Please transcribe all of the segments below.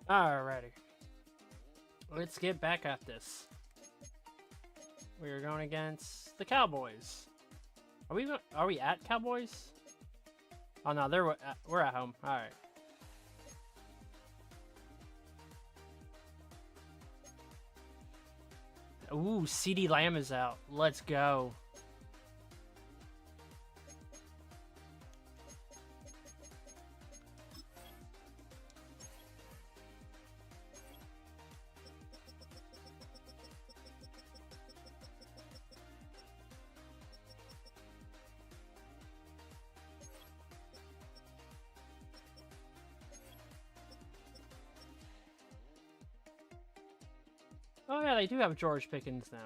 Alrighty. Let's get back at this. We are going against the Cowboys. Are we at Cowboys? Oh no, we're at home. All right. Ooh, CeeDee Lamb is out. Let's go. Oh yeah, they do have George Pickens now.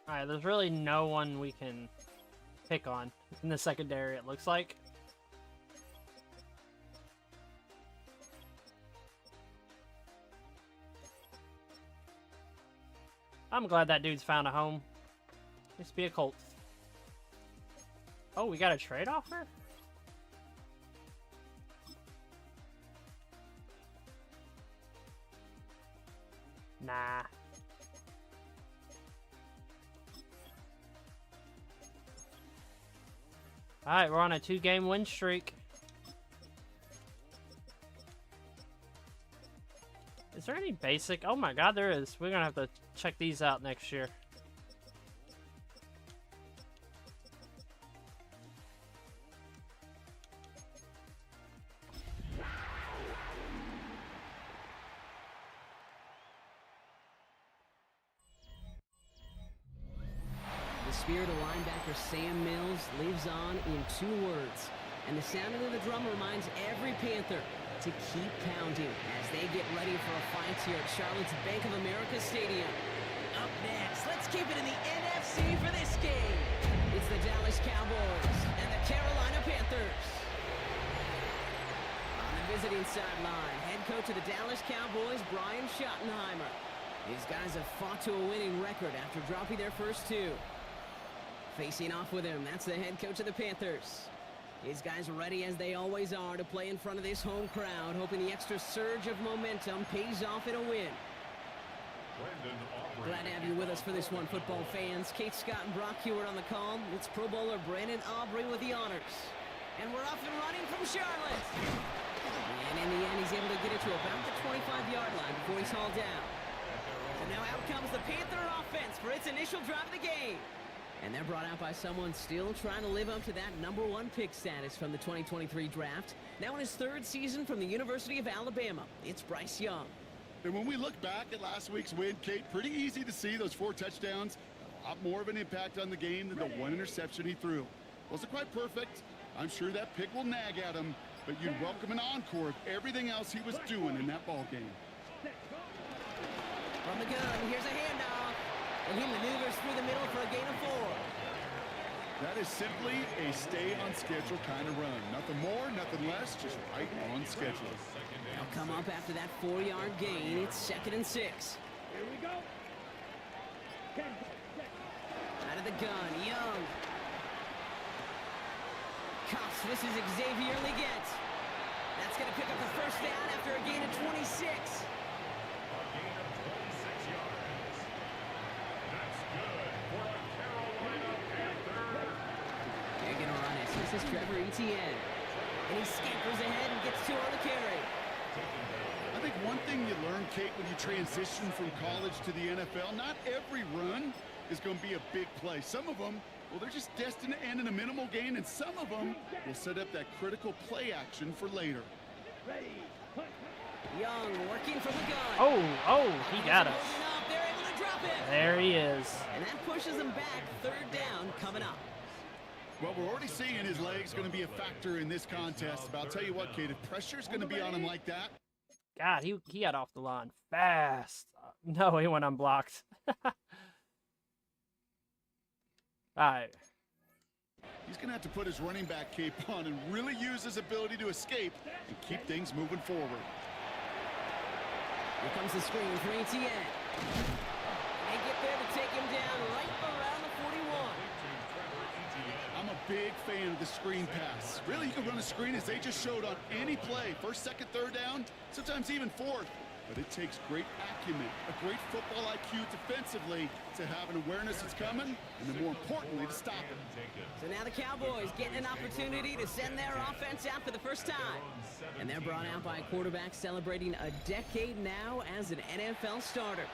Alright, there's really no one we can pick on in the secondary, it looks like. I'm glad that dude's found a home. Used to be a Colt. Oh, we got a trade offer? Nah. Alright, we're on a 2-game win streak. Is there any basic? Oh my god, there is. We're gonna have to check these out next year. The spirit of linebacker Sam Mills lives on in 2 words. And the sounding of the drum reminds every Panther to keep pounding as they get ready for a fight here at Charlotte's Bank of America Stadium. Up next, let's keep it in the NFC for this game. It's the Dallas Cowboys and the Carolina Panthers. On the visiting sideline, head coach of the Dallas Cowboys, Brian Schottenheimer. These guys have fought to a winning record after dropping their first 2. Facing off with him, that's the head coach of the Panthers. These guys are ready, as they always are, to play in front of this home crowd, hoping the extra surge of momentum pays off in a win. Glad to have you with us for this one, football fans. Kate Scott and Brock Hewitt on the call. It's Pro Bowler Brandon Aubrey with the honors. And we're off and running from Charlotte. And in the end, he's able to get it to about the 25-yard line before he's hauled down. So now out comes the Panther offense for its initial drive of the game. And they're brought out by someone still trying to live up to that #1 pick status from the 2023 draft. Now in his 3rd season from the University of Alabama, it's Bryce Young. And when we look back at last week's win, Kate, pretty easy to see those 4 touchdowns. A lot more of an impact on the game than the 1 interception he threw. Wasn't quite perfect. I'm sure that pick will nag at him, but you'd welcome an encore of everything else he was doing in that ball game. From the gun, here's a handoff. And he maneuvers through the middle for a gain of 4. That is simply a stay-on-schedule kind of run. Nothing more, nothing less, just right on schedule. They'll come up after that 4-yard gain. It's 2nd and 6. Here we go. Out of the gun, Young. Cuffs, this is Xavier Leggett. That's going to pick up the first down after a gain of 26. This is Trevor Etienne. And he scampers ahead and gets 2 on the carry. I think one thing you learn, Kate, when you transition from college to the NFL, not every run is going to be a big play. Some of them, well, they're just destined to end in a minimal gain, and some of them will set up that critical play action for later. Young working from the gun. Oh, he got us. They're able to drop it. There he is. And that pushes him back. 3rd down coming up. Well, we're already seeing his legs going to be a factor in this contest. But I'll tell you what, Kate, if pressure's going to be on him like that. God, he got off the line fast. No, he went unblocked. All right. He's going to have to put his running back cape on and really use his ability to escape and keep things moving forward. Here comes the screen for ATN. They get there to take him down right around the 41. I'm a big fan of the screen pass. Really, you can run a screen as they just showed on any play. First, second, third down, sometimes even fourth. But it takes great acumen, a great football IQ defensively to have an awareness it's coming, and then more importantly, to stop it. So now the Cowboys getting an opportunity to send their offense out for the first time. And they're brought out by a quarterback celebrating a decade now as an NFL starter.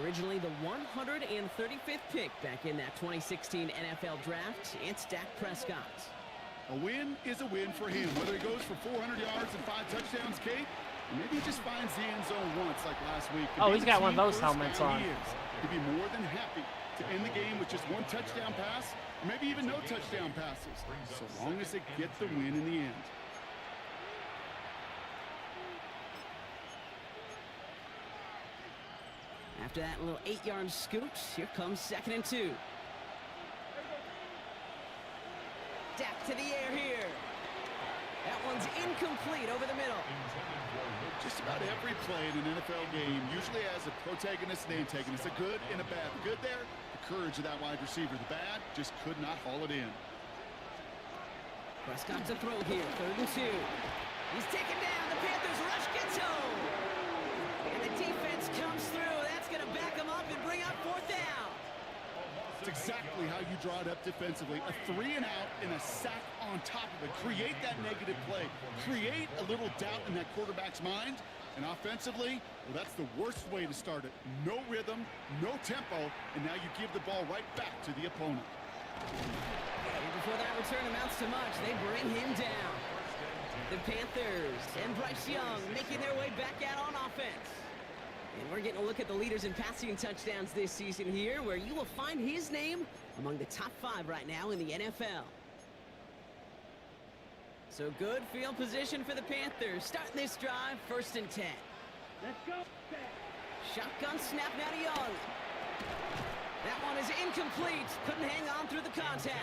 Originally the 135th pick back in that 2016 NFL draft, it's Dak Prescott. A win is a win for him, whether he goes for 400 yards and 5 touchdowns, Kate, or maybe he just finds the end zone once like last week. Oh, he's got one of those helmets on. He'd be more than happy to end the game with just 1 touchdown pass, or maybe even no touchdown passes, so long as they get the win in the end. After that little 8-yard scoot, here comes 2nd and 2. Dak to the air here. That one's incomplete over the middle. Just about every play in an NFL game usually has a protagonist and antagonist, a good and a bad. The good there, the courage of that wide receiver. The bad, just could not haul it in. Prescott to throw here, 3rd and 2. He's taken down. The Panthers rush gets home. And the defense comes through. That's going to back them up and bring up 4th down. That's exactly how you draw it up defensively. A 3 and out and a sack on top of it. Create that negative play. Create a little doubt in that quarterback's mind. And offensively, well, that's the worst way to start it. No rhythm, no tempo, and now you give the ball right back to the opponent. And before that return amounts to much, they bring him down. The Panthers and Bryce Young making their way back out on offense. And we're getting a look at the leaders in passing touchdowns this season here, where you will find his name among the top 5 right now in the NFL. So good field position for the Panthers. Starting this drive, 1st and 10. Let's go. Shotgun snap now to Young. That one is incomplete. Couldn't hang on through the contact.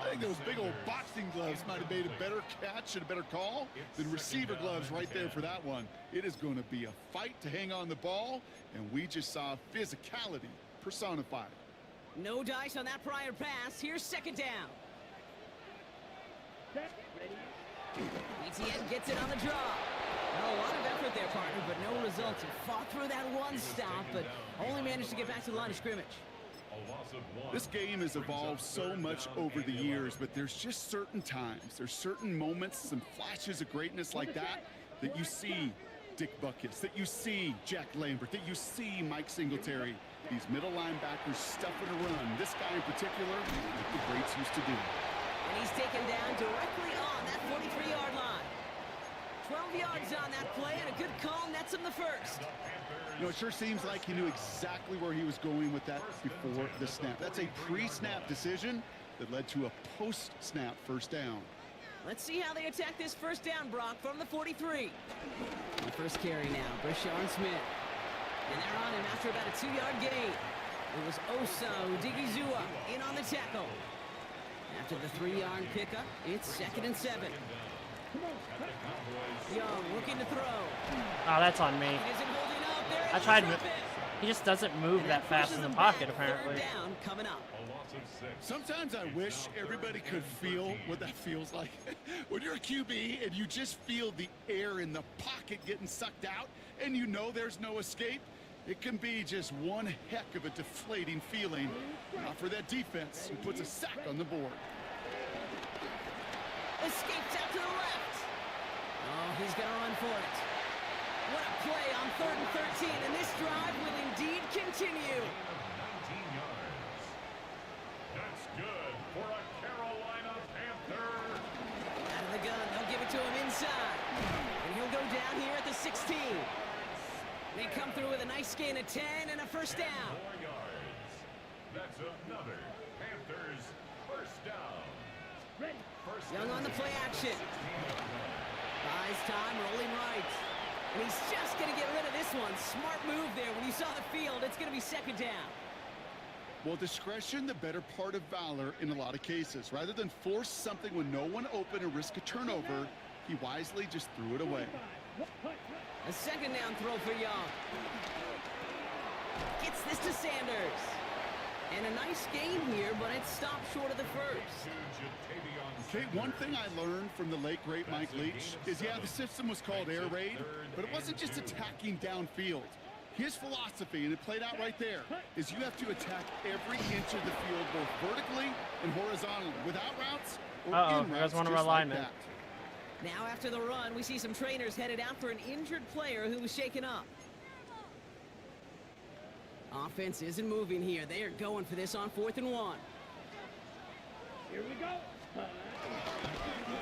I think those big old boxing gloves might have made a better catch and a better call than receiver gloves right there for that one. It is going to be a fight to hang on the ball, and we just saw physicality personified. No dice on that prior pass. Here's 2nd down. ETN gets it on the draw. Well, a lot of effort there, partner, but no results. He fought through that one stop, but only managed to get back to the line of scrimmage. This game has evolved so much over the years, but there's just certain times, there's certain moments, some flashes of greatness like that you see Dick Butkus, that you see Jack Lambert, that you see Mike Singletary. These middle linebackers stuffing a run. This guy in particular, like the greats used to do. And he's taken down directly on that 43-yard line. 12 yards on that play, and a good call nets him the first. You know, it sure seems like he knew exactly where he was going with that before the snap. That's a pre-snap decision that led to a post-snap 1st down. Let's see how they attack this 1st down, Brock, from the 43. The first carry now, Brashard Smith. And they're on him after about a 2-yard gain. It was Osa Odigizua in on the tackle. After the 3-yard pickup, it's 2nd and 7. Young looking to throw. Oh, that's on me. Isn't holding up. There I tried. He just doesn't move that fast in the pocket, apparently. 3rd down coming up. Sometimes I wish everybody could feel what that feels like. When you're a QB and you just feel the air in the pocket getting sucked out and you know there's no escape, it can be just one heck of a deflating feeling. Not for that defense who puts a sack on the board. Escapes out to the left. Oh, he's going to run for it. What a play on 3rd and 13, and this drive will indeed continue. 19 yards. That's good for a Carolina Panther. Out of the gun, they'll give it to him inside. And he'll go down here at the 16. They come through with a nice gain of 10 and a 1st down. 4 yards. That's another Panthers 1st down. Young on the play action. Buys time, rolling right. And he's just going to get rid of this one. Smart move there. When you saw the field, it's going to be 2nd down. Well, discretion, the better part of valor in a lot of cases. Rather than force something when no one open and risk a turnover, he wisely just threw it away. A second down throw for Young. Gets this to Sanders. And a nice gain here, but it stopped short of the first. Okay, one thing I learned from the late, great Mike Leach is, yeah, the system was called air raid, but it wasn't just attacking downfield. His philosophy, and it played out right there, is you have to attack every inch of the field, both vertically and horizontally, without routes or in routes, one of just our like linemen. that. Now after the run, we see some trainers headed out for an injured player who was shaken up. Offense isn't moving here. They are going for this on 4th and 1. Here we go.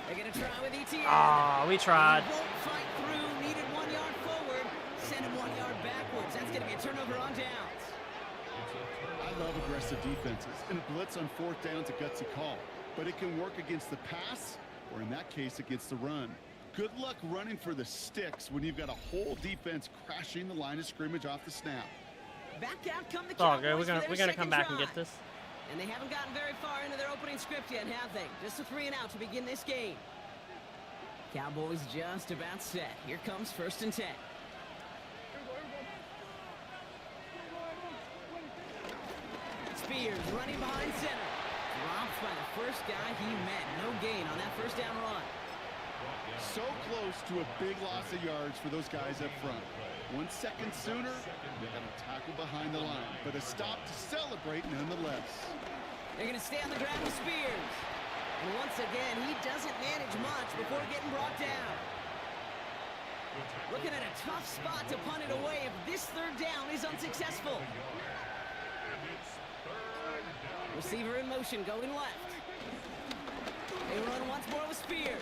They're going to try with ETN. Ah, we tried. He won't fight through. Needed 1 yard forward. Send him 1 yard backwards. That's going to be a turnover on downs. I love aggressive defenses, and a blitz on 4th down's a gutsy call, but it can work against the pass, or in that case, against the run. Good luck running for the sticks when you've got a whole defense crashing the line of scrimmage off the snap. Back out come the It's all Cowboys good. for We're their gonna come second back and drive. get this. And they haven't gotten very far into their opening script yet, have they? Just a 3 and out to begin this game. Cowboys just about set. Here comes 1st and 10. Spears running behind center. Dropped by the first guy he met. No gain on that 1st down run. So close to a big loss of yards for those guys up front. 1 second sooner, they're going to tackle behind the line, but a stop to celebrate nonetheless. They're going to stay on the ground with Spears. And once again, he doesn't manage much before getting brought down. Looking at a tough spot to punt it away if this 3rd down is unsuccessful. Receiver in motion going left. They run once more with Spears.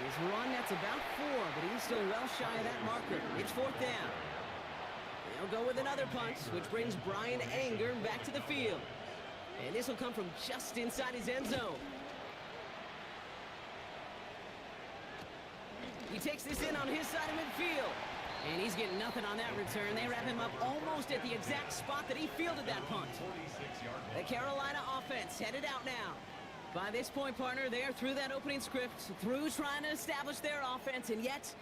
His run, that's about 4, but he's still well shy of that marker. It's 4th down. They'll go with another punt, which brings Brian Anger back to the field. And this will come from just inside his end zone. He takes this in on his side of midfield. And he's getting nothing on that return. They wrap him up almost at the exact spot that he fielded that punt. The Carolina offense headed out now. By this point, partner, they are through that opening script, through trying to establish their offense, and yet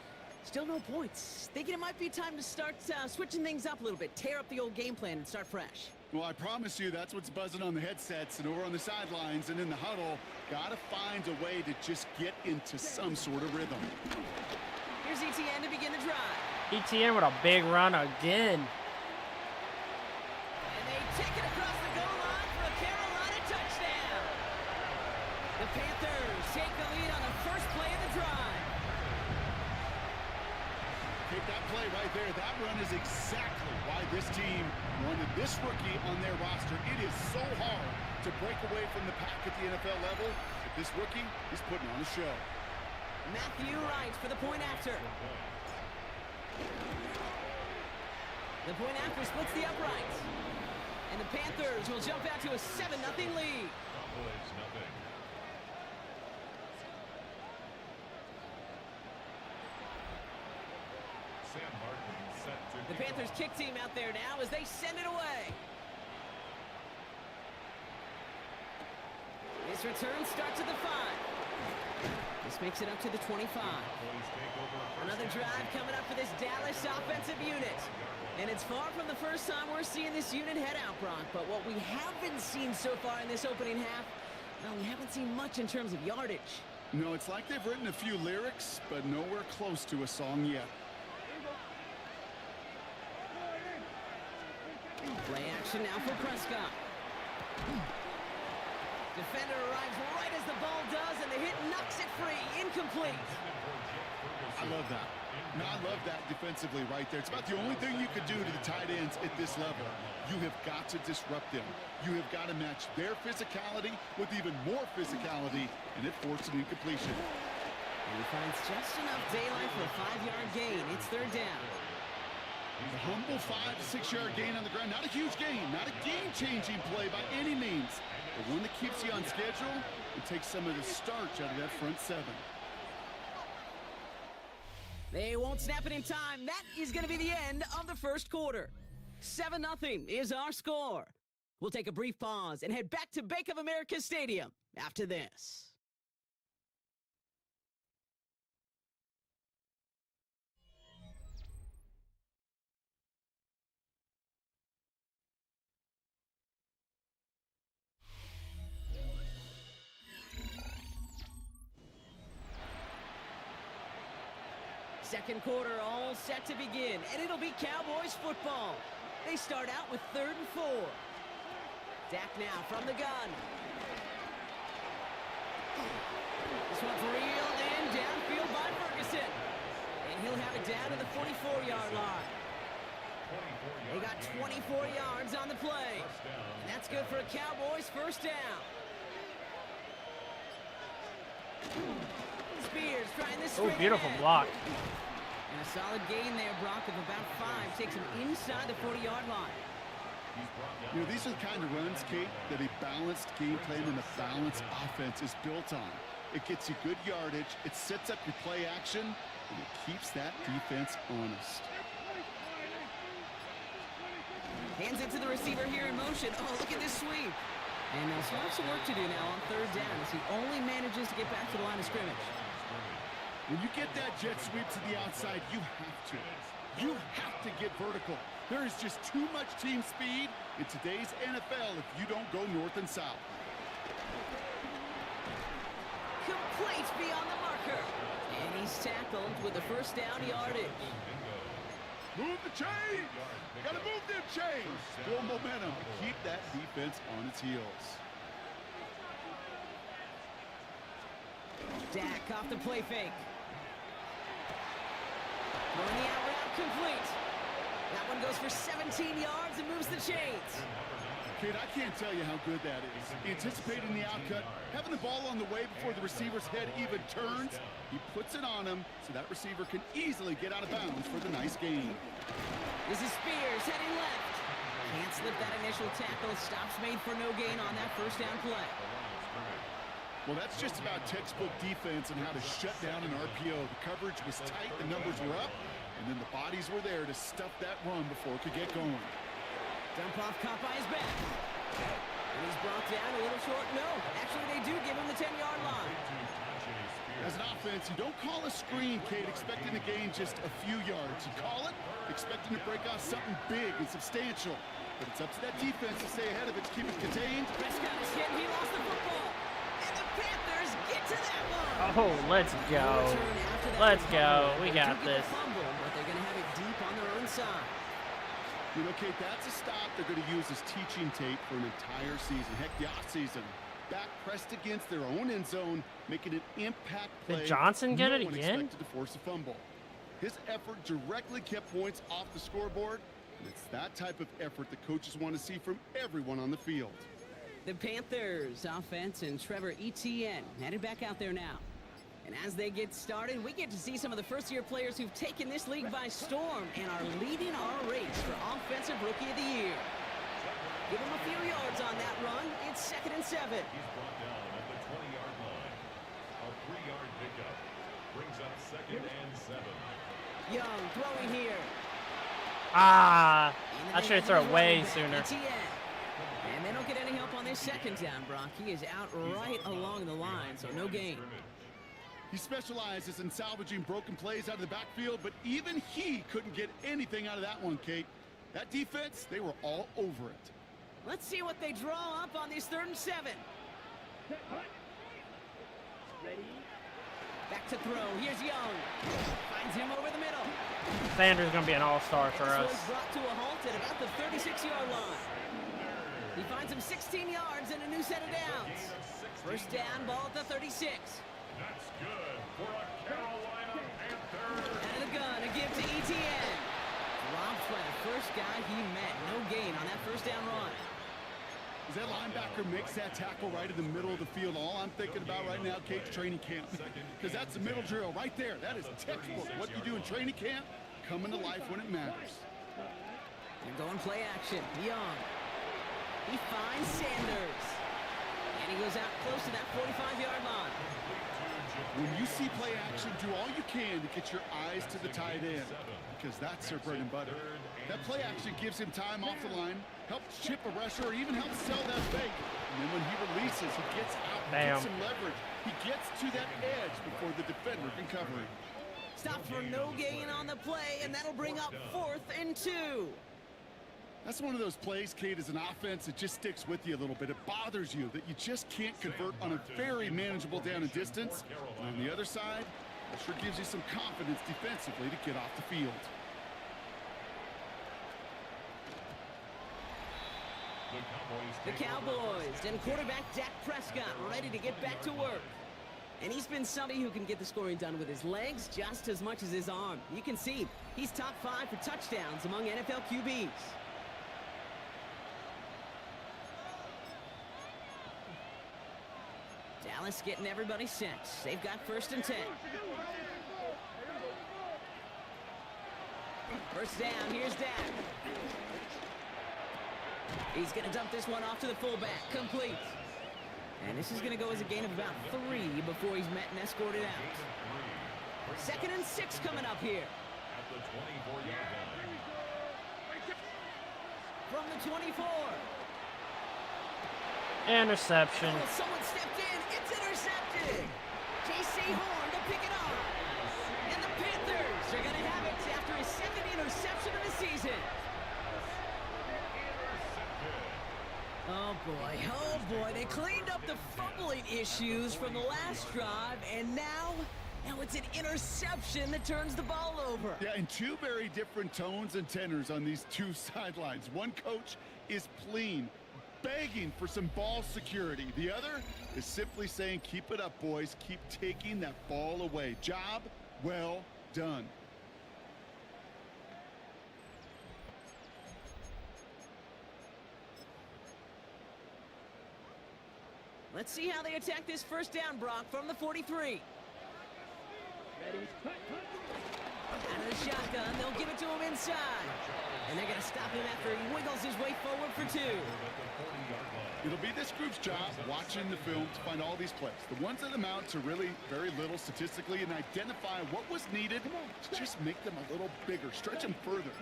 still no points. Thinking it might be time to start switching things up a little bit, tear up the old game plan and start fresh. Well, I promise you that's what's buzzing on the headsets and over on the sidelines and in the huddle. Got to find a way to just get into some sort of rhythm. Here's ETN to begin the drive. ETN with a big run again. And they take it across the goal line for a Carolina touchdown. The Panthers take the lead on the first play of the drive. Take that play right there. That run is exactly why this team wanted this rookie on their roster. It is so hard to break away from the pack at the NFL level. But this rookie is putting on a show. Matthew Wright for the point after. The point after splits the uprights. And the Panthers will jump out to a 7-0 lead. The Panthers kick team out there now as they send it away. This return starts at the 5. This makes it up to the 25. Another drive coming up for this Dallas offensive unit. And it's far from the first time we're seeing this unit head out, Brock. But what we haven't seen so far in this opening half, well, we haven't seen much in terms of yardage. No, it's like they've written a few lyrics, but nowhere close to a song yet. Play action now for Prescott. Defender arrives right as the ball does, and the hit knocks it free. Incomplete. I love that. No, I love that defensively right there. It's about the only thing you could do to the tight ends at this level. You have got to disrupt them. You have got to match their physicality with even more physicality, and it forced an incompletion. And he finds just enough daylight for a 5-yard gain. It's 3rd down. A humble 5 to 6 yard gain on the ground. Not a huge gain, not a game-changing play by any means, but one that keeps you on schedule and takes some of the starch out of that front 7. They won't snap it in time. That is going to be the end of the first quarter. 7-0 is our score. We'll take a brief pause and head back to Bank of America Stadium after this. Second quarter all set to begin, and it'll be Cowboys football. They start out with 3rd and 4. Dak now from the gun. This one's reeled in downfield by Ferguson. And he'll have it down to the 44-yard line. They got 24 yards on the play. And that's good for a Cowboys first down. Spears trying this straight beautiful ahead. block. And a solid gain there, Brock, of about 5. Takes him inside the 40-yard line. You know, these are the kind of runs, Kate, that a balanced game plan and a balanced offense is built on. It gets you good yardage, it sets up your play action, and it keeps that defense honest. Hands it to the receiver here in motion. Oh, look at this sweep. And they'll still have some work to do now on 3rd down as he only manages to get back to the line of scrimmage. When you get that jet sweep to the outside, you have to. You have to get vertical. There is just too much team speed in today's NFL if you don't go north and south. Complete beyond the marker. And he's tackled with the first down yardage. Move the chains! Gotta move them chains! Build momentum. Keep that defense on its heels. Dak off the play fake. Throwing the out route complete. That one goes for 17 yards and moves the chains. Kid, I can't tell you how good that is. Anticipating the outcut, having the ball on the way before the receiver's head even turns, he puts it on him so that receiver can easily get out of bounds for the nice gain. This is Spears heading left. Can't slip that initial tackle. Stops made for no gain on that first down play. Well, that's just about textbook defense and how to shut down an RPO. The coverage was tight, the numbers were up, and then the bodies were there to stuff that run before it could get going. Dump off caught by his back. And he's brought down a little short. No, actually they do give him the 10-yard line. As an offense, you don't call a screen, Kate, expecting to gain just a few yards. You call it expecting to break off something big and substantial. But it's up to that defense to stay ahead of it, to keep it contained. Prescott is hit, he lost the football. And the Panthers get to that one. Oh, let's go. Let's go. We got this. Fumble, but they're going to have it deep on their own side. You know, Kate, that's a stop they're going to use as teaching tape for an entire season. Heck, the offseason. Back pressed against their own end zone, making an impact play. Did Johnson get it No one again? expected to force a fumble. His effort directly kept points off the scoreboard, and it's that type of effort that coaches want to see from everyone on the field. The Panthers offense and Trevor Etienne headed back out there now. And as they get started, we get to see some of the first-year players who've taken this league by storm and are leading our race for Offensive Rookie of the Year. Give him a few yards on that run. It's 2nd and 7. He's brought down at the 20-yard line. A 3-yard pickup brings up 2nd and 7. Young throwing here. Ah, I should have thrown it way sooner. Etienne. And they don't get any help on their second down, Brock. He is out right along the line, so no gain. He specializes in salvaging broken plays out of the backfield, but even he couldn't get anything out of that one, Kate. That defense, they were all over it. Let's see what they draw up on this 3rd and 7. Ready? Back to throw. Here's Young. Finds him over the middle. Sanders going to be an all-star for This us. one's brought to a halt at about the 36-yard line. He finds him 16 yards and a new set of downs. First down, ball at the 36. That's good for a Carolina Panther. Out of the gun, a give to Etienne. Dropped by the first guy he met. No gain on that first down run. As that linebacker makes that tackle right in the middle of the field, all I'm thinking about right now, Kate's training camp. Because that's the middle drill right there. That is textbook. What you do in training camp, coming to life when it matters. And going play action. Young. He finds Sanders. And he goes out close to that 45-yard line. When you see play action, do all you can to get your eyes to the tight end. Because that's their bread and butter. That play action gives him time off the line, helps chip a rusher, or even helps sell that fake. And then when he releases, he gets out, Bam. gets some leverage. He gets to that edge before the defender can cover him. Stop for no gain on the play, and that'll bring up 4th and 2. That's one of those plays, Kate, as an offense, it just sticks with you a little bit. It bothers you that you just can't convert on a very manageable down and distance. And on the other side, it sure gives you some confidence defensively to get off the field. The Cowboys and quarterback Dak Prescott ready to get back to work. And he's been somebody who can get the scoring done with his legs just as much as his arm. You can see he's top 5 for touchdowns among NFL QBs. Dallas getting everybody set. They've got 1st and 10. First down, here's Dak. He's going to dump this one off to the fullback. Complete. And this is going to go as a gain of about 3 before he's met and escorted out. 2nd and 6 coming up here. At the 24-yard line. From the 24. Interception. Oh, someone stepped in. It's intercepted. J.C. Horn to pick it up. And the Panthers are going to have it after his 2nd interception of the season. Oh boy, they cleaned up the fumbling issues from the last drive, and now it's an interception that turns the ball over. Yeah, and 2 very different tones and tenors on these 2 sidelines. One coach is pleading, begging for some ball security. The other is simply saying, keep it up, boys. Keep taking that ball away. Job well done. Let's see how they attack this first down, Brock, from the 43. Ready, cut. Out of the shotgun, they'll give it to him inside. And they're going to stop him after he wiggles his way forward for 2. It'll be this group's job watching the film to find all these plays. The ones that amount to really very little statistically, and identify what was needed to just make them a little bigger, stretch them further.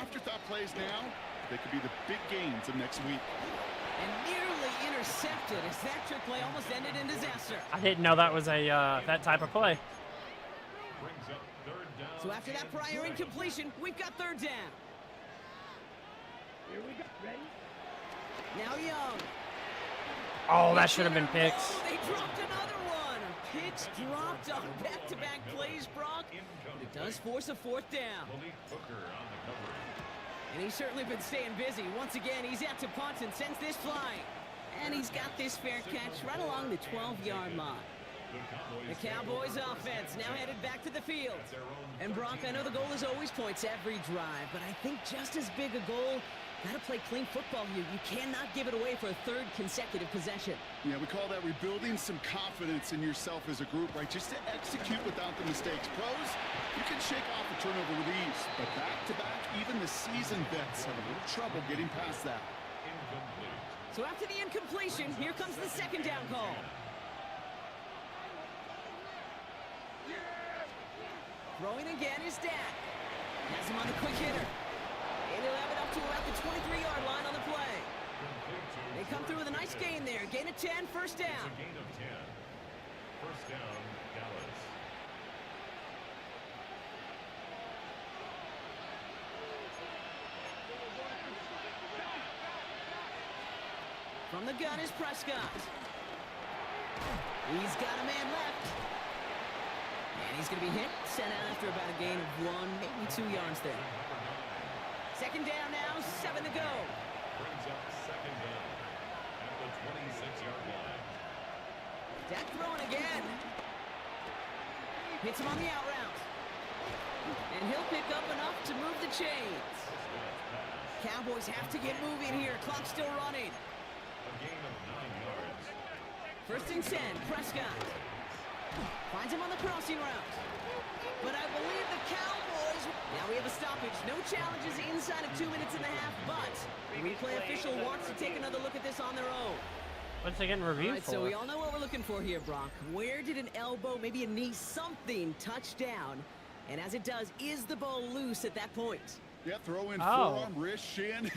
Afterthought plays now, they could be the big gains of next week. And nearly intercepted as that trick play almost ended in disaster. I didn't know that was a that type of play. Brings up 3rd down. So after that prior incompletion, we've got 3rd down. Here we go. Ready? Now Young. Oh, that should have been picks. Oh, they dropped another one. Picks dropped on back-to-back plays, Brock. But it does force a 4th down. Malik Hooker on the cover. And he's certainly been staying busy. Once again, he's out to punt and sends this flying. And he's got this fair catch right along the 12-yard line. The Cowboys offense now headed back to the field. And Brock, I know the goal is always points every drive, but I think just as big a goal, gotta play clean football here. You cannot give it away for a 3rd consecutive possession. Yeah, we call that rebuilding some confidence in yourself as a group, right? Just to execute without the mistakes. Pros, you can shake off a turnover with ease, but back-to-back, even the seasoned vets have a little trouble getting past that. Incomplete. So after the incompletion, here comes the 2nd down call. Throwing again is Dak. Has him on the quick hitter. And he'll have it up to about the 23-yard line on the play. They come through with a nice gain there. Gain of 10, 1st down. It's a gain of 10. 1st down, Dallas. From the gun is Prescott. He's got a man left. And he's going to be hit, sent out after about a gain of 1, maybe 2 yards there. 2nd down now, 7 to go. Brings up 2nd down at the 26-yard line. Dak throwing again. Hits him on the out route. And he'll pick up enough to move the chains. Cowboys have to get moving here. Clock's still running. A gain of 9 yards. 1st and 10, Prescott. Finds him on the crossing route. But I believe the Cowboys... Now we have a stoppage. No challenges inside of 2 minutes and a half, but the replay official wants to take another look at this on their own. What's they getting reviewed All right, for? so we all know what we're looking for here, Brock. Where did an elbow, maybe a knee, something touch down? And as it does, is the ball loose at that point? Yeah, throw in Oh. forearm, wrist, shin.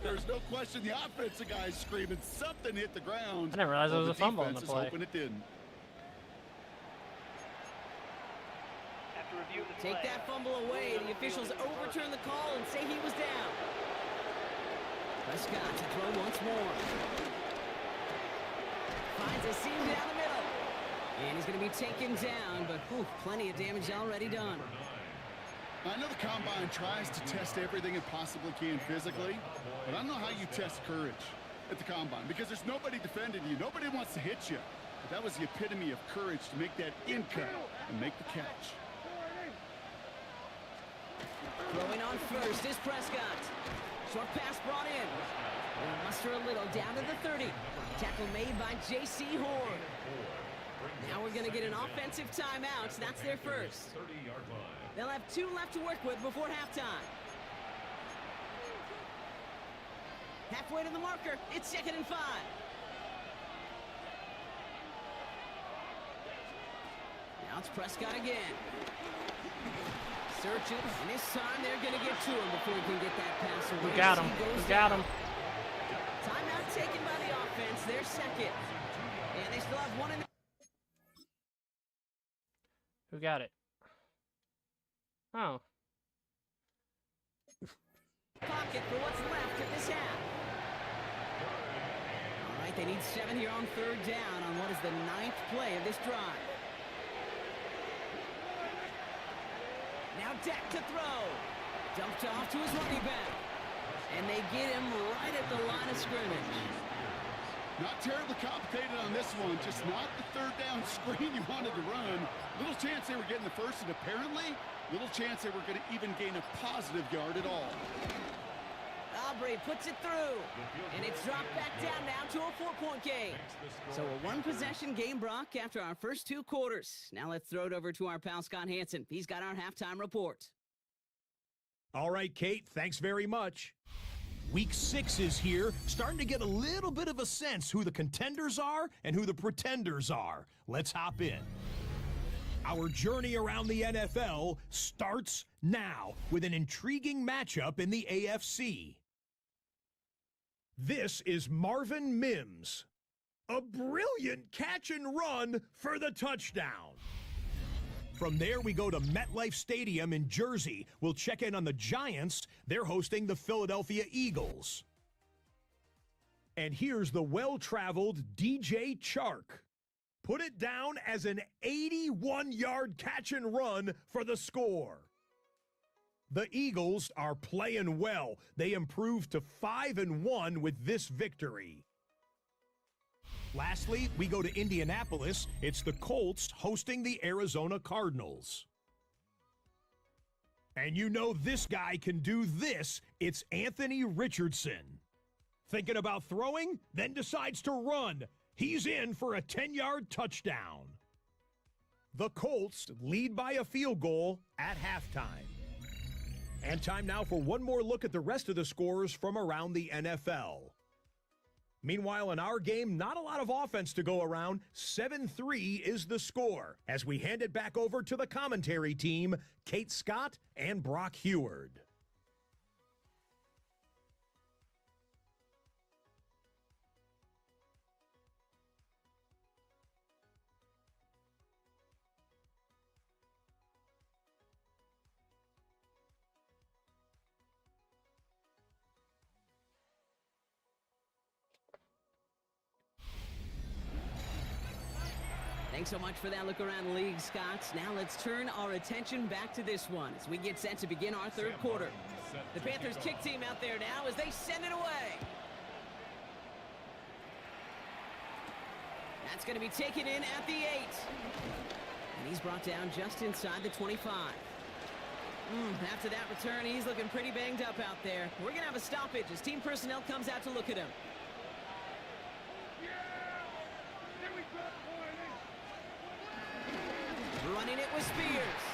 There's no question the offensive guy's screaming something hit the ground. I didn't realize there Well, was a fumble in the defense is play. hoping it didn't. Take that fumble away. The officials overturn the call and say he was down. Prescott to throw once more. Finds a seam down the middle. And he's going to be taken down, but plenty of damage already done. I know the combine tries to test everything it possibly can physically, but I don't know how you test courage at the combine because there's nobody defending you. Nobody wants to hit you. But that was the epitome of courage to make that in cut and make the catch. Throwing on first is Prescott. Short pass brought in. We'll muster a little down to the 30. Tackle made by J.C. Horn. Now we're going to get an offensive timeout. That's their first. They'll have 2 left to work with before halftime. Halfway to the marker. It's 2nd and 5. Now it's Prescott again. Searches, and this time they're going to get to him before he can get that pass away. We got him. We got him. Timeout taken by the offense. They're second. And they still have 1 in the... Who got it? Oh. pocket for what's left of this half. All right, they need 7 here on 3rd down on what is the 9th play of this drive. Now Dak to throw. Dumped off to his running back. And they get him right at the line of scrimmage. Not terribly complicated on this one, just not the 3rd down screen you wanted to run. Little chance they were getting the first, and apparently, little chance they were going to even gain a positive yard at all. Aubrey puts it through, and it's dropped back down now to a 4-point game. So a 1-possession game, Brock, after our first 2 quarters. Now let's throw it over to our pal Scott Hansen. He's got our halftime report. All right, Kate, thanks very much. Week 6 is here, starting to get a little bit of a sense who the contenders are and who the pretenders are. Let's hop in. Our journey around the NFL starts now with an intriguing matchup in the AFC. This is Marvin Mims. A brilliant catch and run for the touchdown. From there, we go to MetLife Stadium in Jersey. We'll check in on the Giants. They're hosting the Philadelphia Eagles. And here's the well-traveled DJ Chark. Put it down as an 81-yard catch and run for the score. The Eagles are playing well. They improved to 5-1 with this victory. Lastly, we go to Indianapolis. It's the Colts hosting the Arizona Cardinals. And you know this guy can do this. It's Anthony Richardson. Thinking about throwing, then decides to run. He's in for a 10-yard touchdown. The Colts lead by a field goal at halftime. And time now for one more look at the rest of the scores from around the NFL. Meanwhile, in our game, not a lot of offense to go around. 7-3 is the score as we hand it back over to the commentary team, Kate Scott and Brock Heward. Thanks so much for that look around the league, Scott. Now let's turn our attention back to this one as we get set to begin our 3rd quarter. The Panthers kick team out there now as they send it away. That's going to be taken in at the 8. And he's brought down just inside the 25. After that return, he's looking pretty banged up out there. We're going to have a stoppage as team personnel comes out to look at him. Running it with Spears.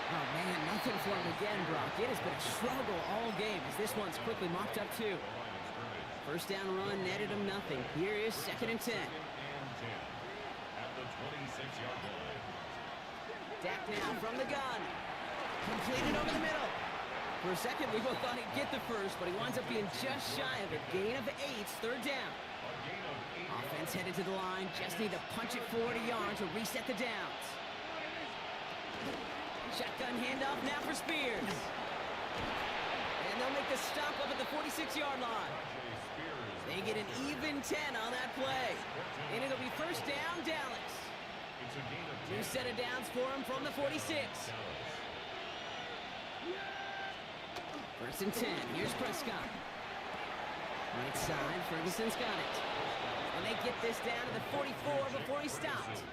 Oh, man, nothing for him again, Brock. It has been a struggle all game as this one's quickly mopped up, too. First down run netted him nothing. Here is 2nd and 10. At the 26-yard line. Dak now from the gun. Completed over the middle. For a second, we both thought he'd get the first, but he winds up being just shy of it. Gain of 8, third down. Offense headed to the line. Just need to punch it forward a yard to reset the downs. Shotgun handoff now for Spears. And they'll make the stop up at the 46-yard line. They get an even 10 on that play. And it'll be first down, Dallas. New set of downs for him from the 46. First and 10. Here's Prescott. Right side, Ferguson's got it. And they get this down to the 44 before he stopped.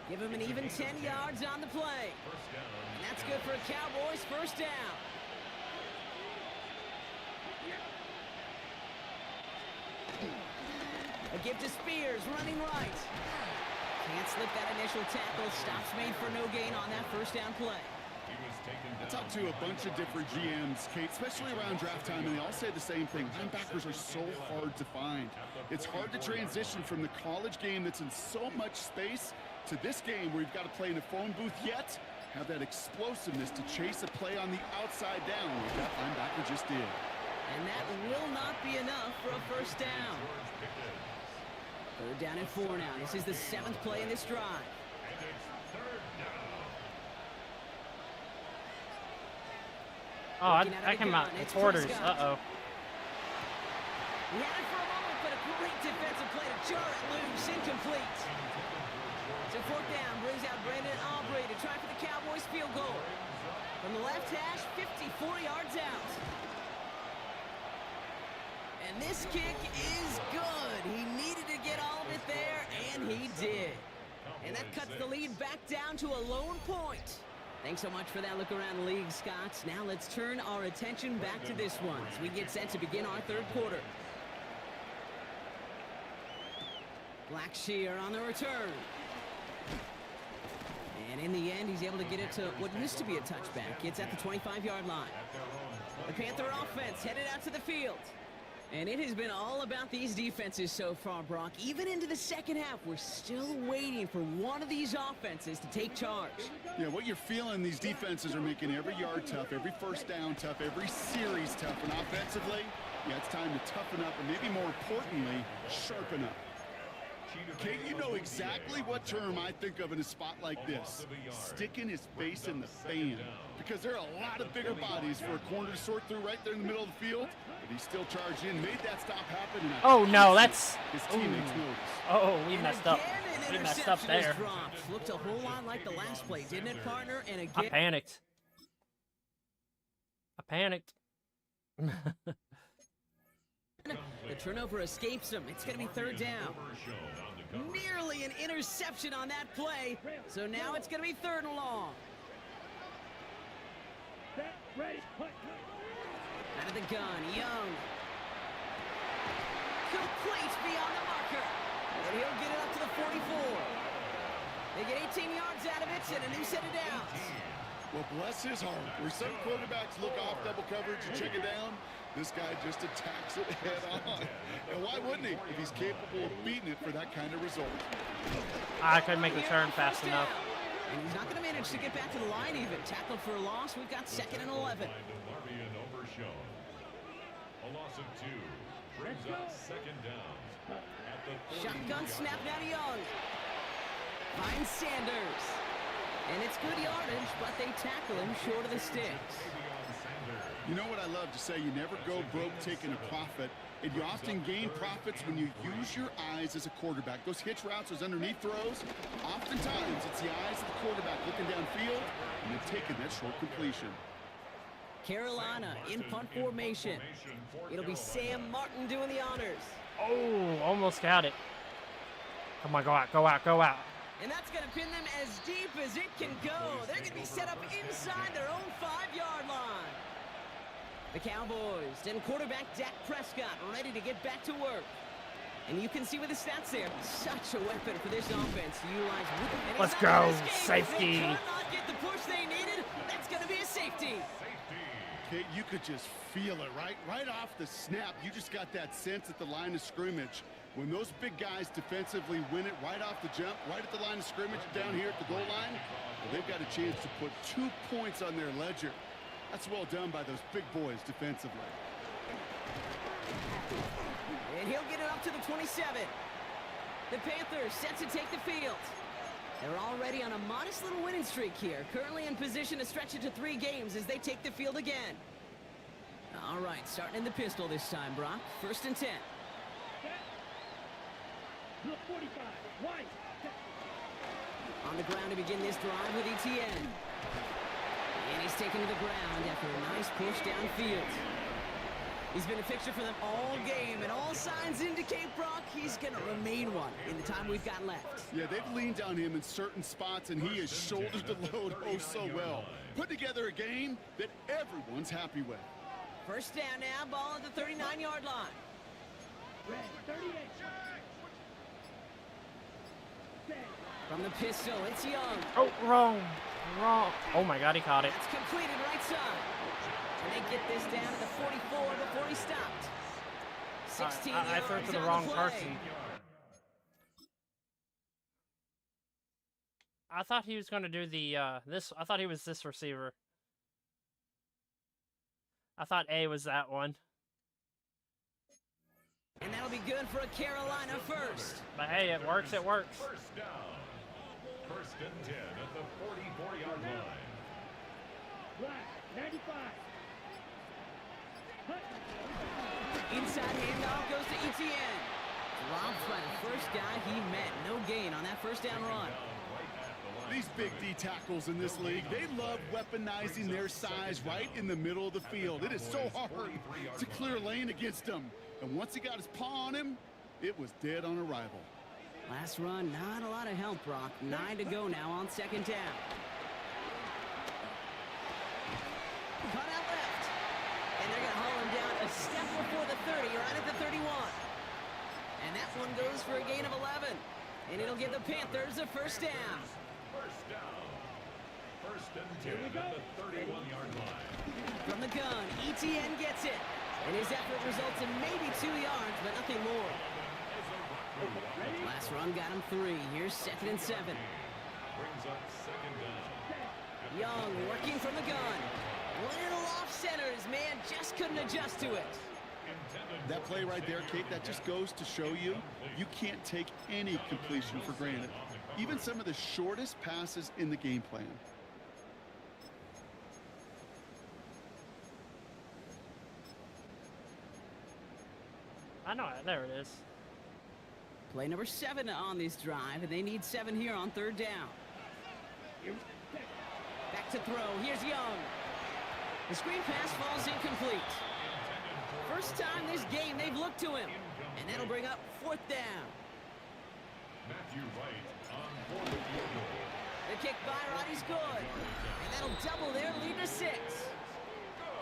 Give him an even 10 yards on the play. And that's good for a Cowboys first down. A give to Spears, running right. Can't slip that initial tackle. Stops made for no gain on that first down play. I talked to a bunch of different GMs, Kate, especially around draft time, and they all say the same thing. Linebackers are so hard to find. It's hard to transition from the college game that's in so much space to this game where you've got to play in a phone booth, yet have that explosiveness to chase a play on the outside down, like that linebacker just did. And that will not be enough for a first down. Third down and 4 now. This is the 7th play in this drive. Oh, I came out in quarters. Uh-oh. He had it for a moment, but a great defensive play to jar it loose. Incomplete. So 4th down brings out Brandon Aubrey to try for the Cowboys field goal. From the left hash, 54 yards out. And this kick is good. He needed to get all of it there, and he did. And that cuts the lead back down to a lone point. Thanks so much for that look around the league, Scott. Now let's turn our attention back to this one as we get set to begin our third quarter. Blackshear on the return. And in the end, he's able to get it to what used to be a touchback. It's at the 25-yard line. The Panther offense headed out to the field. And it has been all about these defenses so far, Brock. Even into the second half, we're still waiting for one of these offenses to take charge. Yeah, what you're feeling, these defenses are making every yard tough, every first down tough, every series tough. And offensively, yeah, it's time to toughen up, and maybe more importantly, sharpen up. Kate, you know exactly what term I think of in a spot like this. Sticking his face in the fan. Because there are a lot of bigger bodies for a corner to sort through right there in the middle of the field. But he still charged in, made that stop happen. And oh, no, that's... his teammates noticed. Oh, we messed up. We messed up there. Looked a whole lot like the last play, didn't it, partner? And again... I panicked. The turnover escapes him. It's going to be third down. Nearly an interception on that play. So now it's going to be 3rd and long. Out of the gun, Young. Complete beyond the marker. And he'll get it up to the 44. They get 18 yards out of it and a new set of downs. Well, bless his heart. Where some quarterbacks look off double coverage and check it down, this guy just attacks it head on. And why wouldn't he if he's capable of beating it for that kind of result? I couldn't make the turn fast enough. And he's not going to manage to get back to the line even. Tackled for a loss. We've got 2nd and 11. A loss of 2 brings up 2nd down. Shotgun snap now to Young. Finds Sanders. And it's good yardage, but they tackle him short of the sticks. You know what I love to say? You never go broke taking a profit. And you often gain profits when you use your eyes as a quarterback. Those hitch routes, those underneath throws, oftentimes it's the eyes of the quarterback looking downfield and then taking that short completion. Carolina in punt formation. It'll be Sam Martin doing the honors. Oh, almost got it. Come on, go out, go out, go out. And that's going to pin them as deep as it can go. They're going to be set up inside their own 5-yard line. The Cowboys and quarterback Dak Prescott ready to get back to work. And you can see with the stats there, such a weapon for this offense to utilize. Let's go, safety. They could not get the push they needed. That's going to be a safety. Kate, you could just feel it, right off the snap. You just got that sense at the line of scrimmage. When those big guys defensively win it right off the jump, right at the line of scrimmage down here at the goal line, well, they've got a chance to put 2 points on their ledger. That's well done by those big boys defensively. And he'll get it up to the 27. The Panthers set to take the field. They're already on a modest little winning streak here, currently in position to stretch it to 3 games as they take the field again. All right, starting in the pistol this time, Brock. 1st and 10. Look 45. White. On the ground to begin this drive with Etienne. And he's taken to the ground after a nice push downfield. He's been a fixture for them all game, and all signs indicate, Brock, he's going to remain one in the time we've got left. Yeah, they've leaned on him in certain spots, and he has shouldered the load oh so well. Put together a game that everyone's happy with. 1st down now, ball at the 39-yard line. Red. 38. From the pistol, it's Young. Oh, wrong. Oh my God, he caught it. That's completed right side. And they get this down to the 44 before he stopped. 16 yards I threw it to the on wrong play. person. I thought he was going to do the, I thought he was this receiver. I thought A was that one. And that'll be good for a Carolina first. But hey, it works, it works. 1st down. 1st and 10 at the 44-yard line. Black. 95. Inside handoff goes to Etienne. Dropped by the first guy he met. No gain on that 1st down run. These big D tackles in this league, they love weaponizing their size right in the middle of the field. It is so hard to clear lane against them. And once he got his paw on him, it was dead on arrival. Last run, not a lot of help, Brock. 9 to go now on 2nd down. Cut out left. And they're going to haul him down a step before the 30, right at the 31. And that one goes for a gain of 11. And it'll give the Panthers a 1st down. 1st down. 1st and 10 at the 31-yard line. From the gun, Etienne gets it. And his effort results in maybe 2 yards, but nothing more. Last run got him 3. Here's 2nd and 7. Brings up 2nd down. Young working from the gun. Little off center. His man just couldn't adjust to it. That play right there, Kate, that just goes to show you, you can't take any completion for granted. Even some of the shortest passes in the game plan. I know it. There it is. Play number 7 on this drive, and they need 7 here on 3rd down. Back to throw. Here's Young. The screen pass falls incomplete. First time this game they've looked to him, and that'll bring up 4th down. Matthew Wright on board the field goal. The kick by Roddy's good, and that'll double their lead to 6.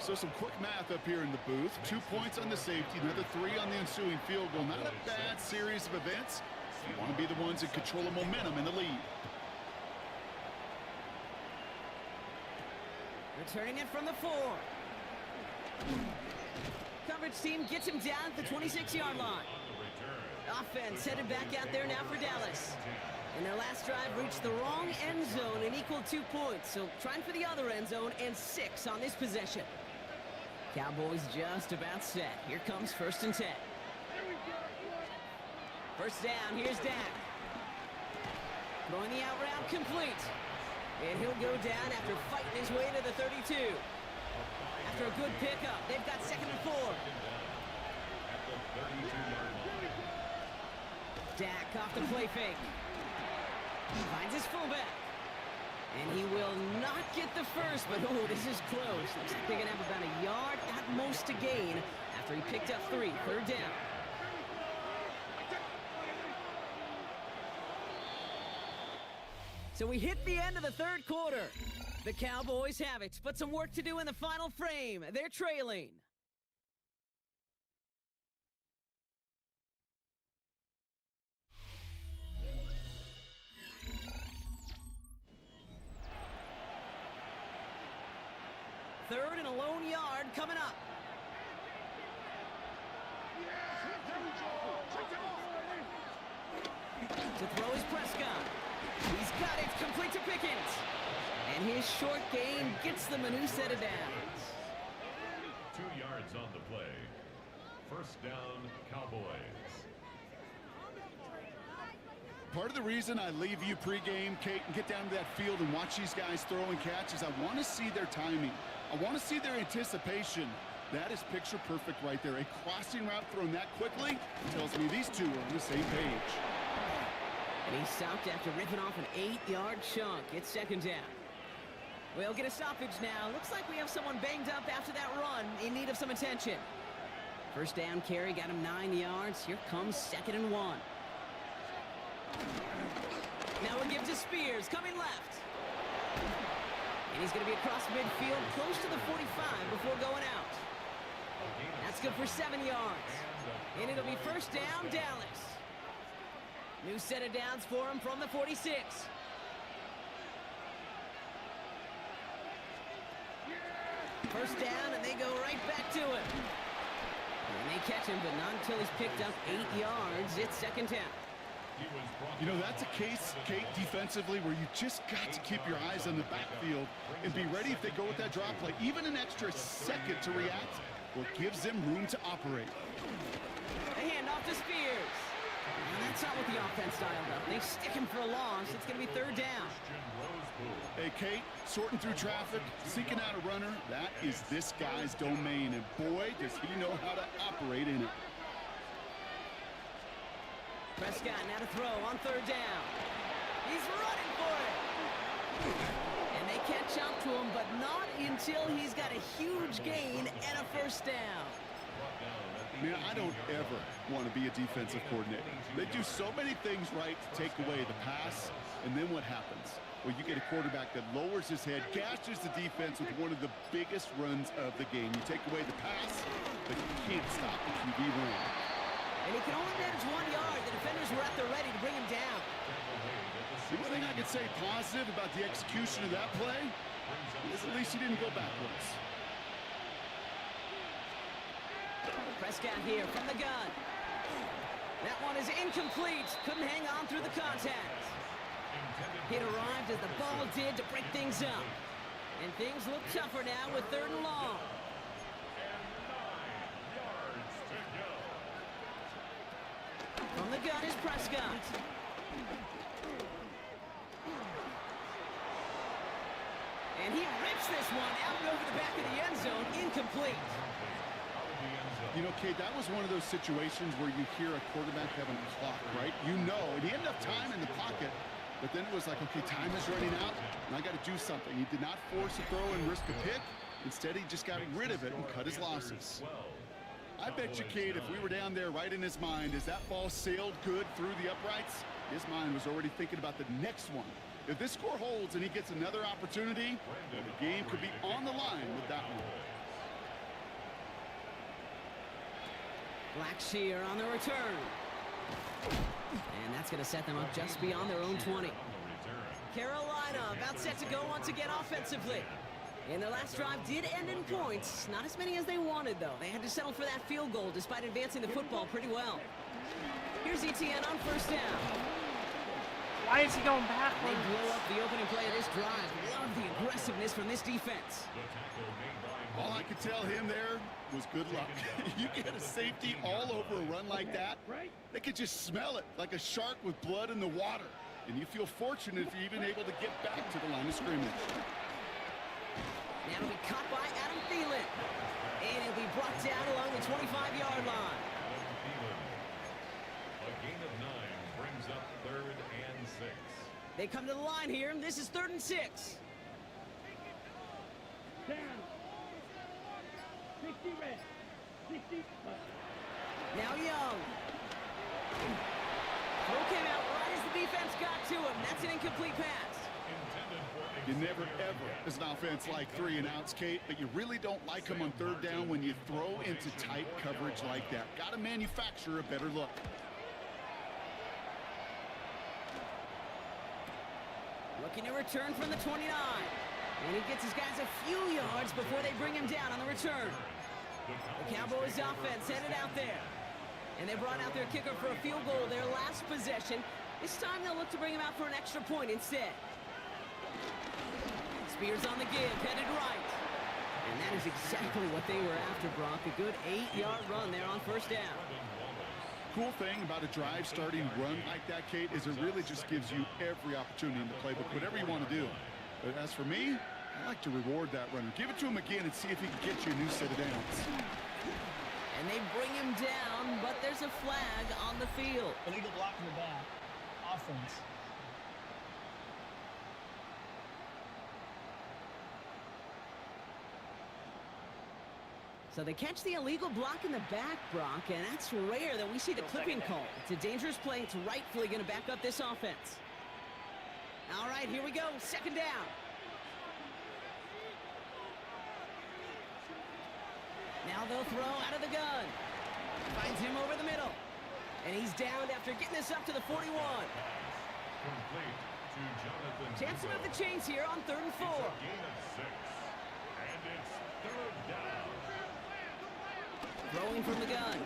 So some quick math up here in the booth. 2 points on the safety, another 3 on the ensuing field goal. Not a bad series of events. You want to be the ones that control the momentum in the lead. Returning it from the 4. Coverage team gets him down at the 26-yard line. Offense headed back out there now for Dallas. And their last drive reached the wrong end zone and equaled 2 points. So trying for the other end zone and 6 on this possession. Cowboys just about set. Here comes 1st and 10. 1st down, here's Dak. Throwing the out route complete. And he'll go down after fighting his way to the 32. After a good pickup, they've got 2nd and 4. Dak off the play fake. He finds his fullback. And he will not get the first, but oh, this is close. Looks like they're going to have about a yard at most to gain after he picked up 3. 3rd down. So we hit the end of the 3rd quarter. The Cowboys have it, but some work to do in the final frame. They're trailing. Third and a lone yard coming up. To throw is Prescott. He's got it, complete to Pickens. And his short gain gets them a new set of downs. yards on the play. First down, Cowboys. Part of the reason I leave you pregame, Kate, and get down to that field and watch these guys throw and catch is I want to see their timing. I want to see their anticipation. That is picture perfect right there. A crossing route thrown that quickly tells me these two are on the same page. And he stopped after ripping off an 8-yard chunk. It's second down. We'll get a stoppage now. Looks like we have someone banged up after that run in need of some attention. First down carry got him 9 yards. Here comes 2nd and 1. Now we'll give to Spears, coming left. And he's going to be across midfield, close to the 45 before going out. That's good for 7 yards. And it'll be first down, Dallas. New set of downs for him from the 46. First down, and they go right back to him. And they catch him, but not until he's picked up 8 yards. It's second down. You know, that's a case, Kate, defensively, where you just got to keep your eyes on the backfield and be ready if they go with that drop play. Even an extra second to react, well, gives them room to operate. A handoff to Spears. And that's not what the offense dialed up. They stick him for a loss. It's going to be third down. Hey, Kate, sorting through traffic, seeking out a runner, that is this guy's domain. And boy, does he know how to operate in it. Prescott now to throw on third down. He's running for it. And they catch up to him, but not until he's got a huge gain and a first down. Man, I don't ever want to be a defensive coordinator. They do so many things right to take away the pass, and then what happens? Well, you get a quarterback that lowers his head, gashes the defense with one of the biggest runs of the game. You take away the pass, but you can't stop the QB run. And he can only manage 1 yard. The defenders were at the ready to bring him down. The only thing I can say positive about the execution of that play is at least he didn't go backwards. Prescott here from the gun. That one is incomplete. Couldn't hang on through the contact. It arrived as the ball did to break things up. And things look tougher now with third and long. From the gun is Prescott. And he rips this one out and over the back of the end zone. Incomplete. You know, Kate, that was one of those situations where you hear a quarterback having a clock, right? You know, and he ended up time in the pocket, but then it was like, okay, time is running out, and I got to do something. He did not force a throw and risk a pick. Instead, he just got rid of it and cut his losses. I bet you, Kate, if we were down there right in his mind, as that ball sailed good through the uprights, his mind was already thinking about the next one. If this score holds and he gets another opportunity, well, the game could be on the line with that one. Blackshear on the return. And that's going to set them up just beyond their own 20. Carolina about set to go once again offensively. And their last drive did end in points. Not as many as they wanted, though. They had to settle for that field goal despite advancing the football pretty well. Here's Etienne on first down. Why is he going They backwards? blow up the opening play of this drive. Love the aggressiveness from this defense. All I could tell him there was good luck. You get a safety all over a run like that, they could just smell it like a shark with blood in the water. And you feel fortunate if you're even able to get back to the line of scrimmage. Now it'll be caught by Adam Thielen. And it'll be brought down along the 25-yard line. A gain of 9 brings up 3rd and 6. They come to the line here, and this is 3rd and 6. Down. 60 red. 60. Now Young. Throw came out right as the defense got to him. That's an incomplete pass. You never, ever, as an offense, like 3 and outs, Kate, but you really don't like them on 3rd down when you throw into tight coverage like that. Got to manufacture a better look. Looking to return from the 29. And he gets his guys a few yards before they bring him down on the return. The Cowboys offense headed out there. And they brought out their kicker for a field goal their last possession. This time they'll look to bring him out for an extra point instead. Spears on the give, headed right. And that is exactly what they were after, Brock. A good 8-yard run there on first down. Cool thing about a drive starting run like that, Kate, is it really just gives you every opportunity in the playbook, whatever you want to do. But as for me, I like to reward that runner. Give it to him again and see if he can get you a new set of downs. And they bring him down, but there's a flag on the field. Illegal block in the back. Offense. So they catch the illegal block in the back, Brock, and that's rare that we see the clipping call. It's a dangerous play. It's rightfully going to back up this offense. All right, here we go. Second down. Now they'll throw out of the gun. Finds him over the middle. And he's down after getting this up to the 41. Complete to Jonathan. Chance to move the chains here on 3rd and 4. It's a gain of 6. And it's 3rd down. Throwing from the gun.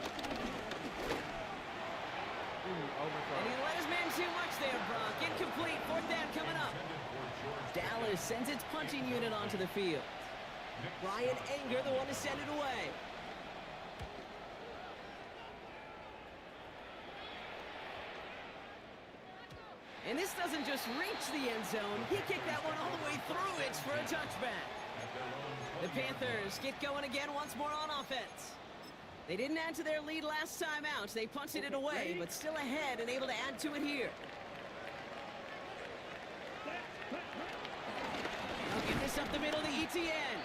And he let his man too much there, Brock. Incomplete. 4th down coming up. Dallas sends its punching unit onto the field. Ryan Anger, the one to send it away. And this doesn't just reach the end zone. He kicked that one all the way through. It's for a touchback. The Panthers get going again once more on offense. They didn't add to their lead last time out. They punted it away, but still ahead and able to add to it here. They'll get this up the middle to ETN.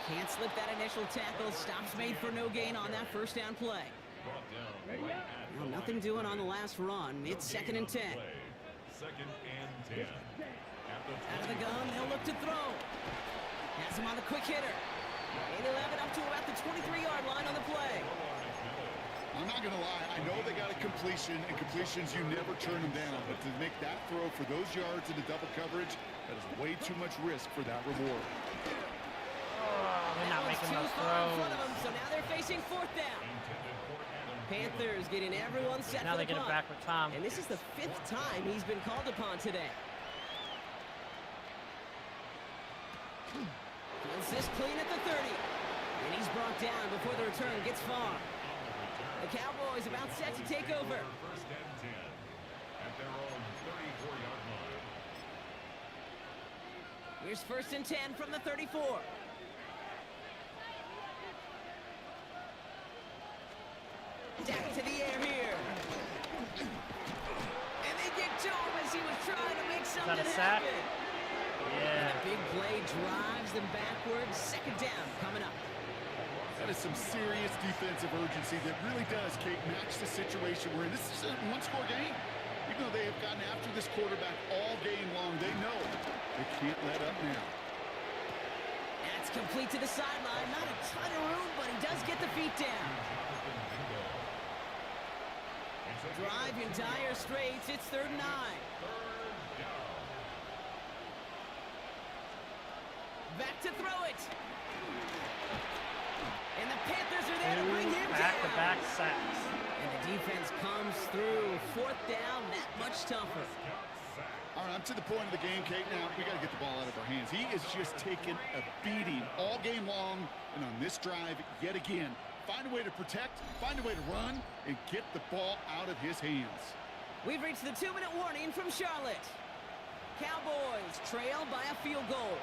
Can't slip that initial tackle. Stops made for no gain on that first down play. Well, nothing doing on the last run. It's 2nd and 10. 2nd and 10. Out of the gun, they'll look to throw. Has him on the quick hitter. And he'll have it up to about the 23-yard line on the play. I'm not going to lie. I know they got a completion, and completions, you never turn them down. But to make that throw for those yards in the double coverage, that is way too much risk for that reward. They're not making those Too far in front of throws. them, so now they're facing 4th down. Panthers getting everyone set Now for they the get it punt. back with Tom. And this is the 5th time he's been called upon today. Fields this clean at the 30. And he's brought down before the return gets far. The Cowboys about set to take over. 1st and 10 at their own 34-yard line. Here's 1st and 10 from the 34. Back to the air here. And they get to him as he was trying to make something a sack? happen. Yeah. The big play drives them backwards. 2nd down coming up. That is some serious defensive urgency that really does, Kate, match the situation we're in. This is a one-score game. Even though they have gotten after this quarterback all game long, they know they can't let up now. That's complete to the sideline. Not a ton of room, but he does get the feet down. Drive in dire straits. It's 3rd and 9. Back to throw it. And the Panthers are there to bring him down. Back-to-back sacks. And the defense comes through. 4th down, that much tougher. All right, I'm to the point of the game, Kate. Now, we got to get the ball out of our hands. He is just taking a beating all game long. And on this drive, yet again, find a way to protect, find a way to run, and get the ball out of his hands. We've reached the 2-minute warning from Charlotte. Cowboys trail by a field goal.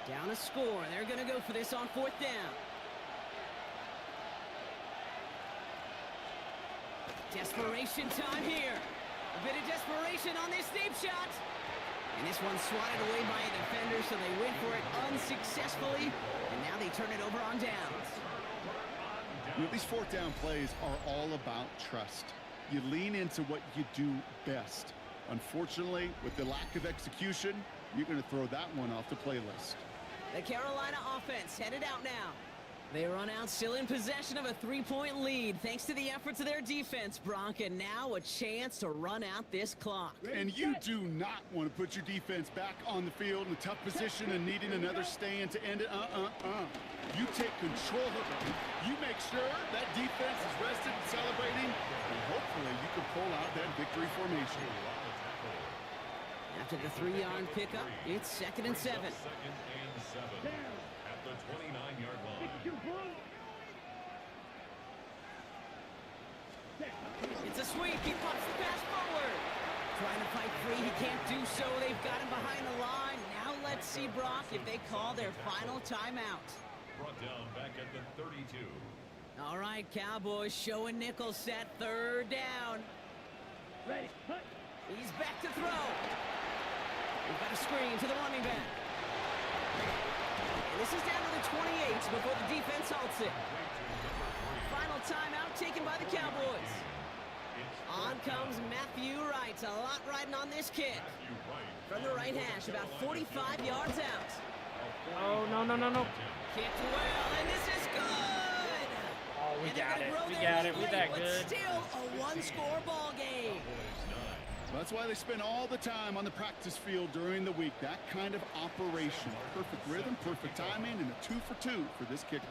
Down a score. They're going to go for this on 4th down. Desperation time here. A bit of desperation on this deep shot. And this one's swatted away by a defender, so they went for it unsuccessfully. And now they turn it over on downs. You know, these 4th down plays are all about trust. You lean into what you do best. Unfortunately, with the lack of execution, you're going to throw that one off the playlist. The Carolina offense headed out now. They run out still in possession of a 3-point lead thanks to the efforts of their defense, Brock, and now a chance to run out this clock. And you do not want to put your defense back on the field in a tough position and needing another stand to end it. You take control of it. You make sure that defense is rested and celebrating, and hopefully you can pull out that victory formation. After the 3-yard pickup, it's 2nd and 7. Second and 7 at the 29-yard line. It's a sweep. He pops the pass forward. Trying to fight free. He can't do so. They've got him behind the line. Now let's see, Brock, if they call their final timeout. Brought down back at the 32. All right, Cowboys showing nickel set, 3rd down. Ready. He's back to throw. We've got a screen to the running back. And this is down to the 28 before the defense halts it. Final timeout taken by the Cowboys. On comes Matthew Wright. A lot riding on this kick. From the right hash, about 45 yards out. Oh, no. Kicked well, and this is good. Oh, we And they're got gonna it. grow We their got it. lead We late, that but good. still a one-score ball game. That's why they spend all the time on the practice field during the week. That kind of operation. Perfect rhythm, perfect timing, and a 2 for 2 for this kicker.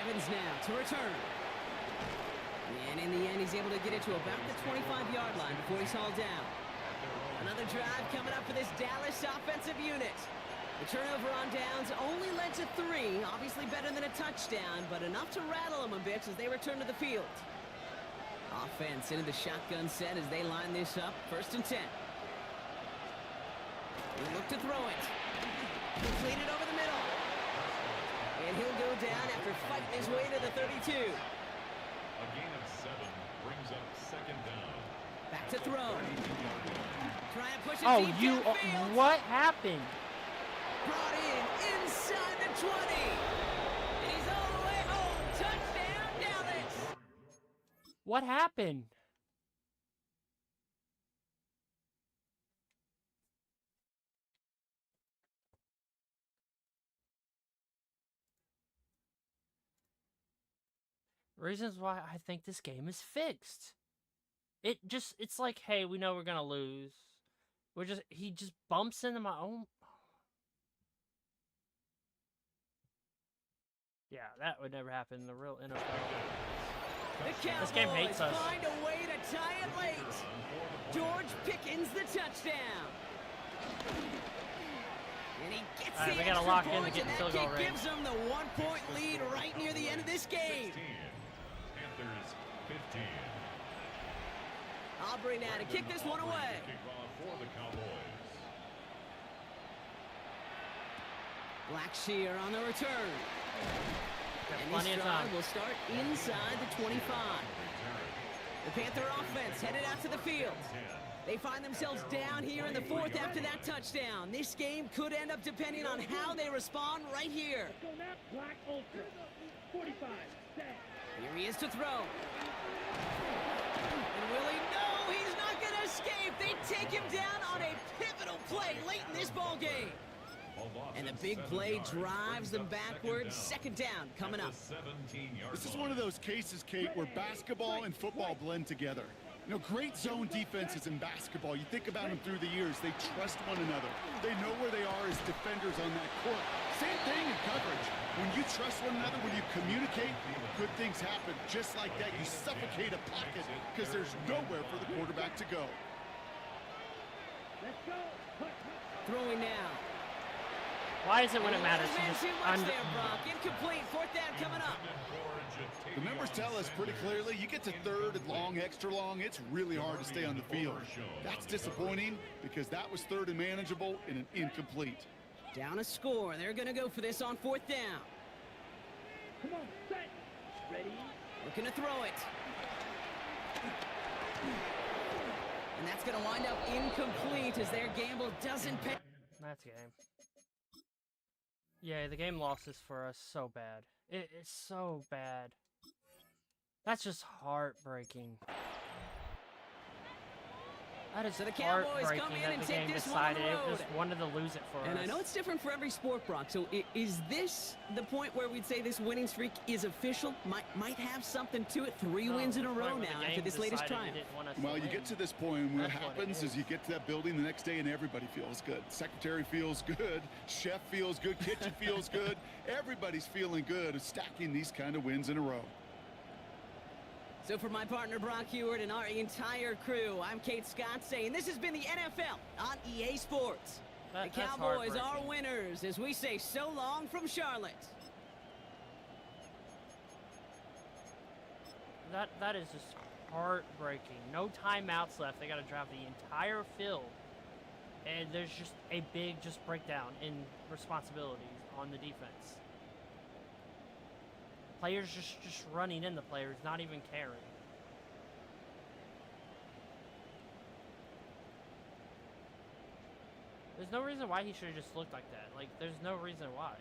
Evans now to return. And in the end, he's able to get it to about the 25-yard line before he's hauled down. Another drive coming up for this Dallas offensive unit. The turnover on downs only led to 3. Obviously better than a touchdown, but enough to rattle them a bit as they return to the field. Offense into the shotgun set as they line this up. 1st and 10. They look to throw it. Completed over the middle. And he'll go down after fighting his way to the 32. A gain of 7 brings up 2nd down. Back to throw. Trying to push it Oh, deep you. downfield. What happened? Brought in inside the 20. And he's all the way home. Touchdown, Dallas. What happened? Reasons why I think this game is fixed. It's like, hey, we know we're gonna lose. He just bumps into my own. Yeah, that would never happen in the real NFL. The Cowboys This game hates us. find a way to tie it late. George Pickens the touchdown. And he gets All right, the we gotta extra lock in to point, get and field that goal kick range. gives them the 1-point lead right near the end of this game. 16. Panthers 15. Aubrey now to kick this one away. Kickoff for the Cowboys. Blackshear on the return. Got And plenty this of time. drive will start inside the 25. The Panther offense headed out to the field. They find themselves down here in the 4th after that touchdown. This game could end up depending on how they respond right here. Black Ultra. 45. Set. Here he is to throw. And will he? No, he's not going to escape. They take him down on a pivotal play late in this ball game. And the big play drives them backwards. 2nd down coming up. This is one of those cases, Kate, where basketball and football blend together. You know, great zone defenses in basketball. You think about them through the years. They trust one another. They know where they are as defenders on that court. Same thing in coverage. When you trust one another, when you communicate, good things happen. Just like that, you suffocate a pocket because there's nowhere for the quarterback to go. Let's go. Throwing now. Why is it when it matters? Too You just much there, Brock. Incomplete. 4th down coming up. The numbers tell us pretty clearly, you get to 3rd and long, extra long, it's really hard to stay on the field. That's disappointing because that was 3rd and manageable and an incomplete. Down a score. They're going to go for this on 4th down. Come on. Set. Ready. Looking to throw it. And that's going to wind up incomplete as their gamble doesn't pay. That's game. Yeah, the game lost this for us so bad. It's so bad. That's just heartbreaking. That is So the Cowboys come heartbreaking in that and the take game this one on decided the it road. just wanted to lose it for And us. I know it's different for every sport, Brock. So is this the point where we'd say this winning streak is official? Might have something to it. 3 wins in a row now after this latest triumph. Well, you get to this point, and what That's what it happens is you get to that building the next day and everybody feels good. Secretary feels good, chef feels good, kitchen feels good. Everybody's feeling good of stacking these kind of wins in a row. So for my partner Brock Heward and our entire crew, I'm Kate Scott saying this has been the NFL on EA Sports. The Cowboys are winners as we say so long from Charlotte. That is just heartbreaking. No timeouts left. They got to drive the entire field. And there's just a big breakdown in responsibilities on the defense. Players just running in the players, not even caring. There's no reason why he should have just looked like that. Like, there's no reason why.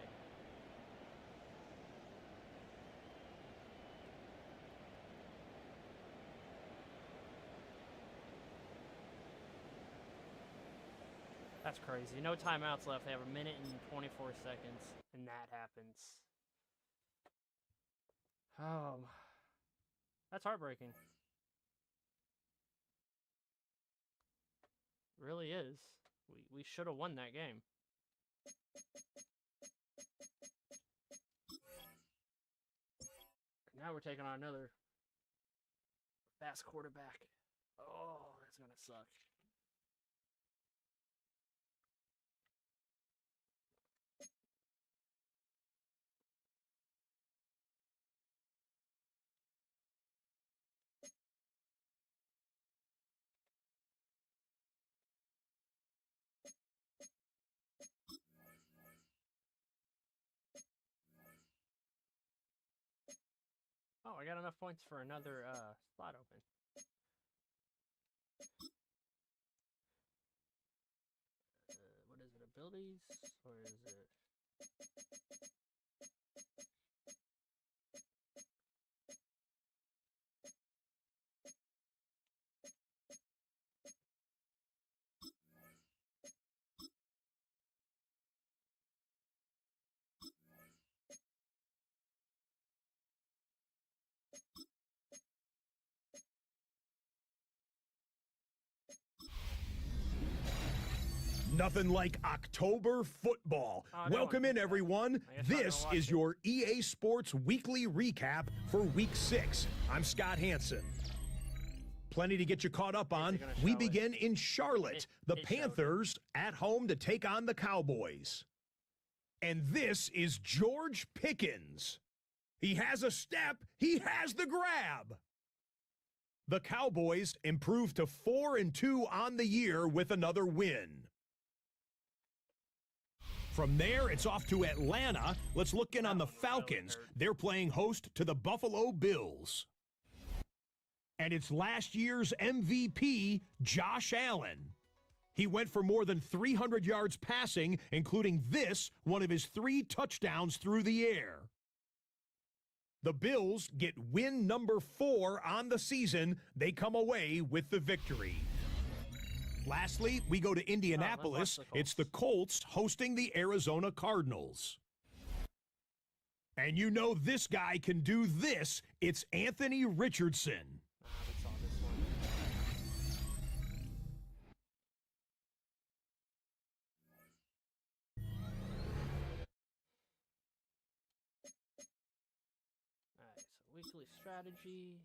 That's crazy. No timeouts left. They have a minute and 24 seconds, and that happens. That's heartbreaking. It really is. We should have won that game. Now we're taking on another fast quarterback. Oh, that's gonna suck. Oh, I got enough points for another slot open. What is it, abilities? Or is it... Nothing like October football. Welcome in, everyone. This is your EA Sports Weekly Recap for Week 6. I'm Scott Hansen. Plenty to get you caught up on. We begin in Charlotte. The Panthers at home to take on the Cowboys. And this is George Pickens. He has a step. He has the grab. The Cowboys improved to 4-2 on the year with another win. From there, it's off to Atlanta. Let's look in on the Falcons. They're playing host to the Buffalo Bills. And it's last year's MVP, Josh Allen. He went for more than 300 yards passing, including this, one of his 3 touchdowns through the air. The Bills get win number 4 on the season. They come away with the victory. Lastly, we go to Indianapolis. It's the Colts hosting the Arizona Cardinals. And you know this guy can do this. It's Anthony Richardson. We saw this one. Alright, so weekly strategy.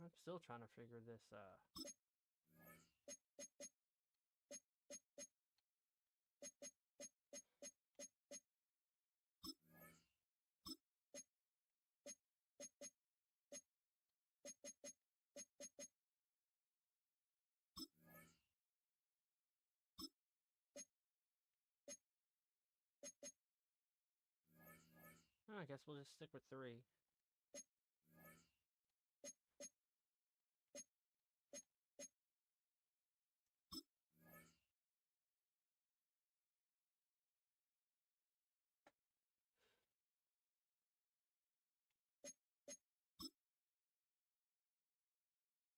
I'm still trying to figure this I guess we'll just stick with 3.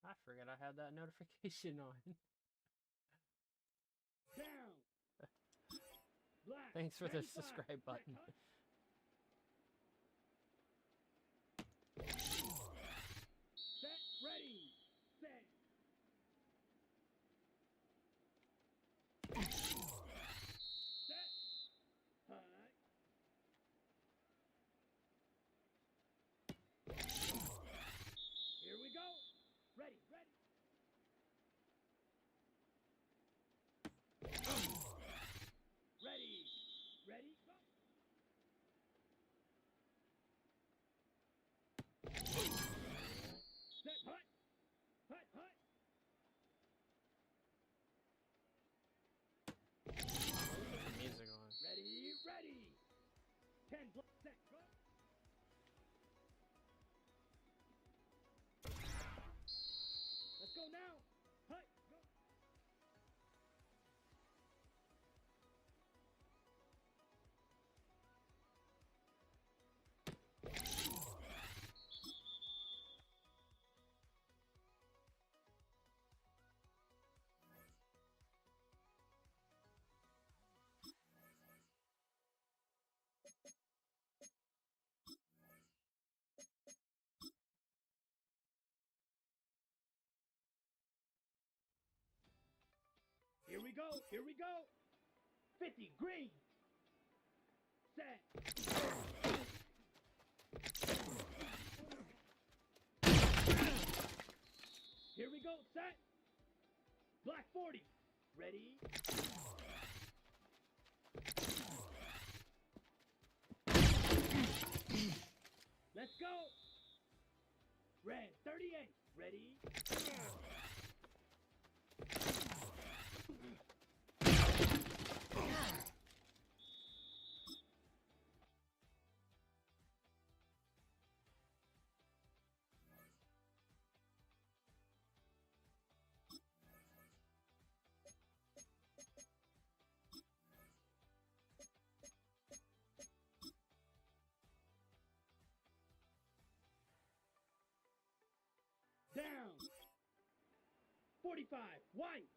I forget I had that notification on. Down. Black. Thanks for the 95, subscribe set, button. hut. Set, ready, set. Set, hut. Here we go. Ready, ready. Ready, ready, go. Set, hut, hut, hut. Music on. Ready, ready. 10, set, go. Let's go now. Hut, go. Here we go, here we go. 50, green. Set. Here we go, set. Black 40. Ready. Let's go. Red 38. Ready. Down. 45. White.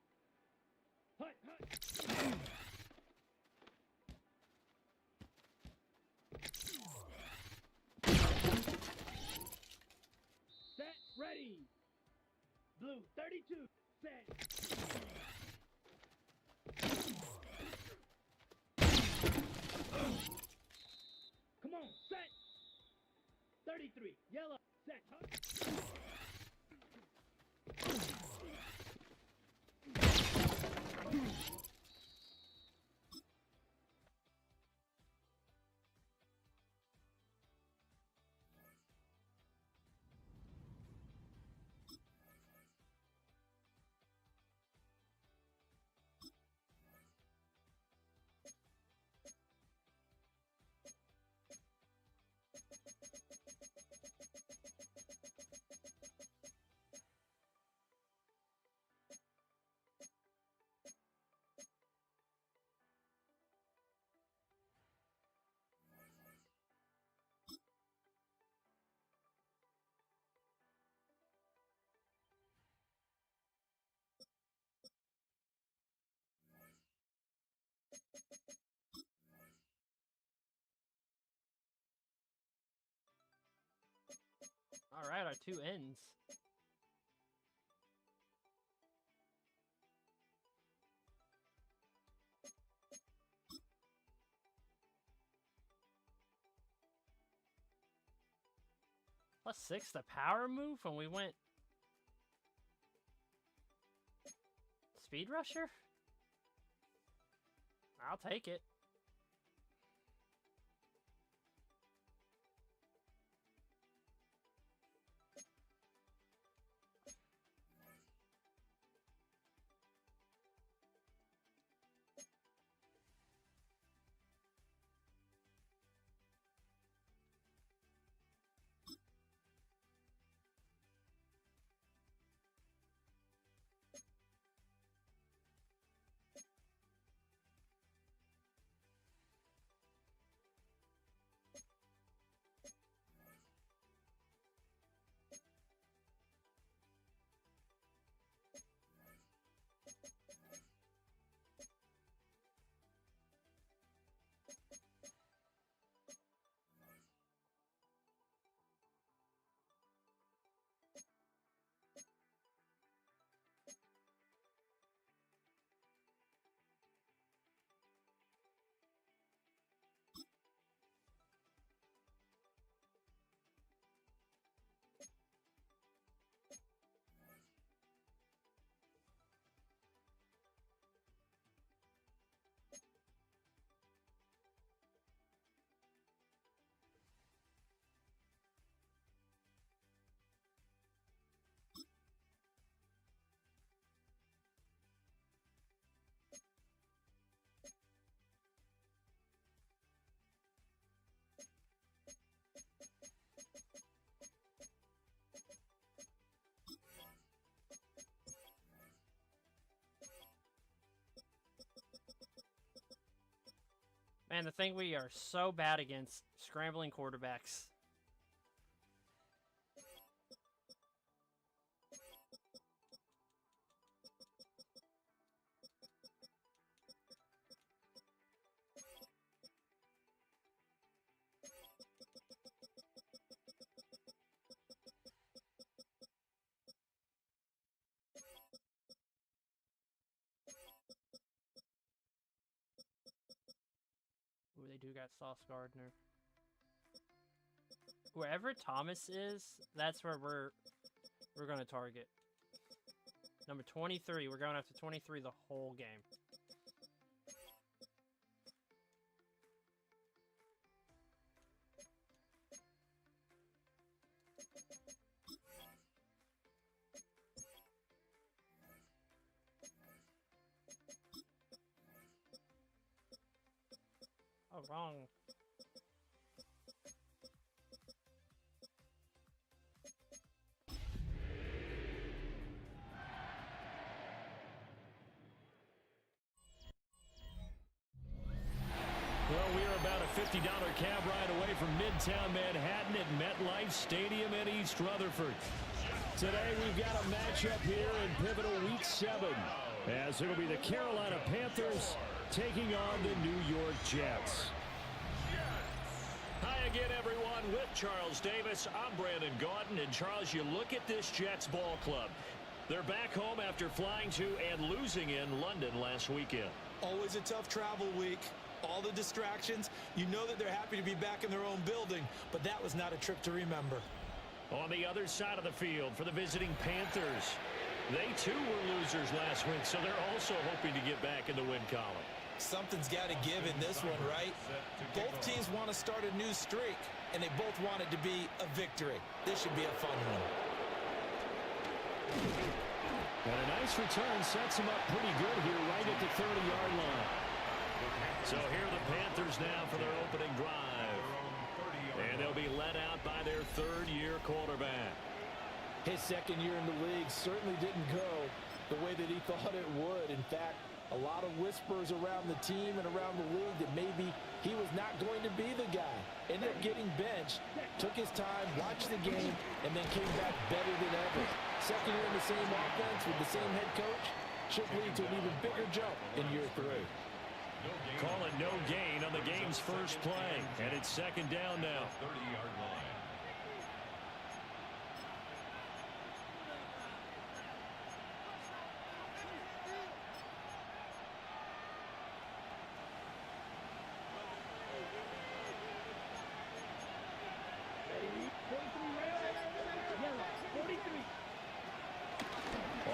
Hut, hut. Set, ready. Blue 32. Set. Come on, set. 33. Yellow. Set. Hut. All right, our two ends. +6 the power move when we went Speed Rusher? I'll take it. Man, the thing we are so bad against scrambling quarterbacks. Ooh, they do got Sauce Gardner. Wherever Thomas is, that's where we're gonna target. Number 23, we're going after 23 the whole game. Oh, wrong. Well, we are about a $50 cab ride away from Midtown Manhattan at MetLife Stadium in East Rutherford. Today, we've got a matchup here in pivotal Week 7, as it'll be the Carolina Panthers taking on the New York Jets. Hi again, everyone. With Charles Davis, I'm Brandon Gaudin. And, Charles, you look at this Jets ball club. They're back home after flying to and losing in London last weekend. Always a tough travel week. All the distractions. You know that they're happy to be back in their own building, but that was not a trip to remember. On the other side of the field for the visiting Panthers, they too were losers last week, so they're also hoping to get back in the win column. Something's got to give in this one, right? Both teams want to start a new streak, and they both want it to be a victory. This should be a fun one. And a nice return sets them up pretty good here right at the 30-yard line. So here are the Panthers now for their opening drive. And they'll be led out by their third-year quarterback. His second year in the league certainly didn't go the way that he thought it would. In fact, a lot of whispers around the team and around the league that maybe he was not going to be the guy. Ended up getting benched, took his time, watched the game, and then came back better than ever. Second year in the same offense with the same head coach should lead to an even bigger jump in year 3. Call it no gain on the game's first play. And it's second down now. 30-yard line.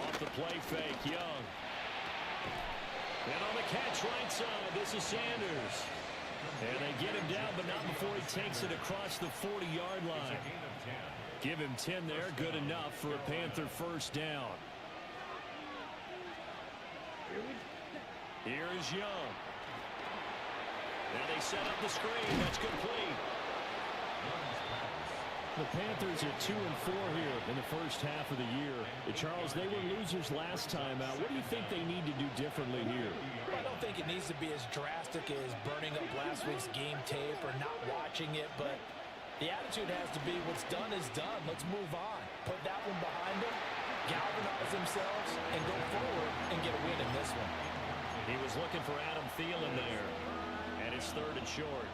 Off the play fake, Young. And on the catch right side, this is Sanders. And they get him down, but not before he takes it across the 40-yard line. Give him 10 there, good enough for a Panther first down. Here is Young. And they set up the screen. That's complete. The Panthers are 2-4 here in the first half of the year. Charles, they were losers last time out. What do you think they need to do differently here? I don't think it needs to be as drastic as burning up last week's game tape or not watching it, but the attitude has to be what's done is done. Let's move on. Put that one behind them, galvanize themselves, and go forward and get a win in this one. He was looking for Adam Thielen there, and it's third and short.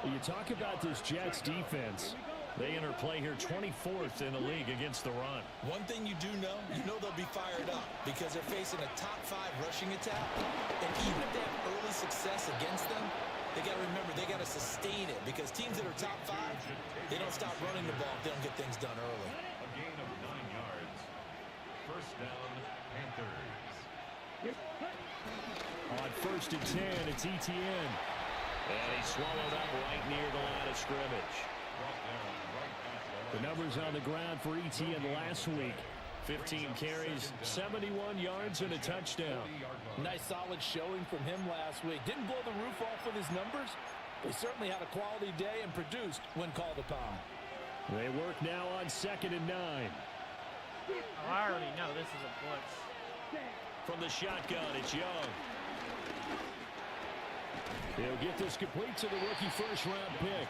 You talk about this Jets defense. They enter play here 24th in the league against the run. One thing you do know, they'll be fired up because they're facing a top 5 rushing attack. And even if they have early success against them, they got to remember they got to sustain it because teams that are top 5, they don't stop running the ball if they don't get things done early. A gain of 9 yards. First down, Panthers. On first and 10, it's Etienne. And he's swallowed up right near the line of scrimmage. The numbers on the ground for Etienne last week. 15 carries, 71 yards, and a touchdown. Nice solid showing from him last week. Didn't blow the roof off with his numbers, but he certainly had a quality day and produced when called upon. They work now on second and 9. Oh, I already know this is a blitz. From the shotgun, it's Young. He'll get this complete to the rookie first-round pick.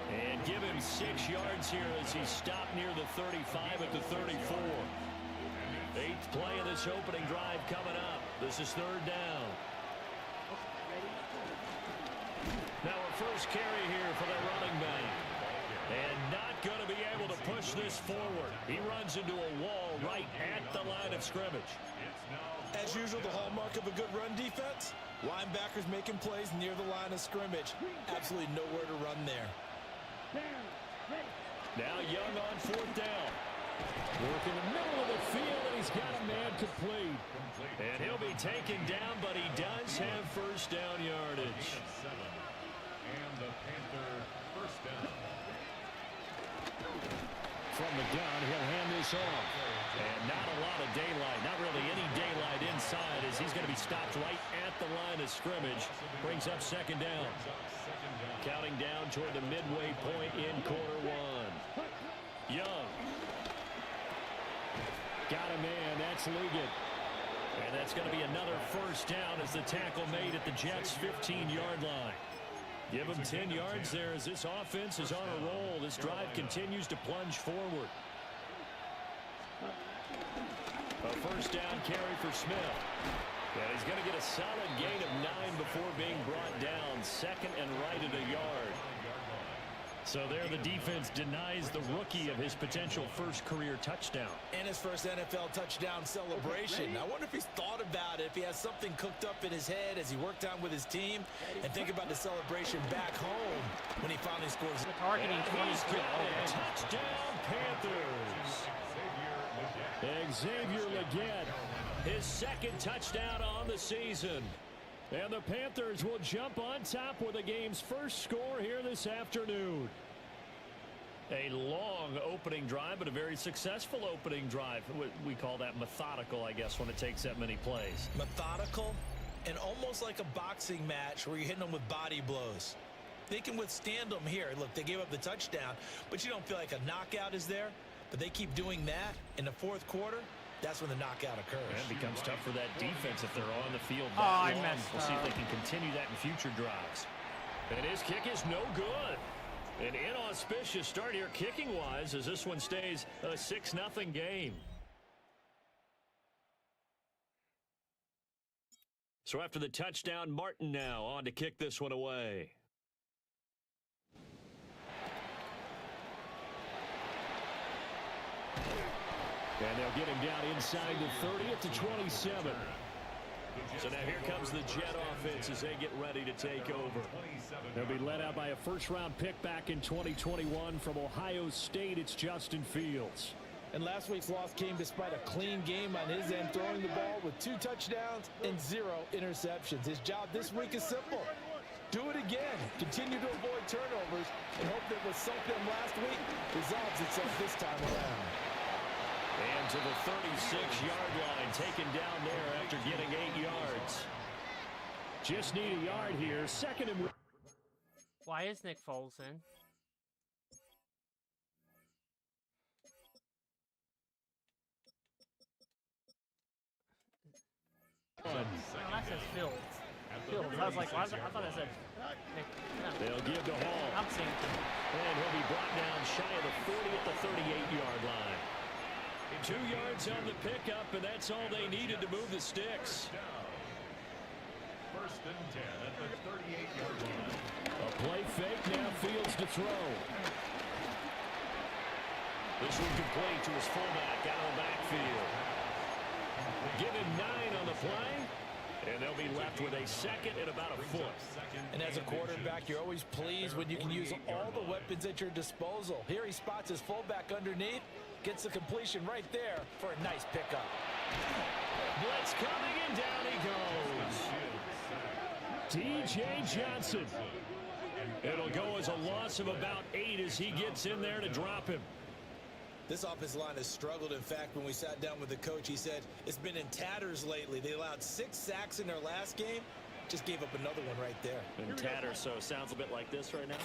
And give him 6 yards here as he's stopped near the 35 at the 34. 8th play of this opening drive coming up. This is 3rd down. Now a first carry here for the running back. And not going to be able to push this forward. He runs into a wall right at the line of scrimmage. As usual, the hallmark of a good run defense, linebackers making plays near the line of scrimmage. Absolutely nowhere to run there. Now Young on 4th down. Work in the middle of the field, and he's got a man complete. And he'll be taken down, but he does have first down yardage. And the Panther first down. From the gun, he'll hand this off. And not a lot of daylight, not really any daylight inside, as he's going to be stopped right at the line of scrimmage. Brings up 2nd down. Counting down toward the midway point in quarter 1. Young. Got a man, that's Liggett. And that's going to be another first down as the tackle made at the Jets' 15-yard line. Give him 10 yards there as this offense is on a roll. This drive continues to plunge forward. A first down carry for Smith. And he's going to get a solid gain of 9 before being brought down. 2nd and right at a yard. So there the defense denies the rookie of his potential first career touchdown. And his first NFL touchdown celebration. I wonder if he's thought about it, if he has something cooked up in his head as he worked on with his team, and think about the celebration back home when he finally scores. The targeting 20. Touchdown Panthers. Xavier Leggett, his 2nd touchdown on the season. And the Panthers will jump on top with the game's first score here this afternoon. A long opening drive, but a very successful opening drive. We call that methodical, I guess, when it takes that many plays. Methodical and almost like a boxing match where you're hitting them with body blows. They can withstand them here. Look, they gave up the touchdown, but you don't feel like a knockout is there. But they keep doing that in the 4th quarter. That's when the knockout occurs. And it becomes tough for that defense if they're on the field that I long. messed We'll see if up. they can continue that in future drives. And his kick is no good. An inauspicious start here kicking-wise as this one stays a 6-0 game. So after the touchdown, Martin now on to kick this one away. And they'll get him down inside the 30 at the 27. So now here comes the Jet offense as they get ready to take over. They'll be led out by a first-round pick back in 2021 from Ohio State. It's Justin Fields. And last week's loss came despite a clean game on his end, throwing the ball with 2 touchdowns and 0 interceptions. His job this week is simple. Do it again. Continue to avoid turnovers and hope that what sunk them last week resolves itself this time around. And to the 36-yard line, taken down there after getting 8 yards. Just need a yard here. 2nd and... Why is Nick Foles in? No, that says Fields. Fields. I was like, I thought it said Nick. No. They'll give to Hall. I'm seeing it. And he'll be brought down shy of the 40 at the 38-yard line. 2 yards on the pickup, and that's all they needed to move the sticks. First and 10 at the 38-yard line. A play fake, now Fields to throw. This one complete to his fullback out of the backfield. Give him 9 on the play, and they'll be left with a 2nd and about a foot. And as a quarterback, you're always pleased when you can use all the weapons at your disposal. Here he spots his fullback underneath, gets the completion right there for a nice pickup. Blitz coming, and down he goes. D.J. Johnson. It'll go as a loss of about 8 as he gets in there to drop him. This offensive line has struggled. In fact, when we sat down with the coach, he said it's been in tatters lately. They allowed 6 sacks in their last game. Just gave up another one right there. In tatters, so sounds a bit like this right now.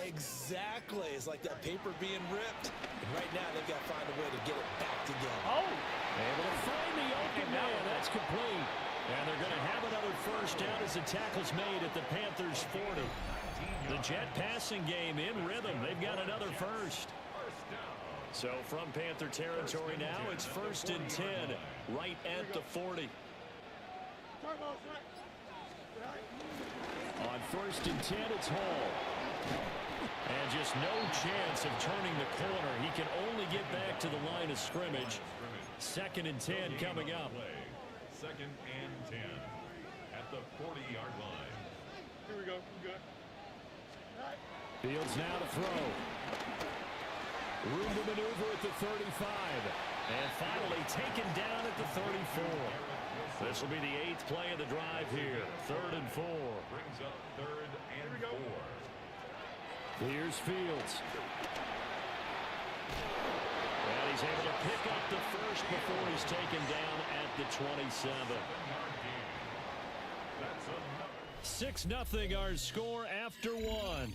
Exactly. It's like that paper being ripped. And right now, they've got to find a way to get it back together. Oh! Able to find the open man. That's complete. And they're going to have another first down as the tackle's made at the Panthers 40. The Jet passing game in rhythm. They've got another first. So from Panther territory now, it's 1st and 10 right at the 40. On 1st and 10, it's Hall. And just no chance of turning the corner. He can only get back to the line of scrimmage. 2nd and 10 coming up. 2nd and 10 at the 40-yard line. Here we go. Good. Fields now to throw. Room to maneuver at the 35. And finally taken down at the 34. This will be the 8th play of the drive here. 3rd and 4. Brings up 3rd and 4. Here's Fields. And he's able to pick up the first before he's taken down at the 27. 6-0 our score after one.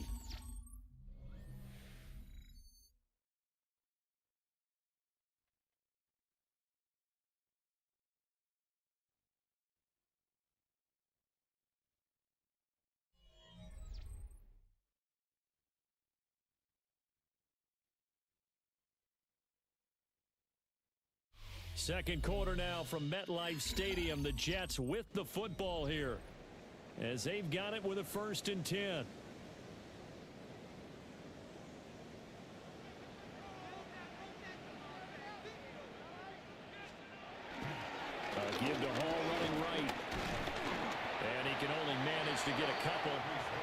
Second quarter now from MetLife Stadium. The Jets with the football here as they've got it with a 1st and 10. Give to Hall running right. And he can only manage to get a couple.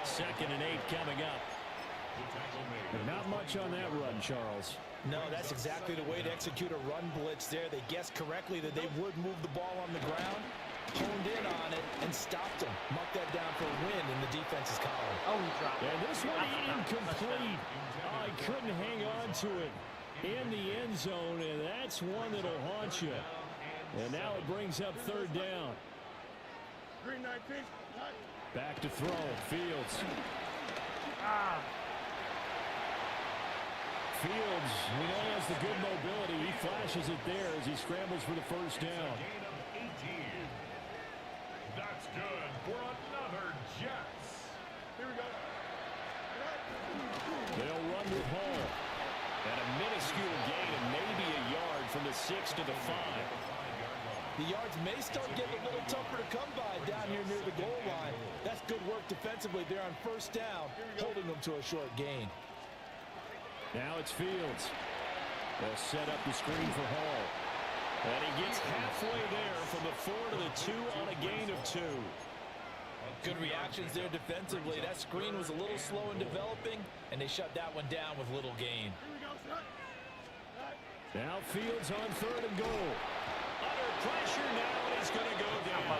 2nd and 8 coming up. Not much on that run, Charles. No, that's exactly the way to execute a run blitz there. They guessed correctly that they would move the ball on the ground, honed in on it, and stopped them. Marked that down for a win in the defense's column. Oh, he dropped it. And this one incomplete. Oh, he couldn't hang on to it in the end zone, and that's one that'll haunt you. And now it brings up 3rd down. Back to throw. Fields. Fields, we know he has the good mobility. He flashes it there as he scrambles for the 1st down. Gain of 18. That's good for another Jets. Here we go. They'll run with Hall. And a minuscule gain of maybe a yard from the 6 to the 5. The yards may start getting a little tougher to come by down here near the goal line. That's good work defensively there on 1st down, holding them to a short gain. Now it's Fields. They'll set up the screen for Hall. And he gets halfway there from the 4 to the 2 on a gain of 2. Good reactions there defensively. That screen was a little slow in developing, and they shut that one down with little gain. Now Fields on 3rd and goal. Under pressure now, and he's going to go down.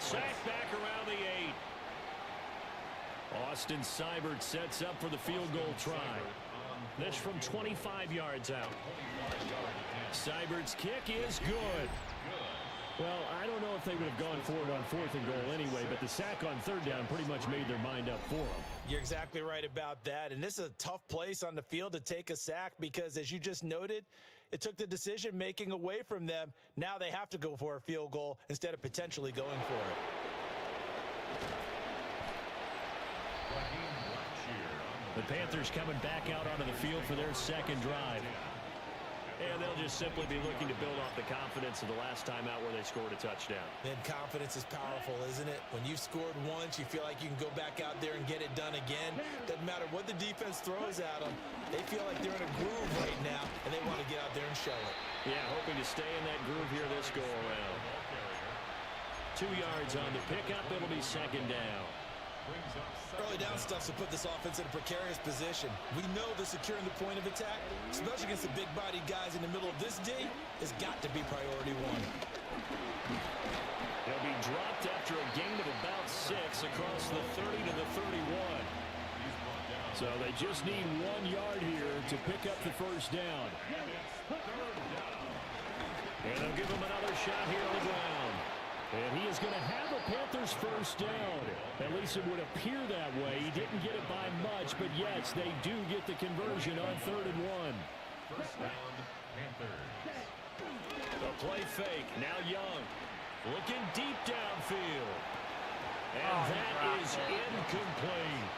Sacked back around the 8. Austin Seibert sets up for the field goal try. This from 25 yards out. Seibert's kick is good. Well, I don't know if they would have gone for it on 4th and goal anyway, but the sack on 3rd down pretty much made their mind up for them. You're exactly right about that, and this is a tough place on the field to take a sack because, as you just noted, it took the decision-making away from them. Now they have to go for a field goal instead of potentially going for it. The Panthers coming back out onto the field for their 2nd drive. And they'll just simply be looking to build off the confidence of the last time out where they scored a touchdown. And confidence is powerful, isn't it? When you've scored once, you feel like you can go back out there and get it done again. Doesn't matter what the defense throws at them. They feel like they're in a groove right now, and they want to get out there and show it. Yeah, hoping to stay in that groove here this go-around. 2 yards on the pickup. It'll be 2nd down. Early down stuff to put this offense in a precarious position. We know that securing the point of attack, especially against the big-bodied guys in the middle of this D, has got to be priority 1. He'll be dropped after a gain of about 6 across the 30 to the 31. So they just need 1 yard here to pick up the 1st down. And they'll give him another shot here on the ground. And he is going to have a Panthers 1st down. At least it would appear that way. He didn't get it by much, but yes, they do get the conversion on 3rd and 1. 1st down, Panthers. The play fake. Now Young. Looking deep downfield. And that is incomplete.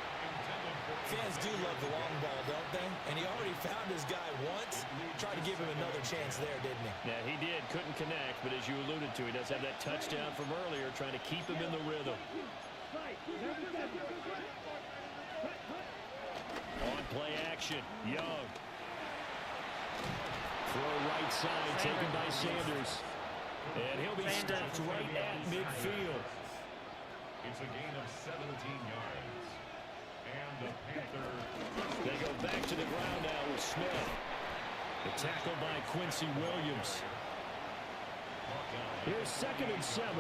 Fans do love the long ball, don't they? And he already found his guy once. Tried to give him another chance there, didn't he? Yeah, he did. Couldn't connect, but as you alluded to, he does have that touchdown from earlier, trying to keep him in the rhythm. On play action, Young. Throw right side taken by Sanders. And he'll be stopped right at midfield. It's a gain of 17 yards. And the Panthers. They go back to the ground now with Smith. The tackle by Quincy Williams. Here's 2nd and 7.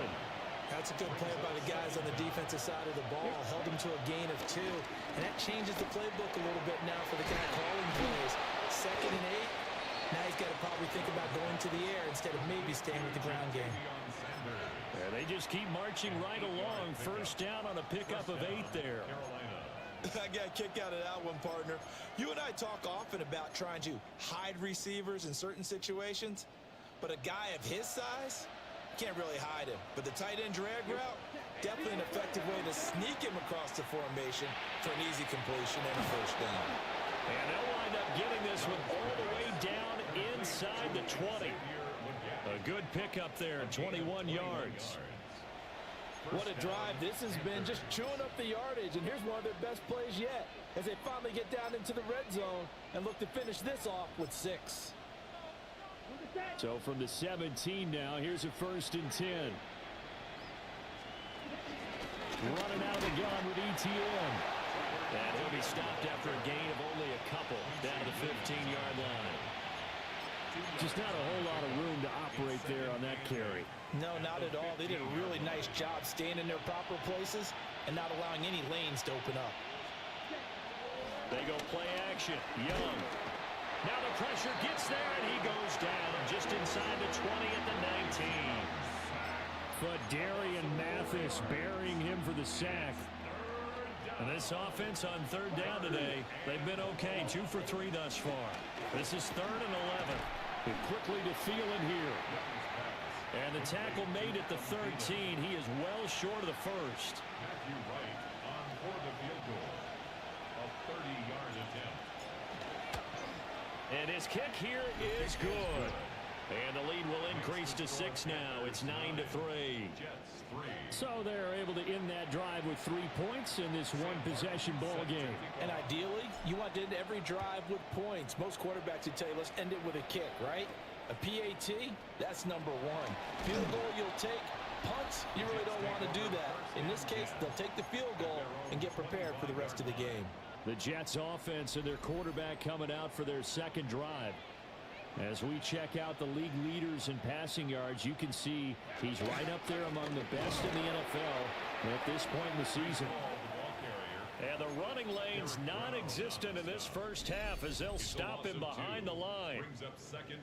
That's a good play by the guys on the defensive side of the ball. Held them to a gain of 2. And that changes the playbook a little bit now for the guy calling plays. 2nd and 8. Now he's got to probably think about going to the air instead of maybe staying with the ground game. Yeah, they just keep marching right along. First down on a pickup of 8 there. I got a kick out of that one, partner. You and I talk often about trying to hide receivers in certain situations, but a guy of his size, can't really hide him. But the tight end drag route, definitely an effective way to sneak him across the formation for an easy completion and a first down. And they'll wind up getting this one all the way down inside the 20. A good pickup there, 21 yards. What a drive this has been, just chewing up the yardage. And here's one of their best plays yet as they finally get down into the red zone and look to finish this off with 6. So from the 17 now, here's a 1st and 10. Running out of the gun with ETN. And he'll be stopped after a gain of only a couple down to the 15-yard line. Just not a whole lot of room to operate there on that carry. No, not at all. They did a really nice job staying in their proper places and not allowing any lanes to open up. They go play action. Young. Now the pressure gets there, and he goes down just inside the 20 at the 19. But Darian Mathis burying him for the sack. And this offense on 3rd down today, they've been okay. 2 for 3 thus far. This is 3rd and 11. And quickly to Thielen here. And the tackle made at the 13. He is well short of the first. Matthew Wright on for the field goal. A 30-yard attempt. And his kick here is good. And the lead will increase to 6 now. It's 9-3. So they're able to end that drive with 3 points in this one-possession ball game. And ideally, you want to end every drive with points. Most quarterbacks would tell you, let's end it with a kick, right? A PAT, that's number 1. Field goal you'll take. Punts, you really don't want to do that. In this case, they'll take the field goal and get prepared for the rest of the game. The Jets offense and their quarterback coming out for their 2nd drive. As we check out the league leaders in passing yards, you can see he's right up there among the best in the NFL at this point in the season. And the running lane's non-existent in this first half as they'll stop him behind the line.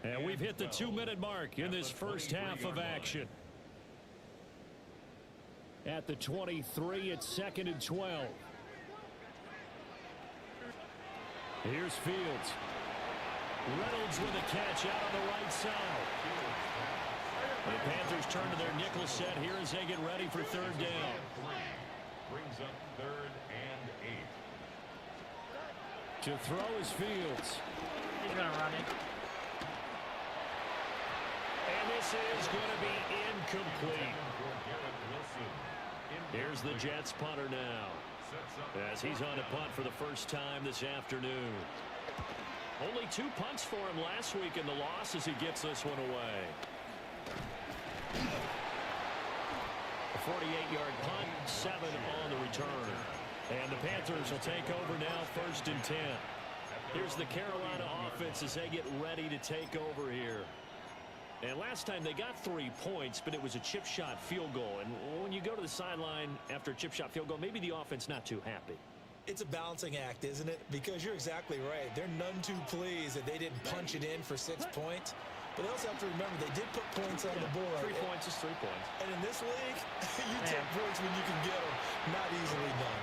And we've hit the 2-minute mark in this first half of action. At the 23, it's 2nd and 12. Here's Fields. Reynolds with a catch out on the right side. The Panthers turn to their nickel set here as they get ready for 3rd down. Brings up 3rd and 8. To throw is Fields. He's going to run it. And this is going to be incomplete. Here's the Jets punter now, as he's on to punt for the first time this afternoon. Only 2 punts for him last week in the loss as he gets this one away. A 48-yard punt, 7 on the return. And the Panthers will take over now, 1st and 10. Here's the Carolina offense as they get ready to take over here. And last time they got 3 points, but it was a chip shot field goal. And when you go to the sideline after a chip shot field goal, maybe the offense not too happy. It's a balancing act, isn't it? Because you're exactly right. They're none too pleased that they didn't punch it in for 6 points. But they also have to remember they did put points on the board. 3 points is 3 points. And in this league, you take points when you can get them. Not easily done.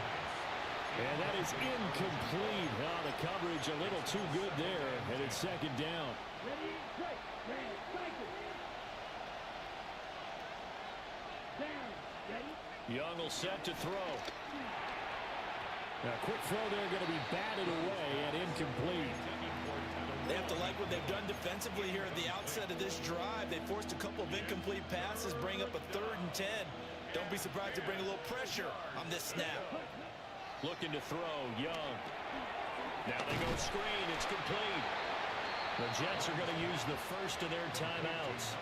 And that is incomplete. Oh, the coverage a little too good there. And it's 2nd down. Ready, break, ready, cycle. Down, ready, Young will set to throw. A quick throw there going to be batted away and incomplete. They have to like what they've done defensively here at the outset of this drive. They forced a couple of incomplete passes, bring up a 3rd and 10. Don't be surprised to bring a little pressure on this snap. Looking to throw, Young. Now they go screen. It's complete. The Jets are going to use the first of their timeouts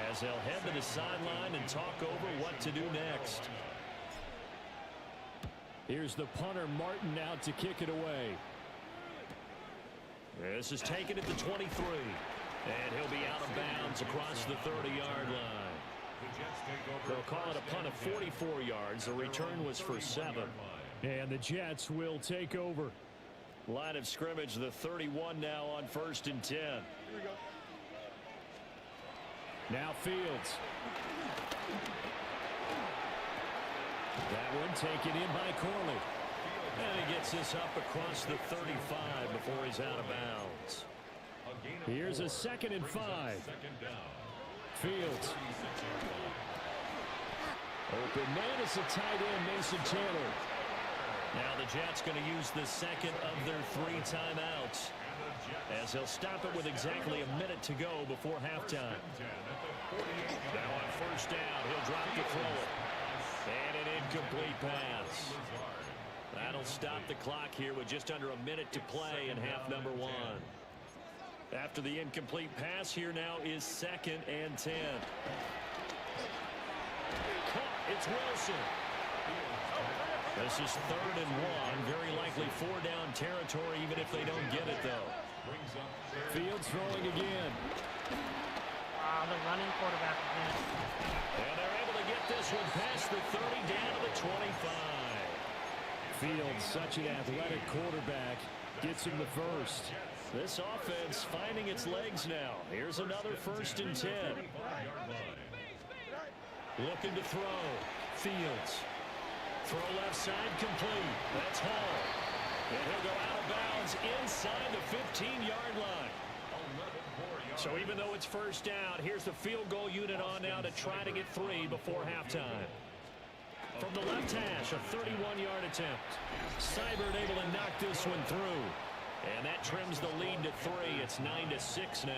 as they'll head to the sideline and talk over what to do next. Here's the punter, Martin, out to kick it away. This is taken at the 23. And he'll be out of bounds across the 30-yard line. They'll call it a punt of 44 yards. The return was for 7. And the Jets will take over. Line of scrimmage, the 31 now on 1st and 10. Here we go. Now Fields. That one taken in by Corley. And he gets this up across the 35 before he's out of bounds. Here's a 2nd and 5. Fields. Open man is a tight end, Mason Taylor. Now the Jets going to use the second of their 3 timeouts as they'll stop it with exactly a minute to go before halftime. Now on 1st down, he'll drop to throw it. And an incomplete pass. That'll stop the clock here with just under a minute to play in half number 1. After the incomplete pass, here now is 2nd and 10. Caught. It's Wilson. This is 3rd and 1. Very likely 4-down territory, even if they don't get it, though. Fields throwing again. Wow, the running quarterback again. And they're able to get this one past the 30, down to the 25. Fields, such an athletic quarterback, gets him the first. This offense finding its legs now. Here's another 1st and 10. Looking to throw. Fields. Throw left side complete. That's Hall. And he'll go out of bounds inside the 15-yard line. So even though it's 1st down, here's the field goal unit on now to try to get 3 before halftime. From the left hash, a 31-yard attempt. Seibert able to knock this one through. And that trims the lead to 3. It's 9-6 now.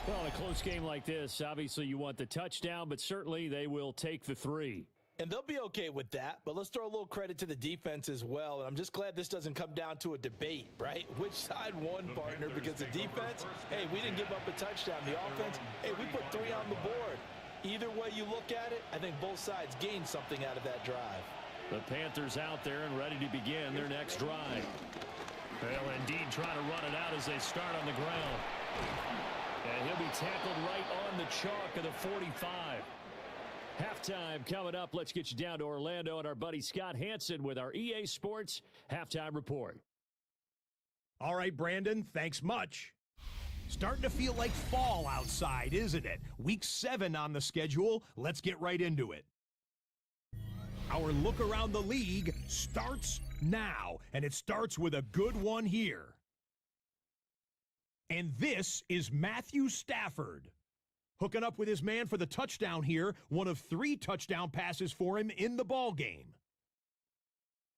Well, in a close game like this, obviously you want the touchdown, but certainly they will take the 3. And they'll be okay with that, but let's throw a little credit to the defense as well. And I'm just glad this doesn't come down to a debate, right? Which side won, partner? Because the defense, hey, we didn't give up a touchdown. The offense, hey, we put 3 on the board. Either way you look at it, I think both sides gained something out of that drive. The Panthers out there and ready to begin their next drive. They'll indeed try to run it out as they start on the ground. And he'll be tackled right on the chalk of the 45. Halftime coming up. Let's get you down to Orlando and our buddy Scott Hansen with our EA Sports Halftime Report. All right, Brandon, thanks much. Starting to feel like fall outside, isn't it? Week 7 on the schedule. Let's get right into it. Our look around the league starts now, and it starts with a good one here. And this is Matthew Stafford. Hooking up with his man for the touchdown here, one of 3 touchdown passes for him in the ballgame.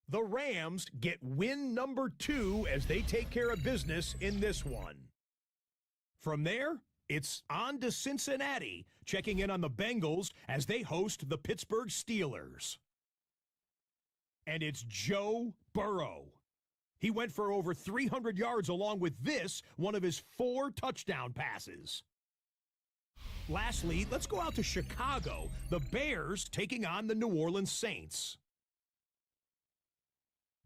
The Rams get win number 2 as they take care of business in this one. From there, it's on to Cincinnati, checking in on the Bengals as they host the Pittsburgh Steelers. And it's Joe Burrow. He went for over 300 yards along with this, one of his 4 touchdown passes. Lastly, let's go out to Chicago, the Bears taking on the New Orleans Saints.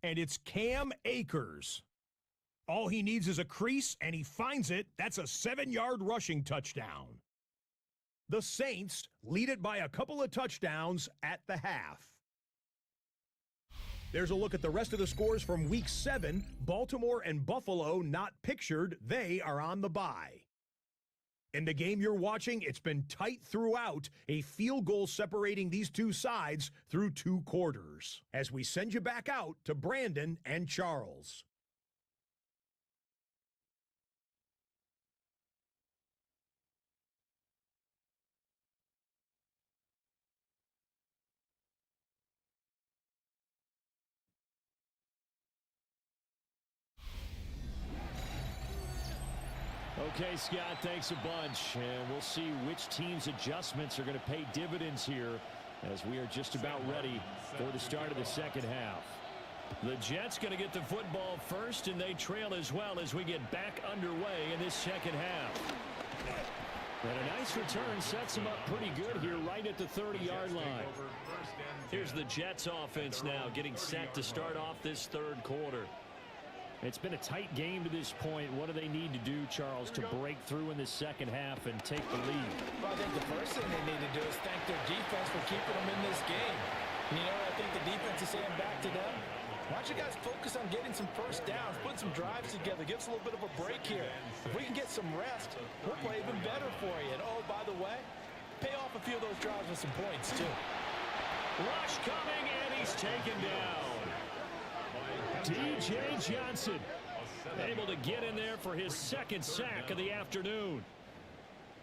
And it's Cam Akers. All he needs is a crease, and he finds it. That's a 7-yard rushing touchdown. The Saints lead it by a couple of touchdowns at the half. There's a look at the rest of the scores from Week 7. Baltimore and Buffalo not pictured. They are on the bye. In the game you're watching, it's been tight throughout, a field goal separating these two sides through 2 quarters. As we send you back out to Brandon and Charles. Okay, Scott, thanks a bunch. And we'll see which team's adjustments are going to pay dividends here as we are just about ready for the start of the second half. The Jets going to get the football first, and they trail as well as we get back underway in this second half. And a nice return sets them up pretty good here right at the 30-yard line. Here's the Jets offense now getting set to start off this third quarter. It's been a tight game to this point. What do they need to do, Charles, to break through in the second half and take the lead? Well, I think the first thing they need to do is thank their defense for keeping them in this game. You know, I think the defense is saying back to them, why don't you guys focus on getting some first downs, putting some drives together, give us a little bit of a break here. If we can get some rest, we'll play even better for you. And, oh, by the way, pay off a few of those drives with some points, too. Rush coming, and he's taken down. D.J. Johnson able to get in there for his second sack of the afternoon.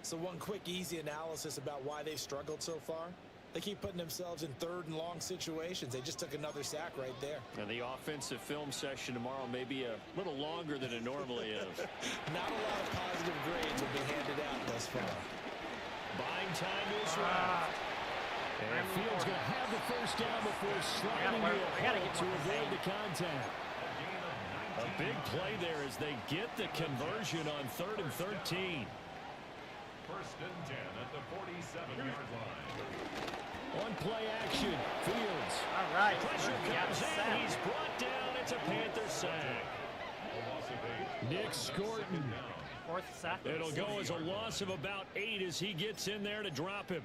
So one quick, easy analysis about why they've struggled so far. They keep putting themselves in third and long situations. They just took another sack right there. And the offensive film session tomorrow may be a little longer than it normally is. Not a lot of positive grades will be handed out thus far. Buying time is right. And Fields going to have the first down before sliding to avoid the contact. A big play there as they get the conversion on 3rd and 13. First and 10 at the 47-yard line. On play action, Fields. All right. Pressure comes in. He's brought down. It's a Panther sack. Nick Scorton. Fourth sack. It'll go as a loss of about 8 as he gets in there to drop him.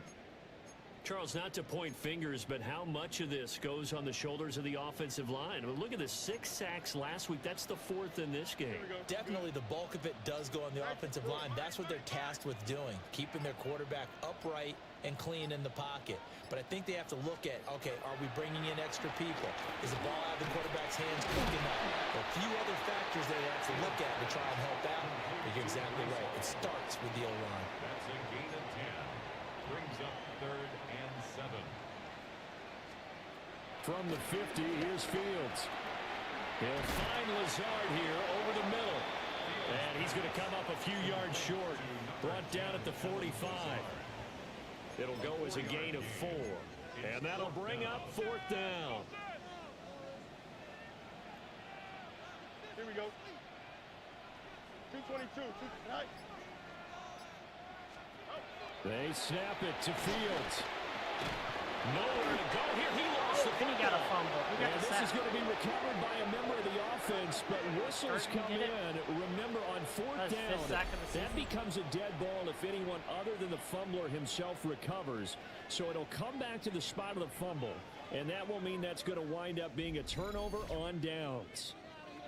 Charles, not to point fingers, but how much of this goes on the shoulders of the offensive line? I mean, look at the 6 sacks last week. That's the 4th in this game. Definitely the bulk of it does go on the offensive line. That's what they're tasked with doing, keeping their quarterback upright and clean in the pocket. But I think they have to look at, okay, are we bringing in extra people? Is the ball out of the quarterback's hands quick enough? There are a few other factors they have to look at to try and help out. But you're exactly right. It starts with the O-line. That's a gain of 10. Brings up 3rd and 7. From the 50, here's Fields. He'll find Lazard here over the middle. And he's going to come up a few yards short. Brought down at the 45. It'll go as a gain of 4. And that'll bring up 4th down. Here we go. 222. Right. They snap it to Fields. Nowhere to go here. He lost the Then he got a fumble. He got and the this sack. is going to be recovered by a member of the offense, but whistles come in. Remember, on 4th down, that becomes a dead ball if anyone other than the fumbler himself recovers. So it'll come back to the spot of the fumble, and that will mean that's going to wind up being a turnover on downs.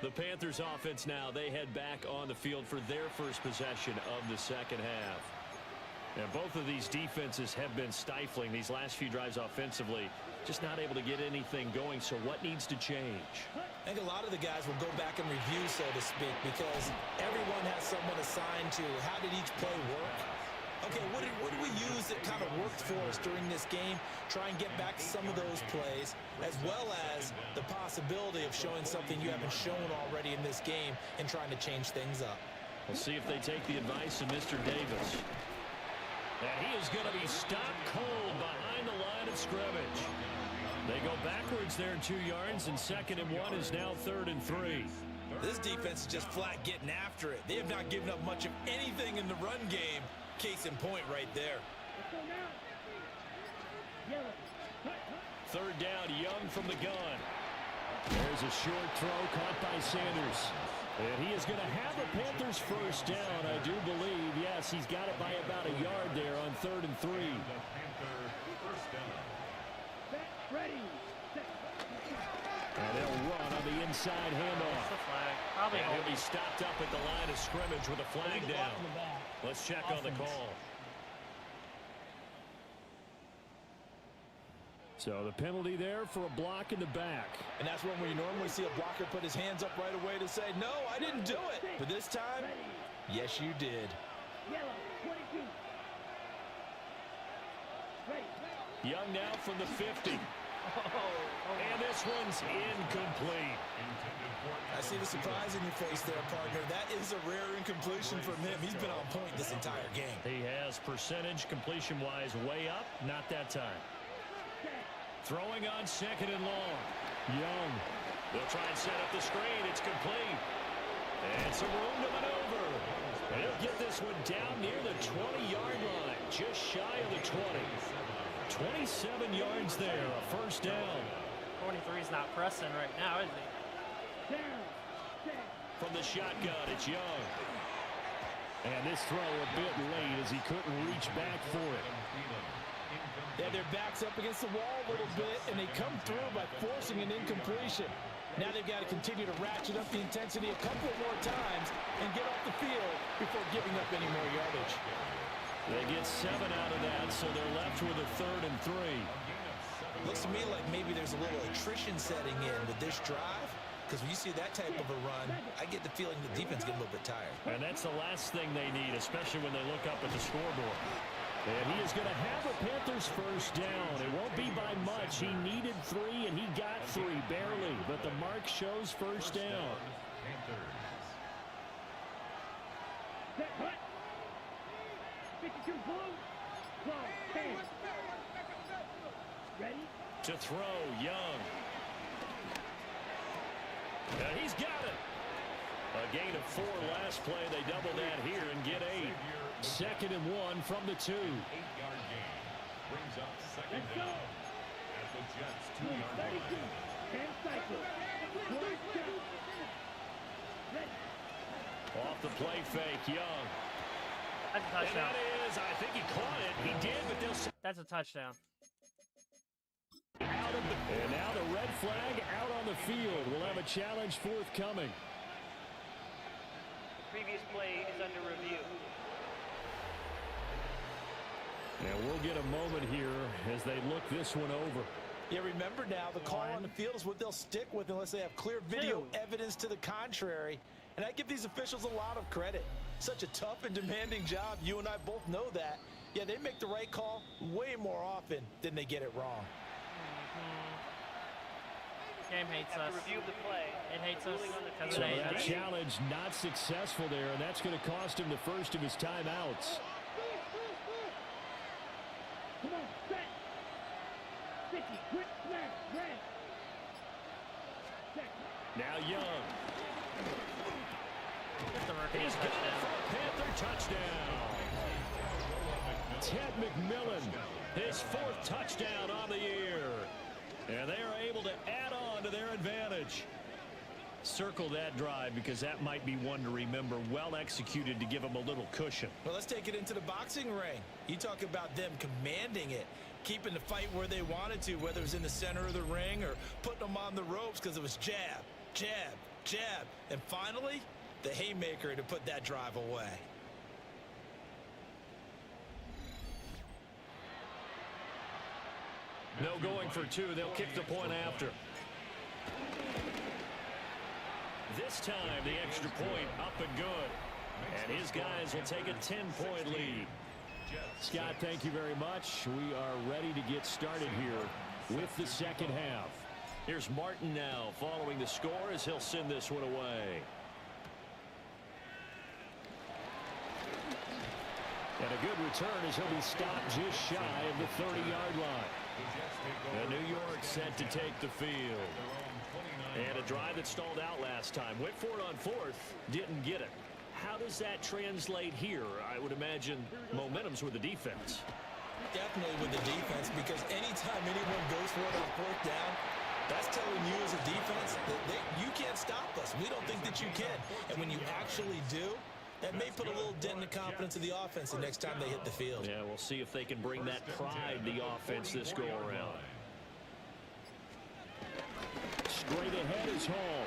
The Panthers offense now, they head back on the field for their first possession of the second half. And both of these defenses have been stifling these last few drives offensively. Just not able to get anything going, so what needs to change? I think a lot of the guys will go back and review, so to speak, because everyone has someone assigned to how did each play work. Okay, what did we use that kind of worked for us during this game? Try and get back some of those plays, as well as the possibility of showing something you haven't shown already in this game and trying to change things up. We'll see if they take the advice of Mr. Davis. And he is going to be stopped cold behind the line of scrimmage. They go backwards there 2 yards, and 2nd and 1 is now 3rd and 3. This defense is just flat getting after it. They have not given up much of anything in the run game. Case in point right there. 3rd down, Young from the gun. There's a short throw caught by Sanders. And he is going to have the Panthers first down, I do believe. Yes, he's got it by about a yard there on 3rd and 3. And they'll run on the inside handoff. And he'll be stopped up at the line of scrimmage with a flag down. Let's check on the call. So the penalty there for a block in the back. And that's when we normally see a blocker put his hands up right away to say, no, I didn't do it. But this time, yes, you did. Young now from the 50. And this one's incomplete. I see the surprise in your face there, partner. That is a rare incompletion from him. He's been on point this entire game. He has percentage completion-wise way up. Not that time. Throwing on second and long. Young. They'll try and set up the screen. It's complete. And some room to maneuver. And he'll get this one down near the 20-yard line. Just shy of the 20. 27 yards there. A first down. 23's not pressing right now, is he? From the shotgun, it's Young. And this throw a bit late as he couldn't reach back for it. Yeah, their backs up against the wall a little bit, and they come through by forcing an incompletion. Now they've got to continue to ratchet up the intensity a couple more times and get off the field before giving up any more yardage. They get 7 out of that, so they're left with a 3rd and 3. Looks to me like maybe there's a little attrition setting in with this drive, because when you see that type of a run, I get the feeling the defense get a little bit tired. And that's the last thing they need, especially when they look up at the scoreboard. And he is going to have a Panthers first down. It won't be by much. He needed 3, and he got 3, barely. But the mark shows first down. To throw, Young. Now he's got it. A gain of 4 last play. They double that here and get 8. 2nd and 1 from the 2. 8-yard gain. Brings up second down. At the Jets' 2-yard line. Off the play fake, Young. That's a And touchdown. that is, I think he caught it. He did, but they'll... That's a touchdown. Out of the... And now the red flag out on the field. We'll have a challenge forthcoming. Previous play is under review. And we'll get a moment here as they look this one over. Yeah, remember now, the call on the field is what they'll stick with unless they have clear video evidence to the contrary. And I give these officials a lot of credit. Such a tough and demanding job. You and I both know that. Yeah, they make the right call way more often than they get it wrong. Game hates us. Review the play. It hates us because So it hates that us. challenge not successful there, and that's going to cost him the first of his timeouts. Come on, set. 50, quick smash, red. Now Young. Just a rookie He's got it touchdown. for a Panther touchdown. Ted McMillan, his 4th touchdown on the year. And they are able to add on to their advantage. Circle that drive because that might be one to remember. Well executed to give them a little cushion. Well, let's take it into the boxing ring. You talk about them commanding it, keeping the fight where they wanted to, whether it was in the center of the ring or putting them on the ropes because it was jab, jab, jab. And finally, the haymaker to put that drive away. No going for 2. They'll kick the point after. This time, the extra point up and good. And his guys will take a 10-point lead. Scott, thank you very much. We are ready to get started here with the second half. Here's Martin now following the score as he'll send this one away. And a good return as he'll be stopped just shy of the 30-yard line. And New York set to take the field. And a drive that stalled out last time. Went for it on 4th, didn't get it. How does that translate here? I would imagine momentum's with the defense. Definitely with the defense, because anytime anyone goes for it on 4th down, that's telling you as a defense that you can't stop us. We don't think that you can. And when you actually do, that may put a little dent in the confidence of the offense the next time they hit the field. Yeah, we'll see if they can bring that pride to the offense this go-around. Straight ahead is Hall.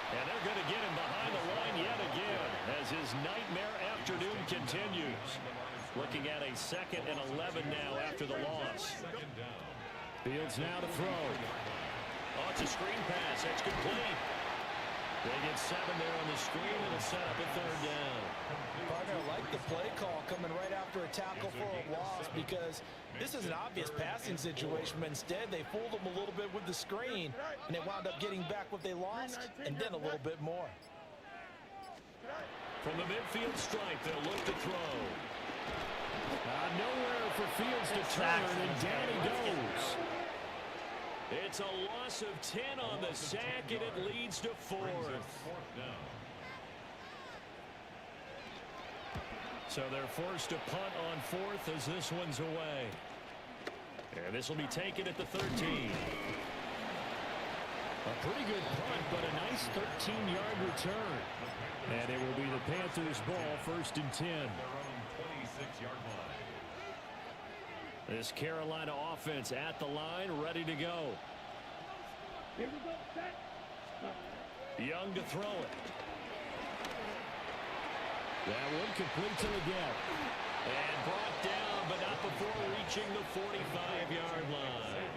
And they're going to get him behind the line yet again as his nightmare afternoon continues. Looking at a 2nd and 11 now after the loss. Fields now to throw. Oh, it's a screen pass. That's complete. They get 7 there on the screen, and it's set up a 3rd down. Partner, like the play call coming right after a tackle for a loss, because this is an obvious passing situation, but instead they fooled them a little bit with the screen, and they wound up getting back what they lost, and then a little bit more. From the midfield stripe, they'll look to throw. Nowhere for Fields to turn, and down he goes. It's a loss of 10 on the sack, and it leads to 4th. So they're forced to punt on 4th as this one's away. And this will be taken at the 13. A pretty good punt, but a nice 13-yard return. And it will be the Panthers' ball, 1st and 10. This Carolina offense at the line, ready to go. Here we go, set. Young to throw it. That one complete to the gap. And brought down, but not before reaching the 45-yard line.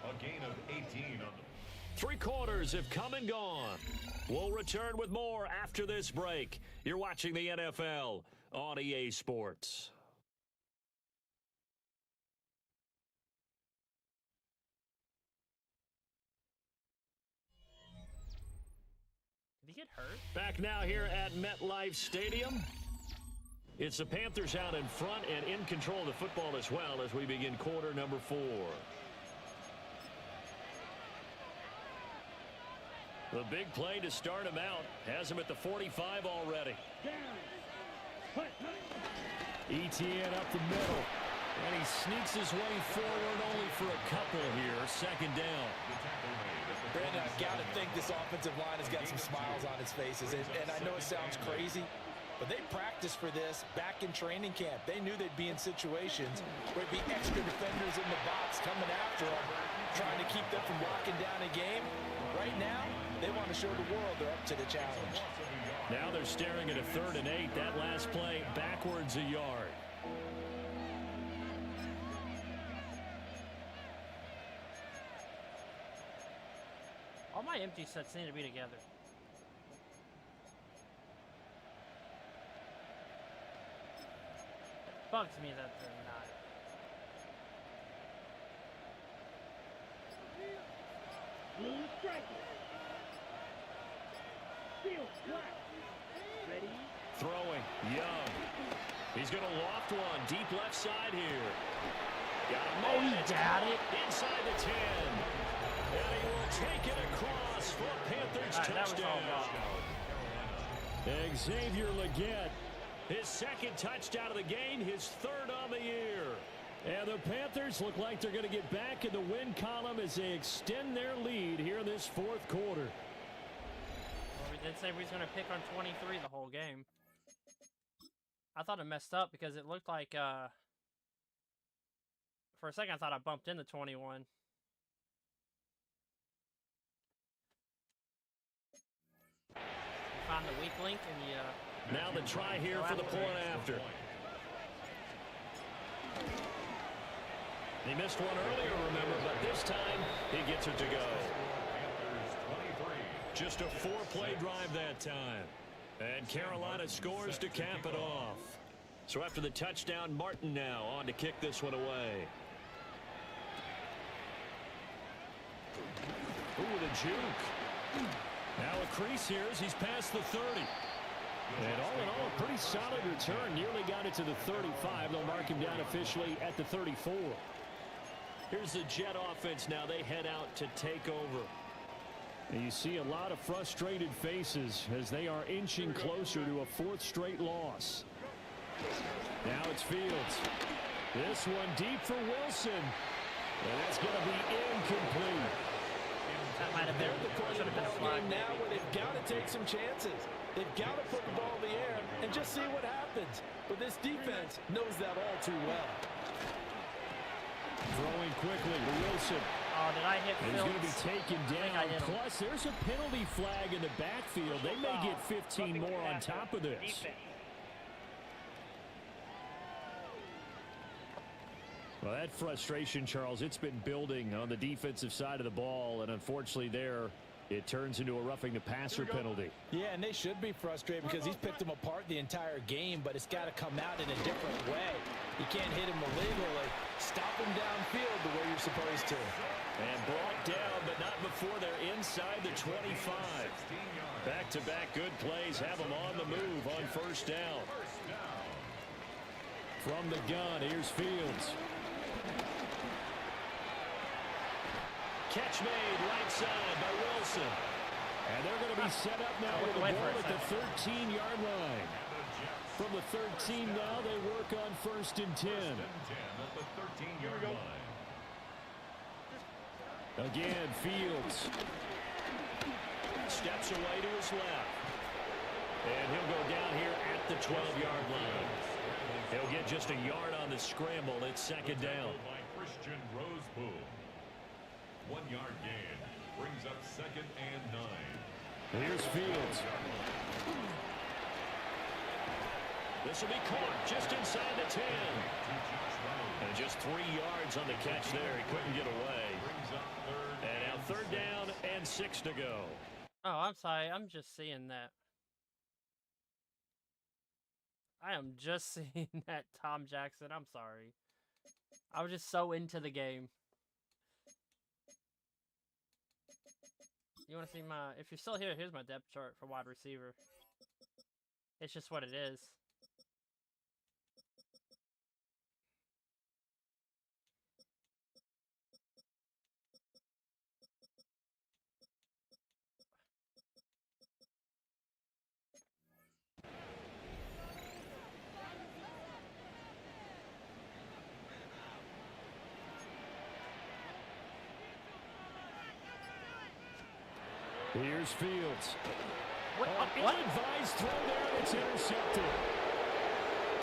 A gain of 18 on them. 3 quarters have come and gone. We'll return with more after this break. You're watching the NFL on EA Sports. Did he get hurt? Back now here at MetLife Stadium. It's the Panthers out in front and in control of the football as well as we begin quarter number 4. The big play to start him out has him at the 45 already. Etienne up the middle. And he sneaks his way forward only for a couple here. 2nd down. Brandon, I've got to think this offensive line has got some smiles on its faces. And I know it sounds crazy, but they practiced for this back in training camp. They knew they'd be in situations where it'd be extra defenders in the box coming after them, trying to keep them from locking down a game. Right now, they want to show the world they're up to the challenge. Now they're staring at a 3rd and 8. That last play backwards a yard. All my empty sets need to be together. It bugs me that they're not. Blue striker. Field flat. Ready. Throwing. Young. He's going to loft one. Deep left side here. Got a man. He got it. Inside the 10. And he will take it across for a Panthers touchdown. Xavier Legette. His 2nd touchdown of the game. His 3rd on the year. And the Panthers look like they're going to get back in the win column as they extend their lead here in this 4th quarter. Well, we did say we was going to pick on 23 the whole game. I thought it messed up because it looked like, for a second I thought I bumped into 21. You find the weak link and you... Now the try here for the point after. He missed one earlier, remember, but this time he gets it to go. Just a 4-play drive that time. And Carolina scores to cap it off. So after the touchdown, Martin now on to kick this one away. Ooh, the juke. Now a crease here as he's past the 30. And all in all, a pretty solid return. Nearly got it to the 35. They'll mark him down officially at the 34. Here's the Jet offense now. They head out to take over. And you see a lot of frustrated faces as they are inching closer to a 4th straight loss. Now it's Fields. This one deep for Wilson. And that's going to be incomplete. That might have been, should have been a flag. Now where they've got to take some chances. They've got to put the ball in the air and just see what happens. But this defense knows that all too well. Throwing quickly to Wilson. Oh, did I hit Fields? He's going to be taken down. Plus, there's a penalty flag in the backfield. They may get 15 more on top of this. Well, that frustration, Charles, it's been building on the defensive side of the ball. And unfortunately there, It turns into a roughing the passer penalty. Yeah, and they should be frustrated because he's picked them apart the entire game, but it's got to come out in a different way. You can't hit him illegally. Stop him downfield the way you're supposed to. And brought down, but not before they're inside the 25. Back-to-back good plays have them on the move on first down. From the gun, here's Fields. Catch made right side by Wilson. And they're going to be set up now with the ball at the 13-yard line. From the 13 now, they work on 1st and 10. At the 13-yard line. Again, Fields. Steps away to his left. And he'll go down here at the 12-yard line. He'll get just a yard on the scramble. It's second down. By Christian Roseboom. 1-yard gain. Brings up 2nd and 9. Here's Fields. This will be caught just inside the 10. And just 3 yards on the catch there. He couldn't get away. And now 3rd down and 6 to go. Oh, I'm sorry. I'm just seeing that. I am just seeing that, Tom Jackson. I'm sorry. I was just so into the game. You want to see my... If you're still here, here's my depth chart for wide receiver. It's just what it is. Here's Fields. What? Ill-advised throw there, and it's intercepted.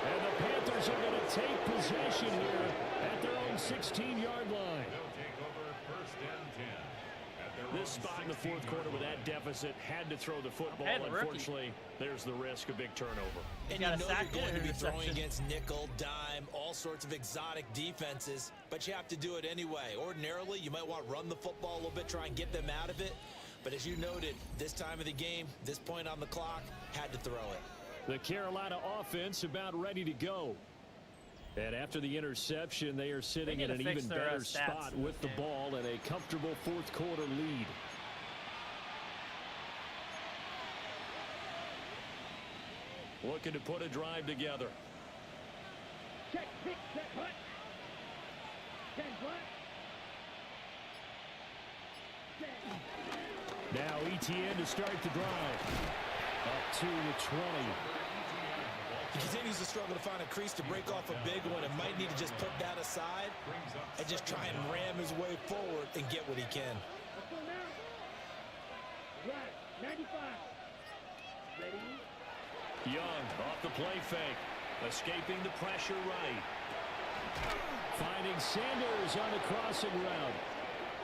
And the Panthers are going to take possession here at their own 16-yard line. They'll take over 1st and 10. This spot in the 4th quarter with that deficit had to throw the football. Unfortunately, there's the risk of big turnover. And you know you're going to be throwing against nickel, dime, all sorts of exotic defenses, but you have to do it anyway. Ordinarily, you might want to run the football a little bit, try and get them out of it. But as you noted, this time of the game, this point on the clock, had to throw it. The Carolina offense about ready to go. And after the interception, they are sitting in an even better spot with the ball and a comfortable 4th quarter lead. Looking to put a drive together. Check, pick, set, punt. 10 punt. Now ETN to start the drive. Up to the 20. He continues to struggle to find a crease to break off a big one and might need to just put that aside and just try and ram his way forward and get what he can. Let's go now. Right, 95. Ready? Young off the play fake. Escaping the pressure right. Finding Sanders on the crossing route.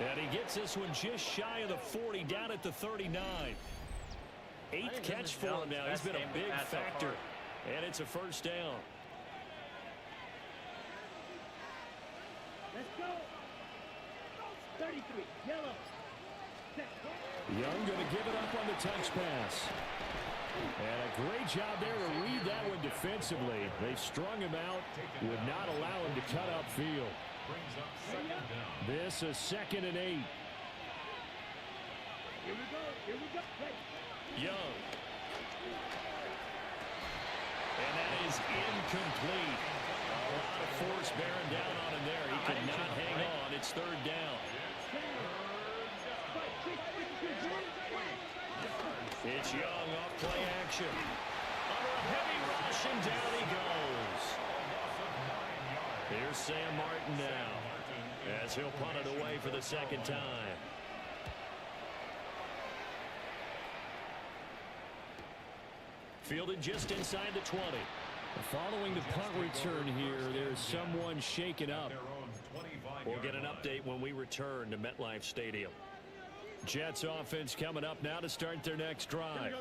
And he gets this one just shy of the 40, down at the 39. 8th catch for him now. He's been a big factor. And it's a 1st down. Let's go. 33, yellow. Young going to give it up on the touch pass. And a great job there to read that one defensively. They strung him out, would not allow him to cut upfield. Brings up 2nd down. This is 2nd and 8. Here we go. Here we go. Play. Young. And that is incomplete. A lot of force bearing down on him there. He could not hang on. It's 3rd down. It's Young off play action. Under a heavy rush, and down he goes. Here's Sam Martin now, as he'll punt it away for the 2nd time. Fielded just inside the 20. Following the punt return here, there's someone shaken up. We'll get an update when we return to MetLife Stadium. Jets offense coming up now to start their next drive.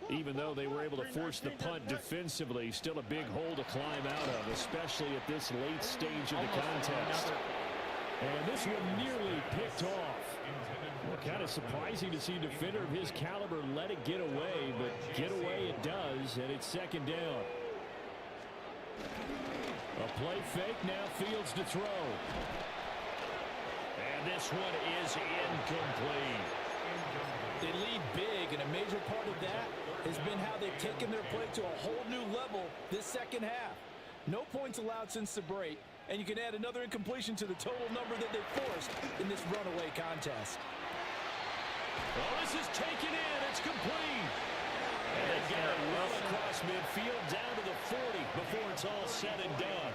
Even though they were able to force the punt defensively, still a big hole to climb out of, especially at this late stage of the contest. And this one nearly picked off. Kind of surprising to see a defender of his caliber let it get away, but get away it does, and it's second down. A play fake, now Fields to throw. And this one is incomplete. They lead big, and a major part of that has been how they've taken their play to a whole new level this second half. No points allowed since the break, and you can add another incompletion to the total number that they forced in this runaway contest. Oh, this is taken in. It's complete. And they get it well across midfield down to the 40 before it's all said and done.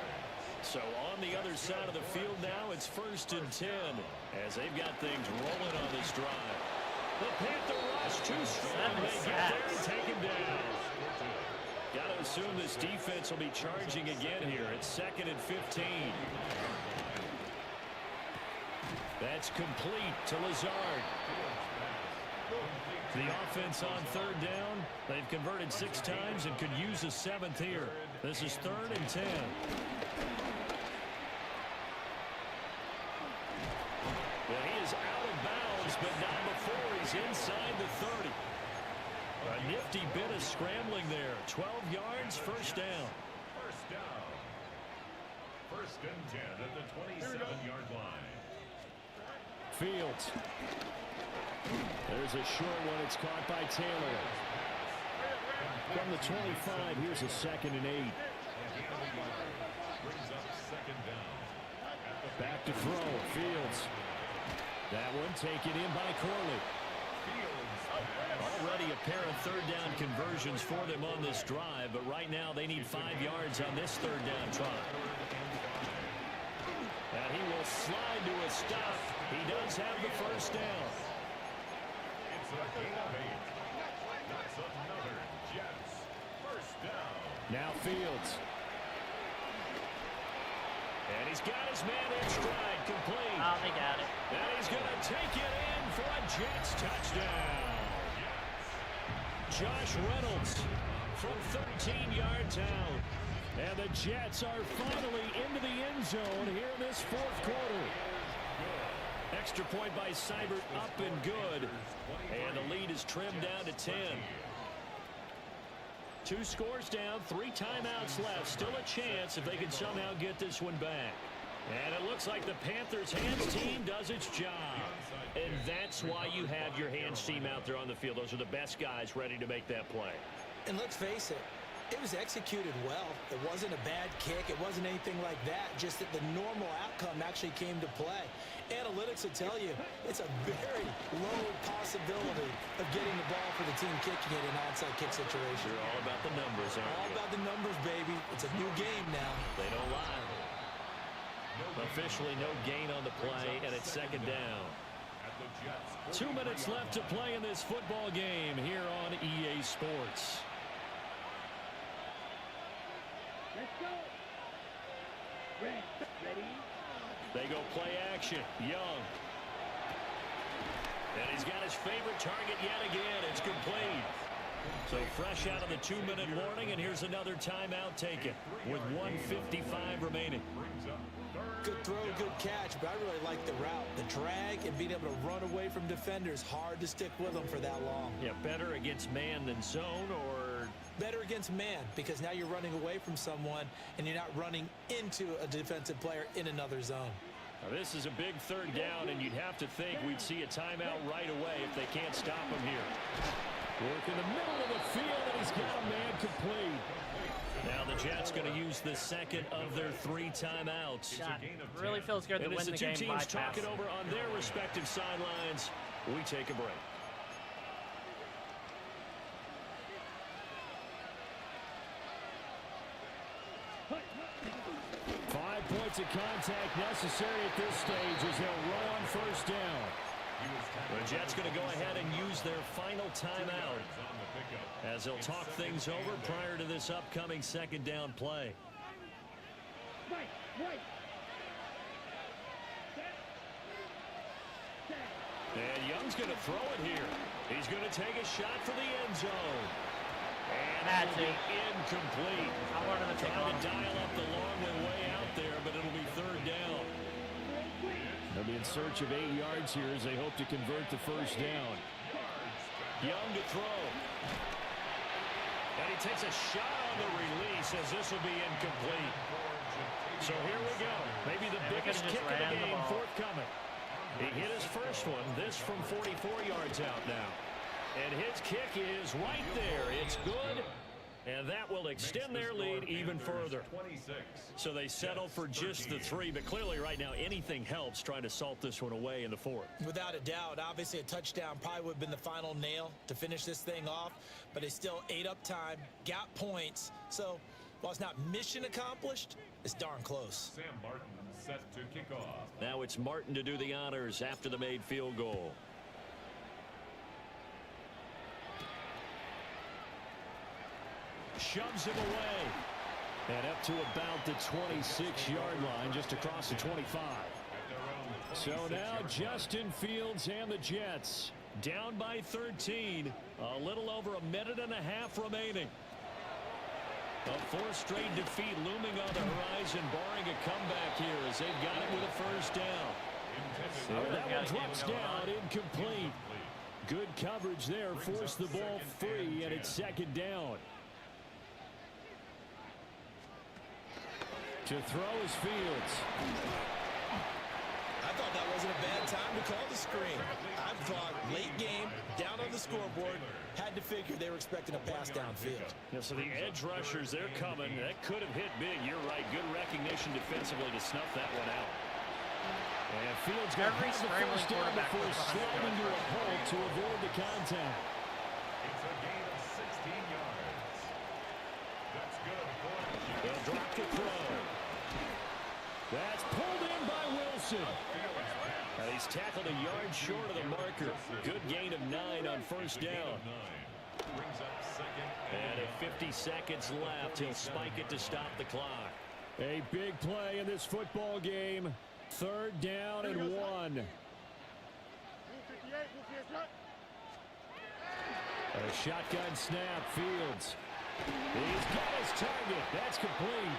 So on the other side of the field now, it's 1st and 10 as they've got things rolling on this drive. The Panther rush too strong. They get there and take him down. Got to assume this defense will be charging again here. It's 2nd and 15. That's complete to Lazard. The offense on 3rd down. They've converted 6 times and could use a 7th here. This is 3rd and 10. Well, he is out of bounds, but not before he's inside the 30. A nifty bit of scrambling there. 12 yards, 1st down. 1st down. 1st and 10 at the 27-yard line. Fields. There's a short one. It's caught by Taylor. From the 25, here's a 2nd and 8. Brings up 2nd down. Back to throw. Fields. That one taken in by Corley. Already a pair of 3rd down conversions for them on this drive, but right now they need 5 yards on this 3rd down try. And he will slide to a stop. He does have the 1st down. It's a gain of 8. That's another Jets 1st down. Now Fields. And he's got his man in stride, complete. Oh, they got it. And he's going to take it in for a Jets touchdown. Josh Reynolds from 13 yards out. And the Jets are finally into the end zone here in this 4th quarter. Extra point by Seibert, up and good. And the lead is trimmed down to 10. 2 scores down, 3 timeouts left. Still a chance if they can somehow get this one back. And it looks like the Panthers' hands team does its job. And that's why you have your hands team out there on the field. Those are the best guys ready to make that play. And let's face it, it was executed well. It wasn't a bad kick. It wasn't anything like that. Just that the normal outcome actually came to play. Analytics will tell you it's a very low possibility of getting the ball for the team kicking it in an onside kick situation. You're all about the numbers, aren't you? All about the numbers, baby. It's a new game now. They don't lie. Officially no gain on the play, and it's 2nd down. 2 minutes left to play in this football game here on EA Sports. Let's go. Ready. They go play action. Young. And he's got his favorite target yet again. It's complete. So fresh out of the 2-minute warning, and here's another timeout taken with 1:55 remaining. Good throw, good catch, but I really like the route. The drag and being able to run away from defenders, hard to stick with them for that long. Yeah, better against man than zone, or better against man, because now you're running away from someone and you're not running into a defensive player in another zone. Now this is a big 3rd down, and you'd have to think we'd see a timeout right away if they can't stop him here. Work in the middle of the field, and he's got a man complete. Now the Jets going to use the 2nd of their 3 timeouts. God, really feels good to win the game by pass. As the 2 teams talking over on their respective sidelines, we take a break. Points of contact necessary at this stage as they'll run on 1st down. The Jets going to go ahead and use their final timeout as they'll talk things over prior to this upcoming 2nd down play. Right. And Young's going to throw it here. He's going to take a shot for the end zone. And that's it. Incomplete. I wanted to take Trying to dial up the long way out there, but it'll be 3rd down. They'll be in search of 8 yards here as they hope to convert the first down. Young to throw. And he takes a shot on the release as this will be incomplete. So here we go. Maybe the biggest kick of the game forthcoming. He hit his first one. This from 44 yards out now. And his kick is right there. It's good. And that will extend their lead even further. So they settle for just the 3, but clearly right now anything helps trying to salt this one away in the 4th. Without a doubt, obviously a touchdown probably would have been the final nail to finish this thing off, but they still ate up time, got points. So while it's not mission accomplished, it's darn close. Sam Martin set to kick off. Now it's Martin to do the honors after the made field goal. Shoves him away. And up to about the 26-yard line, just across the 25. So now Justin Fields and the Jets down by 13. A little over a minute and a half remaining. A 4th straight defeat looming on the horizon, barring a comeback here as they've got it with a first down. And that one drops down, incomplete. Good coverage there, forced the ball free, and it's 2nd down. To throw is Fields. I thought that wasn't a bad time to call the screen. I thought late game, down on the scoreboard, had to figure they were expecting a pass downfield. Yeah, so the edge rushers, they're coming. That could have hit big. You're right. Good recognition defensively to snuff that one out. And Fields got the first down before sliding to a hole to avoid the contact. It's a gain of 16 yards. That's good for the Jets. They'll drop the throw. That's pulled in by Wilson. And he's tackled a yard short of the marker. Good gain of 9 on first down. And at 50 seconds left, he'll spike it to stop the clock. A big play in this football game. 3rd down and 1. A shotgun snap, Fields. He's got his target. That's complete.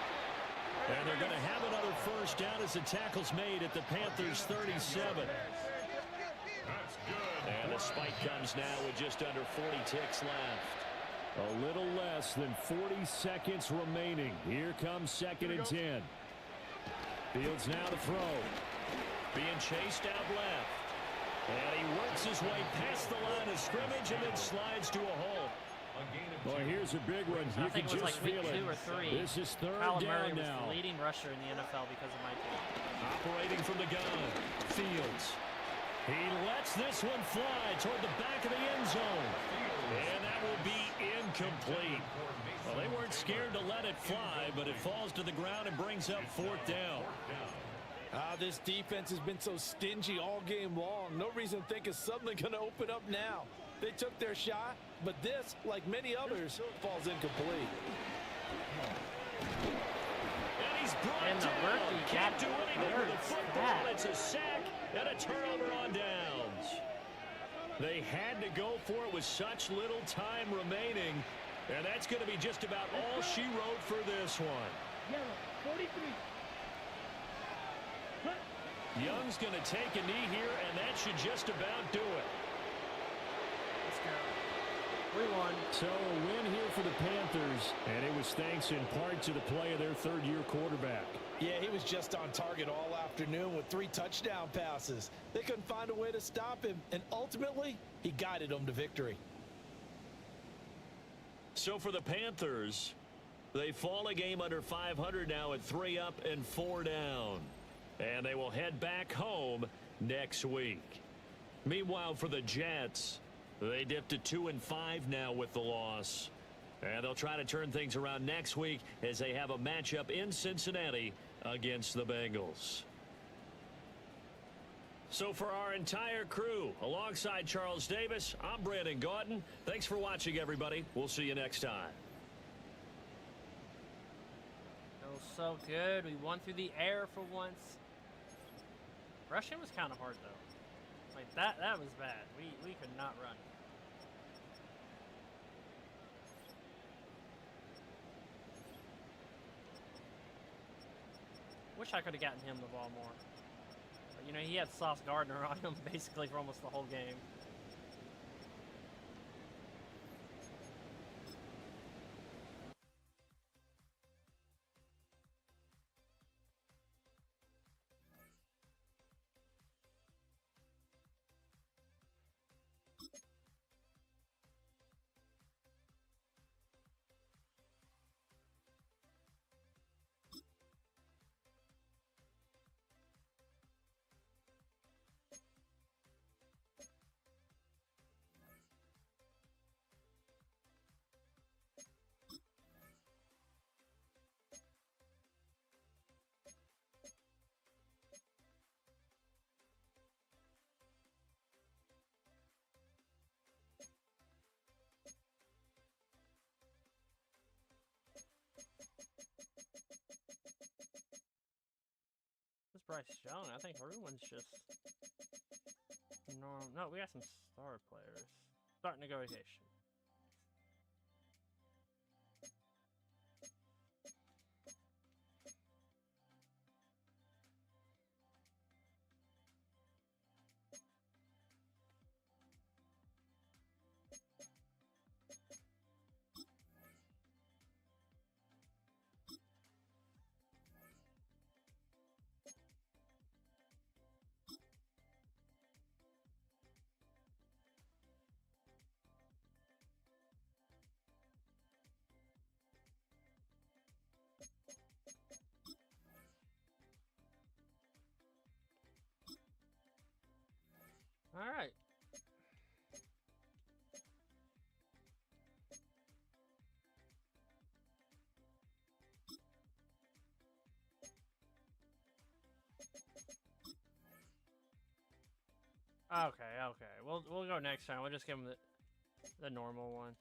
And they're going to have another first down as the tackle's made at the Panthers' 37. And the spike comes now with just under 40 ticks left. A little less than 40 seconds remaining. Here comes 2nd and 10. Fields now to throw. Being chased out left. And he works his way past the line of scrimmage and then slides to a hole. Boy, here's a big one. You can just feel it. 2 or 3. This is 3rd Kyler down Murray was now. the leading rusher in the NFL because of my team. Operating from the gun. Fields. He lets this one fly toward the back of the end zone. And that will be incomplete. Well, they weren't scared to let it fly, but it falls to the ground and brings up 4th down. This defense has been so stingy all game long. No reason to think it's suddenly going to open up now. They took their shot, but this, like many others, falls incomplete. And he's brought down. Can't do anything with the football. It's a sack and a turnover on downs. They had to go for it with such little time remaining, and that's going to be just about all she wrote for this one. Yellow, 43. Young's going to take a knee here, and that should just about do it. Let's go. We won. So a win here for the Panthers, and it was thanks in part to the play of their 3rd-year quarterback. Yeah, he was just on target all afternoon with 3 touchdown passes. They couldn't find a way to stop him, and ultimately, he guided them to victory. So for the Panthers, they fall a game under 500 now at 3 up and 4 down. And they will head back home next week. Meanwhile, for the Jets, they dipped to 2 and 5 now with the loss. And they'll try to turn things around next week as they have a matchup in Cincinnati against the Bengals. So for our entire crew, alongside Charles Davis, I'm Brandon Gautin. Thanks for watching, everybody. We'll see you next time. That was so good. We won through the air for once. Rushing was kind of hard, though. Like, that was bad. We could not run. Wish I could have gotten him the ball more. But, you know, he had Sauce Gardner on him basically for almost the whole game. This Bryce Young, I think everyone's just normal. No, we got some star players. Start negotiation. All right. Okay. We'll go next time. We'll just give him the normal one.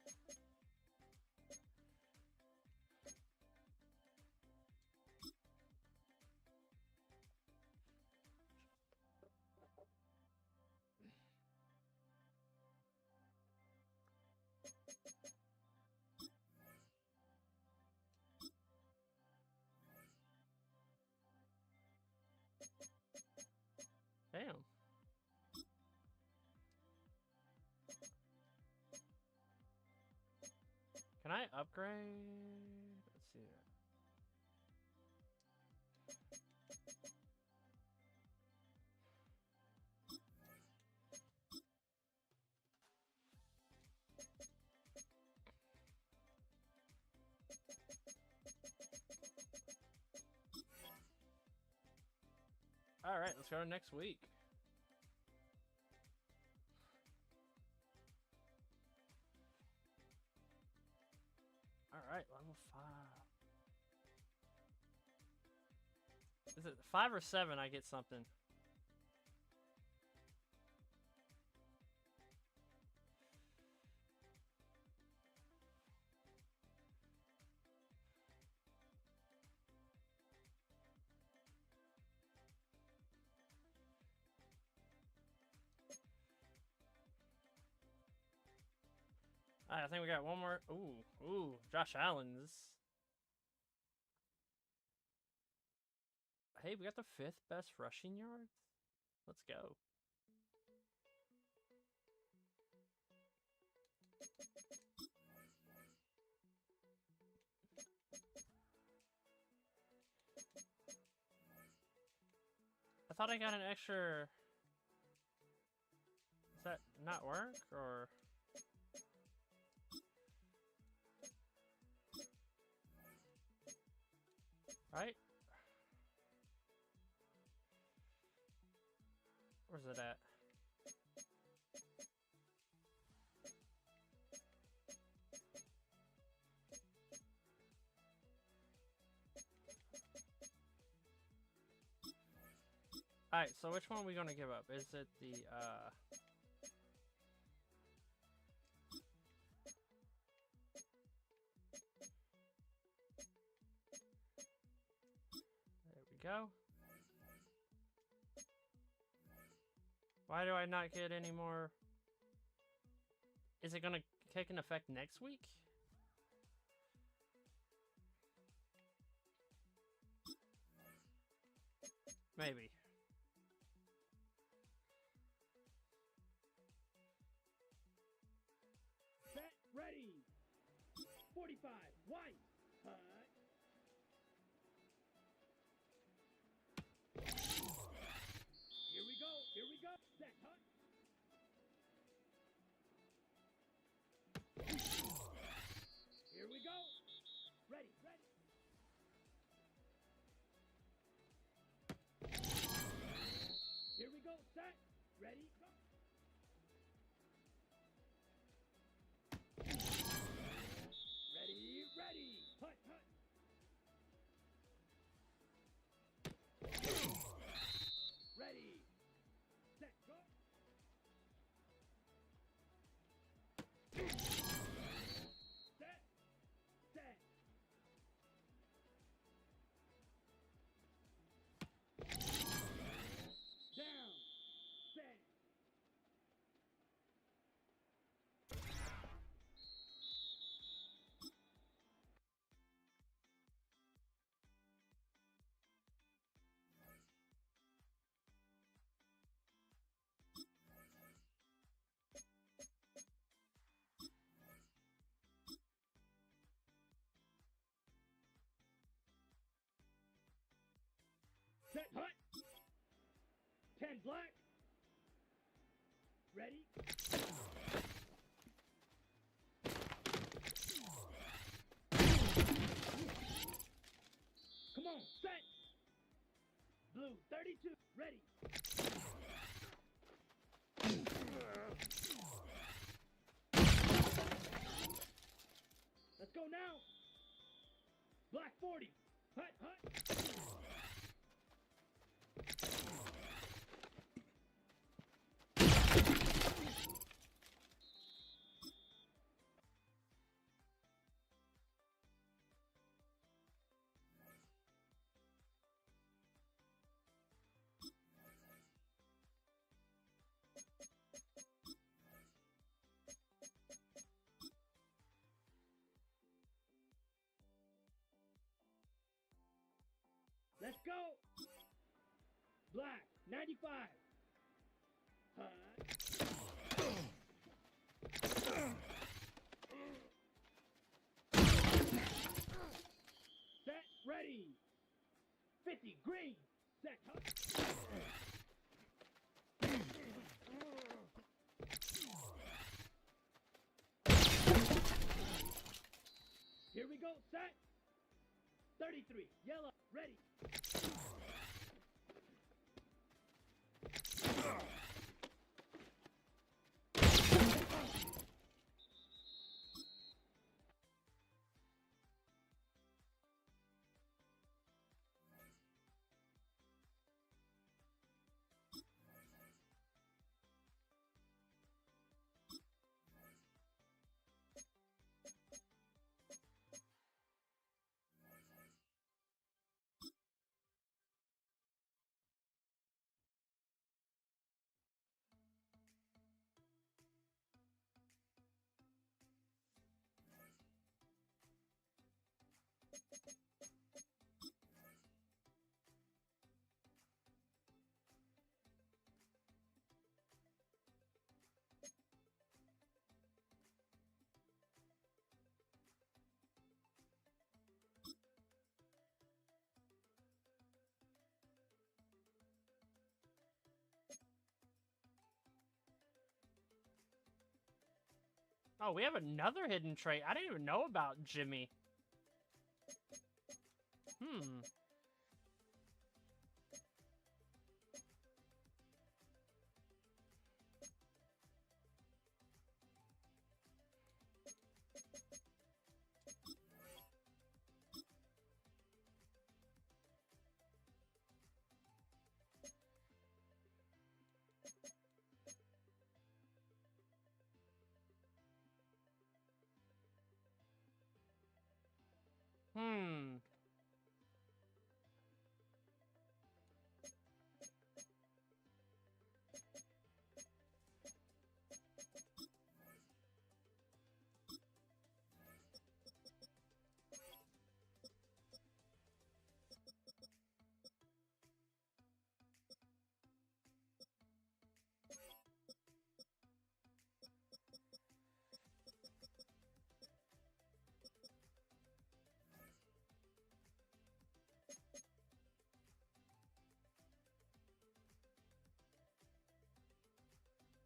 Damn. Can I upgrade? Let's see. All right, let's go to next week. All right, level 5. Is it 5 or 7? I get something. I think we got one more. Ooh, Josh Allen's. Hey, we got the 5th best rushing yards. Let's go. I thought I got an extra. Does that not work, or? Right? Where's it at? Alright, so which one are we gonna give up? Is it the, There we go. Why do I not get any more? Is it gonna take an effect next week? Maybe. 95, white, hut. Here we go, set, hut. Here we go, ready. Here we go, set, ready, go. Ready, hut. Ready, set, go. Set. Down, set. Set, hut. 10 black. Ready. Come on, set. Blue, 32, ready. Let's go now. Black 40, hut. Let's go. Black, 95. Hut. Set, ready. 50, green. Set, hut. Here we go, set. 33, yellow, ready. Oh, we have another hidden trait. I didn't even know about Jimmy.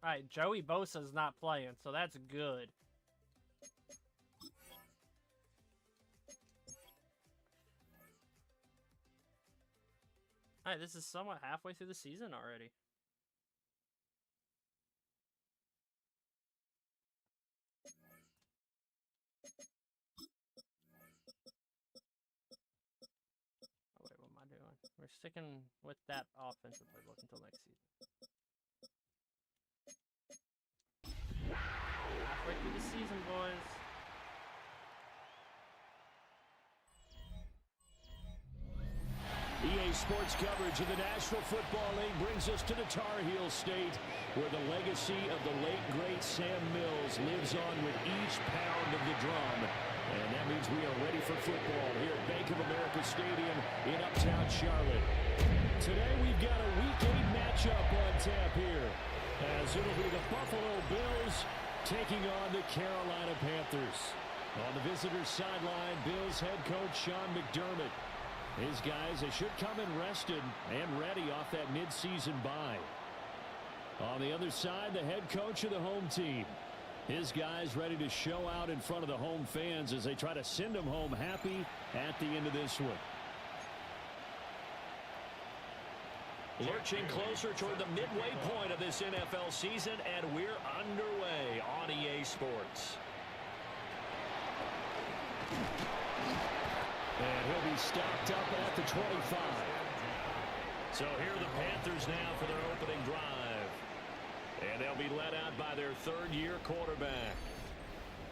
Alright, Joey Bosa's not playing, so that's good. Alright, this is somewhat halfway through the season already. Oh wait, what am I doing? We're sticking with that offensive playbook until next season. Halfway through the season, boys. EA Sports coverage of the National Football League brings us to the Tar Heel State, where the legacy of the late, great Sam Mills lives on with each pound of the drum. And that means we are ready for football here at Bank of America Stadium in Uptown Charlotte. Today we've got a Week 8 matchup on tap here, as it'll be the Buffalo Bills taking on the Carolina Panthers. On the visitors' sideline, Bills head coach Sean McDermott. His guys, they should come in rested and ready off that midseason bye. On the other side, the head coach of the home team. His guys ready to show out in front of the home fans as they try to send them home happy at the end of this one. Lurching closer toward the midway point of this NFL season, and we're underway on EA Sports. And he'll be stopped up at the 25. So here are the Panthers now for their opening drive. And they'll be led out by their third-year quarterback.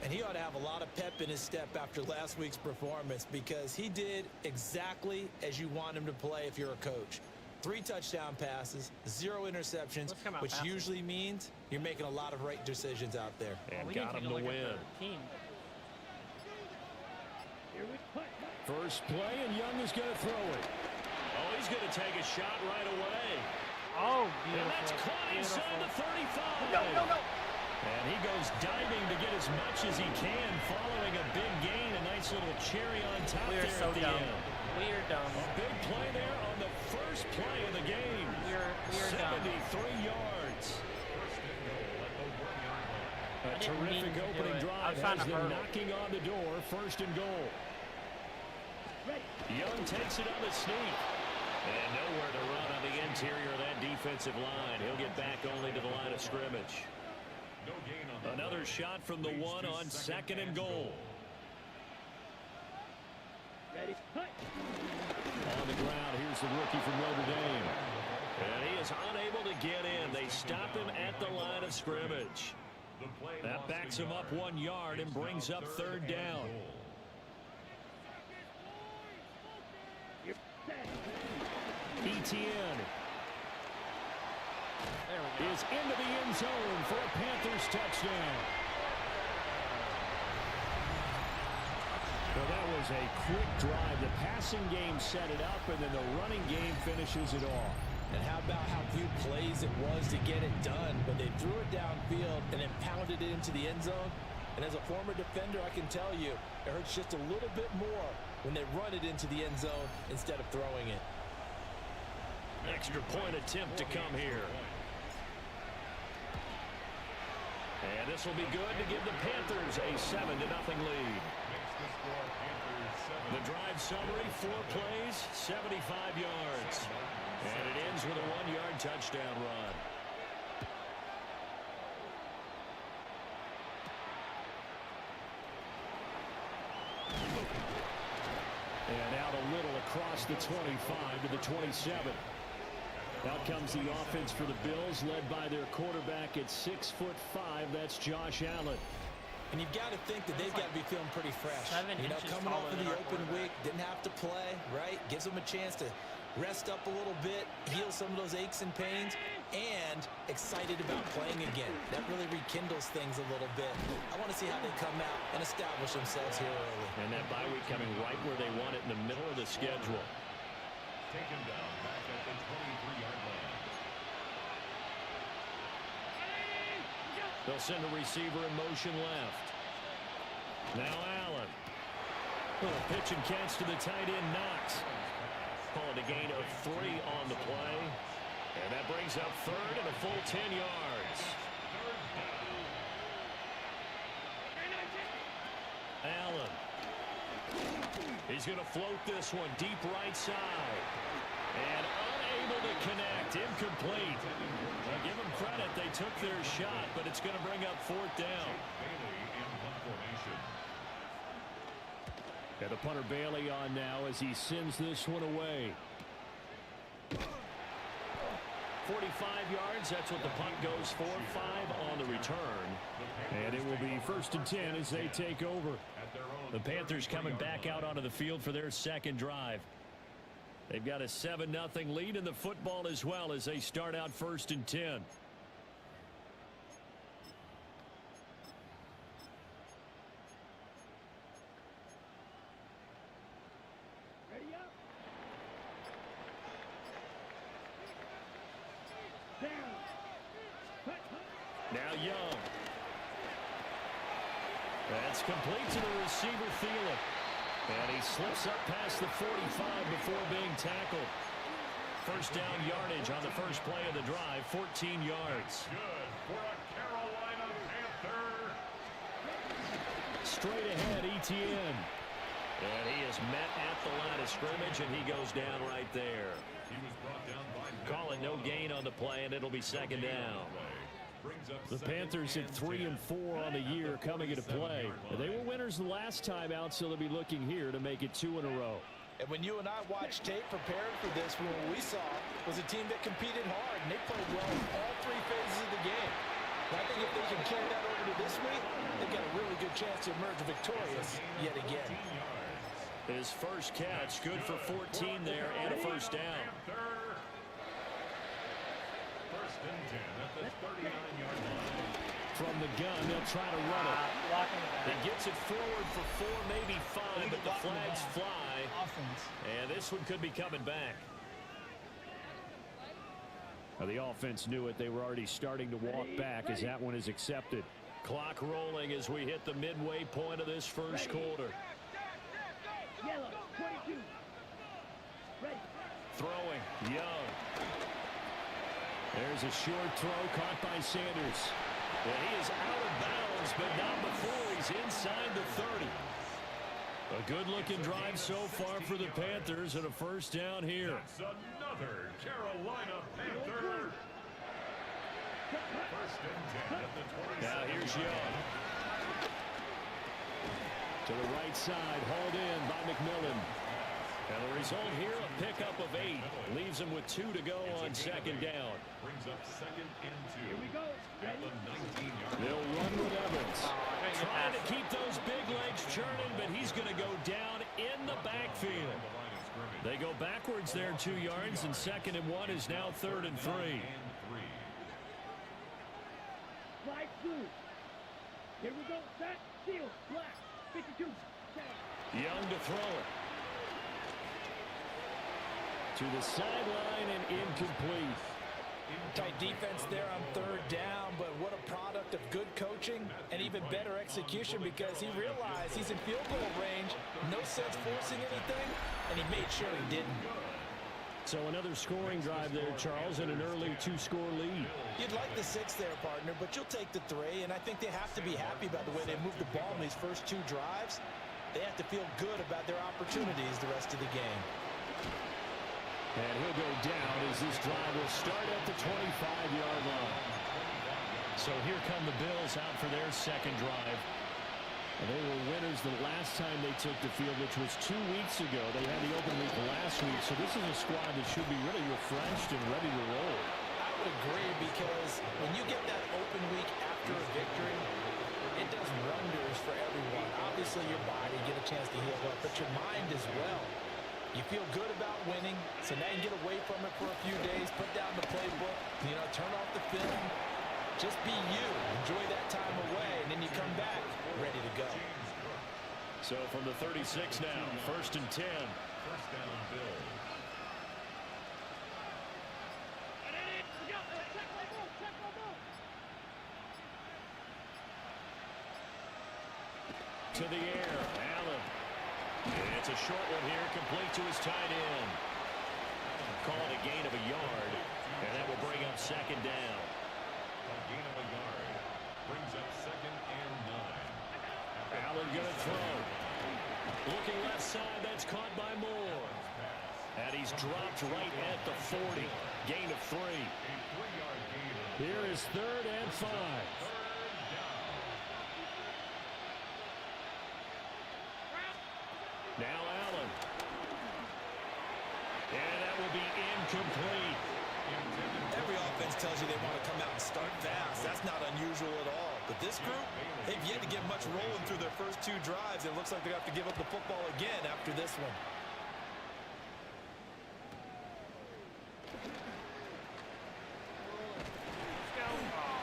And he ought to have a lot of pep in his step after last week's performance, because he did exactly as you want him to play if you're a coach. 3 touchdown passes, 0 interceptions, which usually means you're making a lot of right decisions out there. And got him to win. First play, and Young is going to throw it. Oh, he's going to take a shot right away. Oh, beautiful. And that's caught inside the 35. No. And he goes diving to get as much as he can, following a big gain. A nice little cherry on top there at the end. We're dumb. A big play there on the first play of the game. We're 73 yards. A terrific opening drive has them knocking on the door. First and goal. Young takes it on the sneak. And nowhere to run on the interior of that defensive line. He'll get back only to the line of scrimmage. Another shot from the one on second and goal. On the ground, here's the rookie from Notre Dame. And he is unable to get in. They stop him at the line of scrimmage. That backs him up 1 yard and brings up third down. Etienne is into the end zone for a Panthers touchdown. Well, that was a quick drive. The passing game set it up, and then the running game finishes it off. And how about how few plays it was to get it done, but they threw it downfield and then pounded it into the end zone. And as a former defender, I can tell you, it hurts just a little bit more when they run it into the end zone instead of throwing it. Extra point attempt to come here. And this will be good to give the Panthers a 7-0 lead. The drive summary, 4 plays, 75 yards. And it ends with a 1-yard touchdown run. And out a little across the 25 to the 27. Out comes the offense for the Bills, led by their quarterback at 6'5". That's Josh Allen. And you've got to think that they've got to be feeling pretty fresh. You know, coming off of the open week, didn't have to play, right? Gives them a chance to rest up a little bit, heal some of those aches and pains, and excited about playing again. That really rekindles things a little bit. I want to see how they come out and establish themselves here early. And that bye week coming right where they want it, in the middle of the schedule. Taken down back at the 23-yard line. They'll send a receiver in motion left. Now Allen. Little pitch and catch to the tight end, Knox. Calling a gain of 3 on the play. And that brings up third and a full 10 yards. He's going to float this one deep right side. And unable to connect. Incomplete. Well, give them credit. They took their shot, but it's going to bring up 4th down. And the punter Bailey on now as he sends this one away. 45 yards, that's what the punt goes for. 5 on the return. And it will be 1st and 10 as they take over. The Panthers coming back out onto the field for their second drive. They've got a 7-0 lead in the football as well as they start out 1st and 10. Now Young. That's complete to the receiver, Thielen. And he slips up past the 45 before being tackled. 1st down yardage on the first play of the drive, 14 yards. Good for a Carolina Panther. Straight ahead, Etienne. And he is met at the line of scrimmage, and he goes down right there. He was brought down by Calling no gain on the play, and it'll be 2nd down. The Panthers at 3 and 4 on the year coming into play. They were winners the last time out, so they'll be looking here to make it 2 in a row. And when you and I watched tape preparing for this, what we saw was a team that competed hard, and they played well in all 3 phases of the game. And I think if they can carry that over to this week, they've got a really good chance to emerge victorious yet again. His first catch, good for 14 there and a 1st down. 1st and 10 at the 39-yard line. From the gun, they'll try to run it. He gets it forward for 4, maybe 5, but the flags fly. And this one could be coming back. Now, the offense knew it. They were already starting to walk back as that one is accepted. Clock rolling as we hit the midway point of this first quarter. Yellow, 22. Ready. Throwing, Young. There's a short throw caught by Sanders. And he is out of bounds, but not before he's inside the 30. A good-looking drive so far for the Panthers and a 1st down here. That's another Carolina Panther. 1st and 10 at the 27. Now here's Young. To the right side, hauled in by McMillan. And the result here, a pickup of 8. Leaves him with 2 to go on 2nd down. Brings up 2nd and 2. Here we go. At the 19-yard line. They'll run with Evans. Trying to keep those big legs churning, but he's going to go down in the backfield. They go backwards there 2 yards, and 2nd and 1 is now 3rd and 3. Slide through. Here we go. Set. Seal. Black. 52. Young to throw it. To the sideline and incomplete. Tight defense there on 3rd down, but what a product of good coaching and even better execution because he realized he's in field goal range. No sense forcing anything, and he made sure he didn't. So another scoring drive there, Charles, and an early 2-score lead. You'd like the 6 there, partner, but you'll take the 3, and I think they have to be happy about the way they moved the ball in these first 2 drives. They have to feel good about their opportunities the rest of the game. And he'll go down as this drive will start at the 25-yard line. So here come the Bills out for their 2nd drive. And they were winners the last time they took the field, which was 2 weeks ago. They had the open week last week, so this is a squad that should be really refreshed and ready to roll. I would agree because when you get that open week after a victory, it does wonders for everyone. Obviously, your body, get a chance to heal up, but your mind as well. You feel good about winning, so now you get away from it for a few days, put down the playbook, turn off the film, just be you, enjoy that time away, and then you come back ready to go. So from the 36 now, 1st and 10. 1st down, Bills. To the air, Allen. And it's a short one here, complete to his tight end. Call it a gain of a yard, and that will bring up 2nd down. A gain of a yard brings up 2nd and 9. At Allen going to throw. Looking left side, that's caught by Moore. And he's dropped right at the 40. Gain of 3. Here is 3rd and 5. Now Allen. And that will be incomplete. Every offense tells you they want to come out and start fast. That's not unusual at all. But this group, they've yet to get much rolling through their first 2 drives. It looks like they have to give up the football again after this one.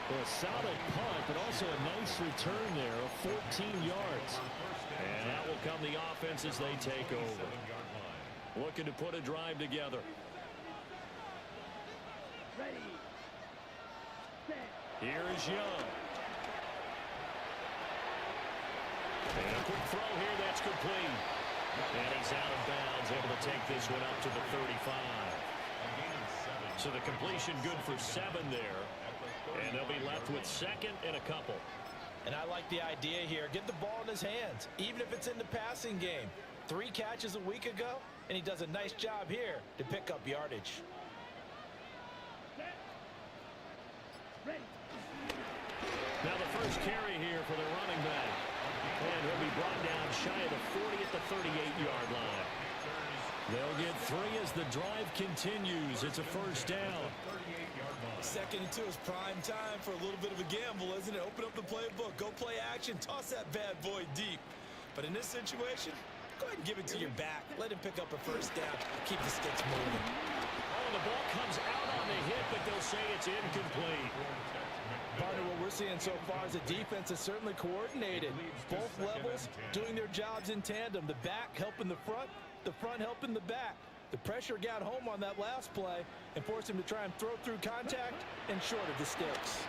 A solid punt, but also a nice return there of 14 yards. And that will come the offense as they take over. Looking to put a drive together. Ready. Set. Here is Young. And a quick throw here, that's complete. And he's out of bounds, able to take this one up to the 35. So the completion good for 7 there. And they'll be left with 2nd and a couple. And I like the idea here. Get the ball in his hands, even if it's in the passing game. 3 catches a week ago, and he does a nice job here to pick up yardage. Set. Ready. Now the first carry here for the running back. And he'll be brought down shy of the 40 at the 38-yard line. They'll get 3 as the drive continues. It's a first down. 2nd and 2 is prime time for a little bit of a gamble, isn't it? Open up the playbook, go play action, toss that bad boy deep. But in this situation, go ahead and give it to your back. Let him pick up a first down. Keep the sticks moving. Oh, the ball comes out on the hit, but they'll say it's incomplete. Partner, what we're seeing so far is the defense is certainly coordinated. Both levels doing their jobs in tandem. The back helping the front helping the back. The pressure got home on that last play and forced him to try and throw through contact and short of the sticks.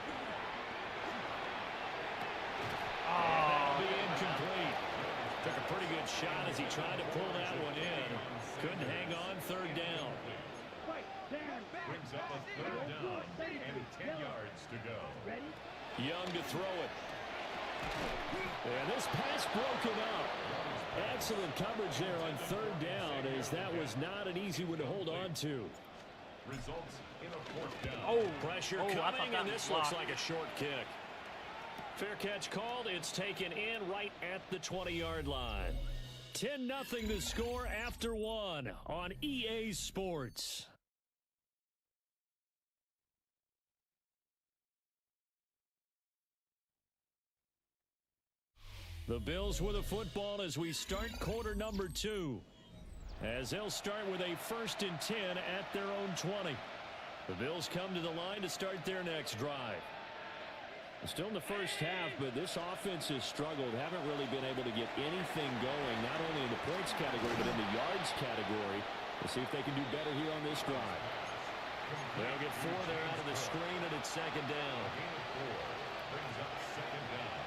That'll be incomplete. Took a pretty good shot as he tried to pull that one in. Couldn't hang on, 3rd down. Brings up a 3rd down and 10 yards to go. Ready. Young to throw it. And this pass broken up. Excellent coverage there on 3rd down, as that was not an easy one to hold on to. Results in a 4th down. Oh, pressure I thought coming, that and was this looks blocked. like a short kick. Fair catch called. It's taken in right at the 20-yard line. 10-0 the score after 1 on EA Sports. The Bills with a football as we start quarter number 2. As they'll start with a 1st and 10 at their own 20. The Bills come to the line to start their next drive. Still in the first half, but this offense has struggled. Haven't really been able to get anything going, not only in the points category, but in the yards category. We'll see if they can do better here on this drive. They'll get 4 there out of the screen, and it's 2nd down. Brings up 2nd down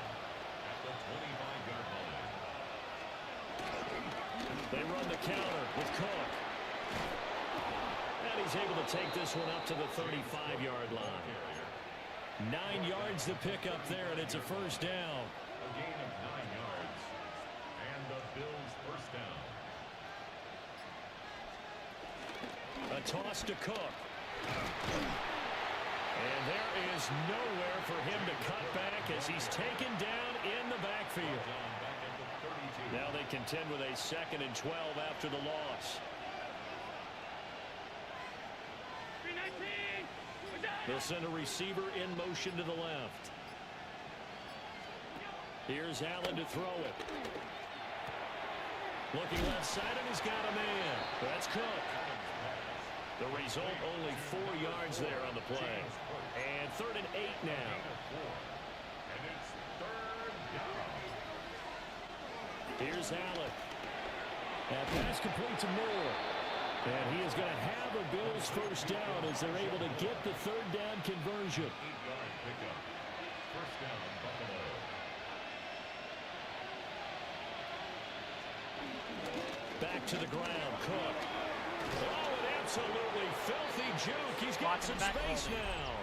at the 25-yard line. They run the counter with Cook. And he's able to take this one up to the 35-yard line. 9 yards to pick up there, and it's a first down. A gain of 9 yards. And the Bills' first down. A toss to Cook. And there is nowhere for him to cut back as he's taken down in the backfield. Now they contend with a 2nd and 12 after the loss. They'll send a receiver in motion to the left. Here's Allen to throw it. Looking left side, and he's got a man. That's Cook. The result, only 4 yards there on the play. And 3rd and 8 now. And it's 3rd down. Here's Allen. That pass complete to Moore. And he is going to have a Bills first down as they're able to get the 3rd down conversion. 8-yard pickup. First down, Buffalo. Back to the ground, Cook. Oh, an absolutely filthy juke. He's got some space now.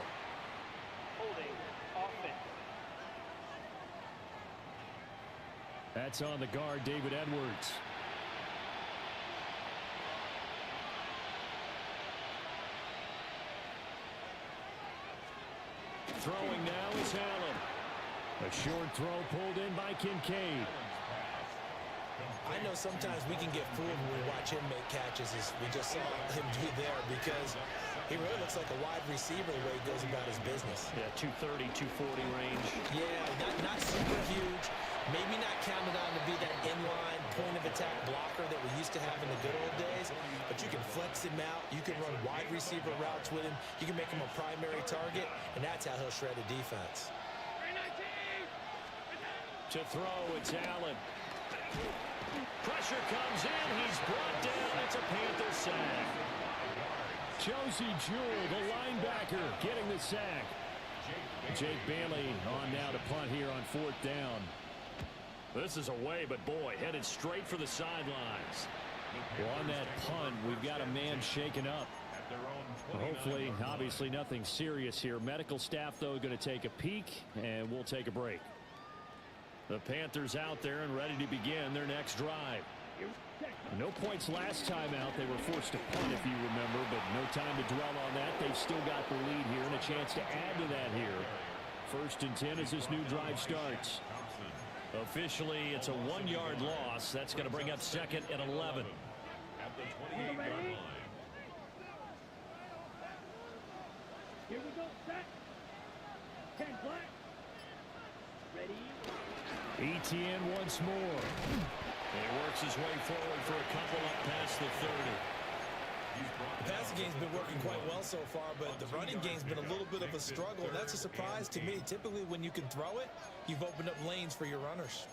Holding offense. That's on the guard, David Edwards. Throwing now is Allen. A short throw pulled in by Kincaid. I know sometimes we can get fooled when we watch him make catches, as we just saw him do there, because he really looks like a wide receiver the way he goes about his business. Yeah, 230, 240 range. Yeah, not super huge. Maybe not counted on to be that inline point-of-attack blocker that we used to have in the good old days, but you can flex him out. You can run wide receiver routes with him. You can make him a primary target, and that's how he'll shred a defense. To throw, it's Allen. Pressure comes in. He's brought down. It's a Panther sack. Josie Jewell, the linebacker, getting the sack. Jake Bailey on now to punt here on 4th down. This is away, but boy, headed straight for the sidelines. Well, on that punt, we've got a man shaken up. Hopefully, obviously nothing serious here. Medical staff, though, going to take a peek, and we'll take a break. The Panthers out there and ready to begin their next drive. No points last time out. They were forced to punt, if you remember, but no time to dwell on that. They've still got the lead here and a chance to add to that here. 1st and 10 as this new drive starts. Officially, it's a 1-yard loss. That's going to bring up 2nd and 11. At the 28-yard line. Here we go, set. 10 black. Ready. Etienne once more. And he works his way forward for a couple up past the 30. The passing game's been working quite well so far, but the running game's been a little bit of a struggle. That's a surprise to me. Typically, when you can throw it, you've opened up lanes for your runners.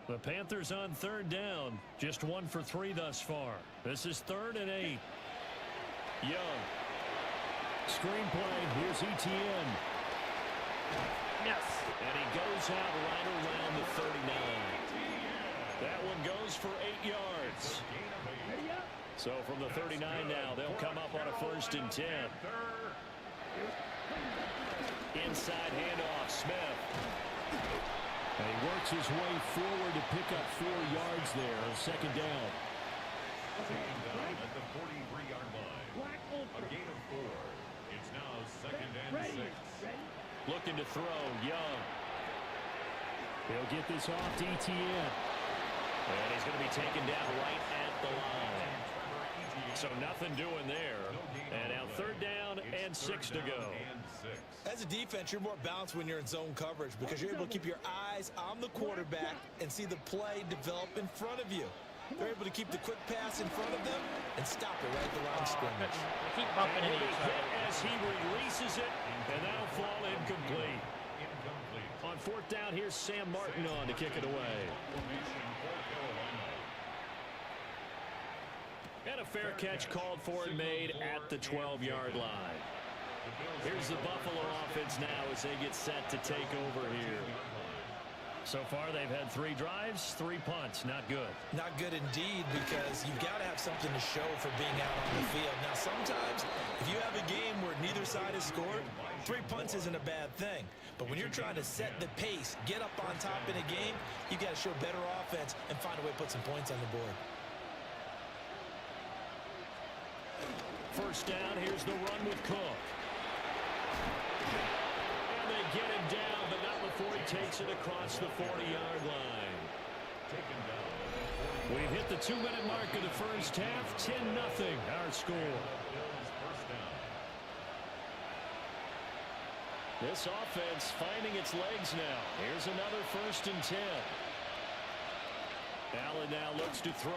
The Panthers on 3rd down. Just 1 for 3 thus far. This is 3rd and 8. Young. Screenplay. Here's Etienne. Yes. And he goes out right around the 39. That one goes for 8 yards. So from the 39 now, they'll come up on a 1st and 10. Inside handoff, Smith. And he works his way forward to pick up 4 yards there. 2nd down. At the 43-yard line. A gain of 4. It's now 2nd and 6. Looking to throw, Young. He'll get this off to Etienne. And he's going to be taken down right at the line. So nothing doing there. And now 3rd down and 6 to go. As a defense, you're more balanced when you're in zone coverage because you're able to keep your eyes on the quarterback and see the play develop in front of you. They're able to keep the quick pass in front of them and stop it right at the line of scrimmage. They keep bumping into each other. As he releases it, and that'll fall incomplete. On 4th down, here's Sam Martin on to kick it away. And a fair catch called for and made at the 12-yard line. Here's the Buffalo offense now as they get set to take over here. So far, they've had 3 drives, 3 punts. Not good. Not good indeed, because you've got to have something to show for being out on the field. Now, sometimes, if you have a game where neither side has scored, 3 punts isn't a bad thing. But when you're trying to set the pace, get up on top in a game, you've got to show better offense and find a way to put some points on the board. 1st down, here's the run with Cook. And they get him down, but not before he takes it across the 40-yard line. We've hit the 2-minute mark of the 1st half. 10-0 our score. This offense finding its legs now. Here's another 1st and 10. Allen now looks to throw.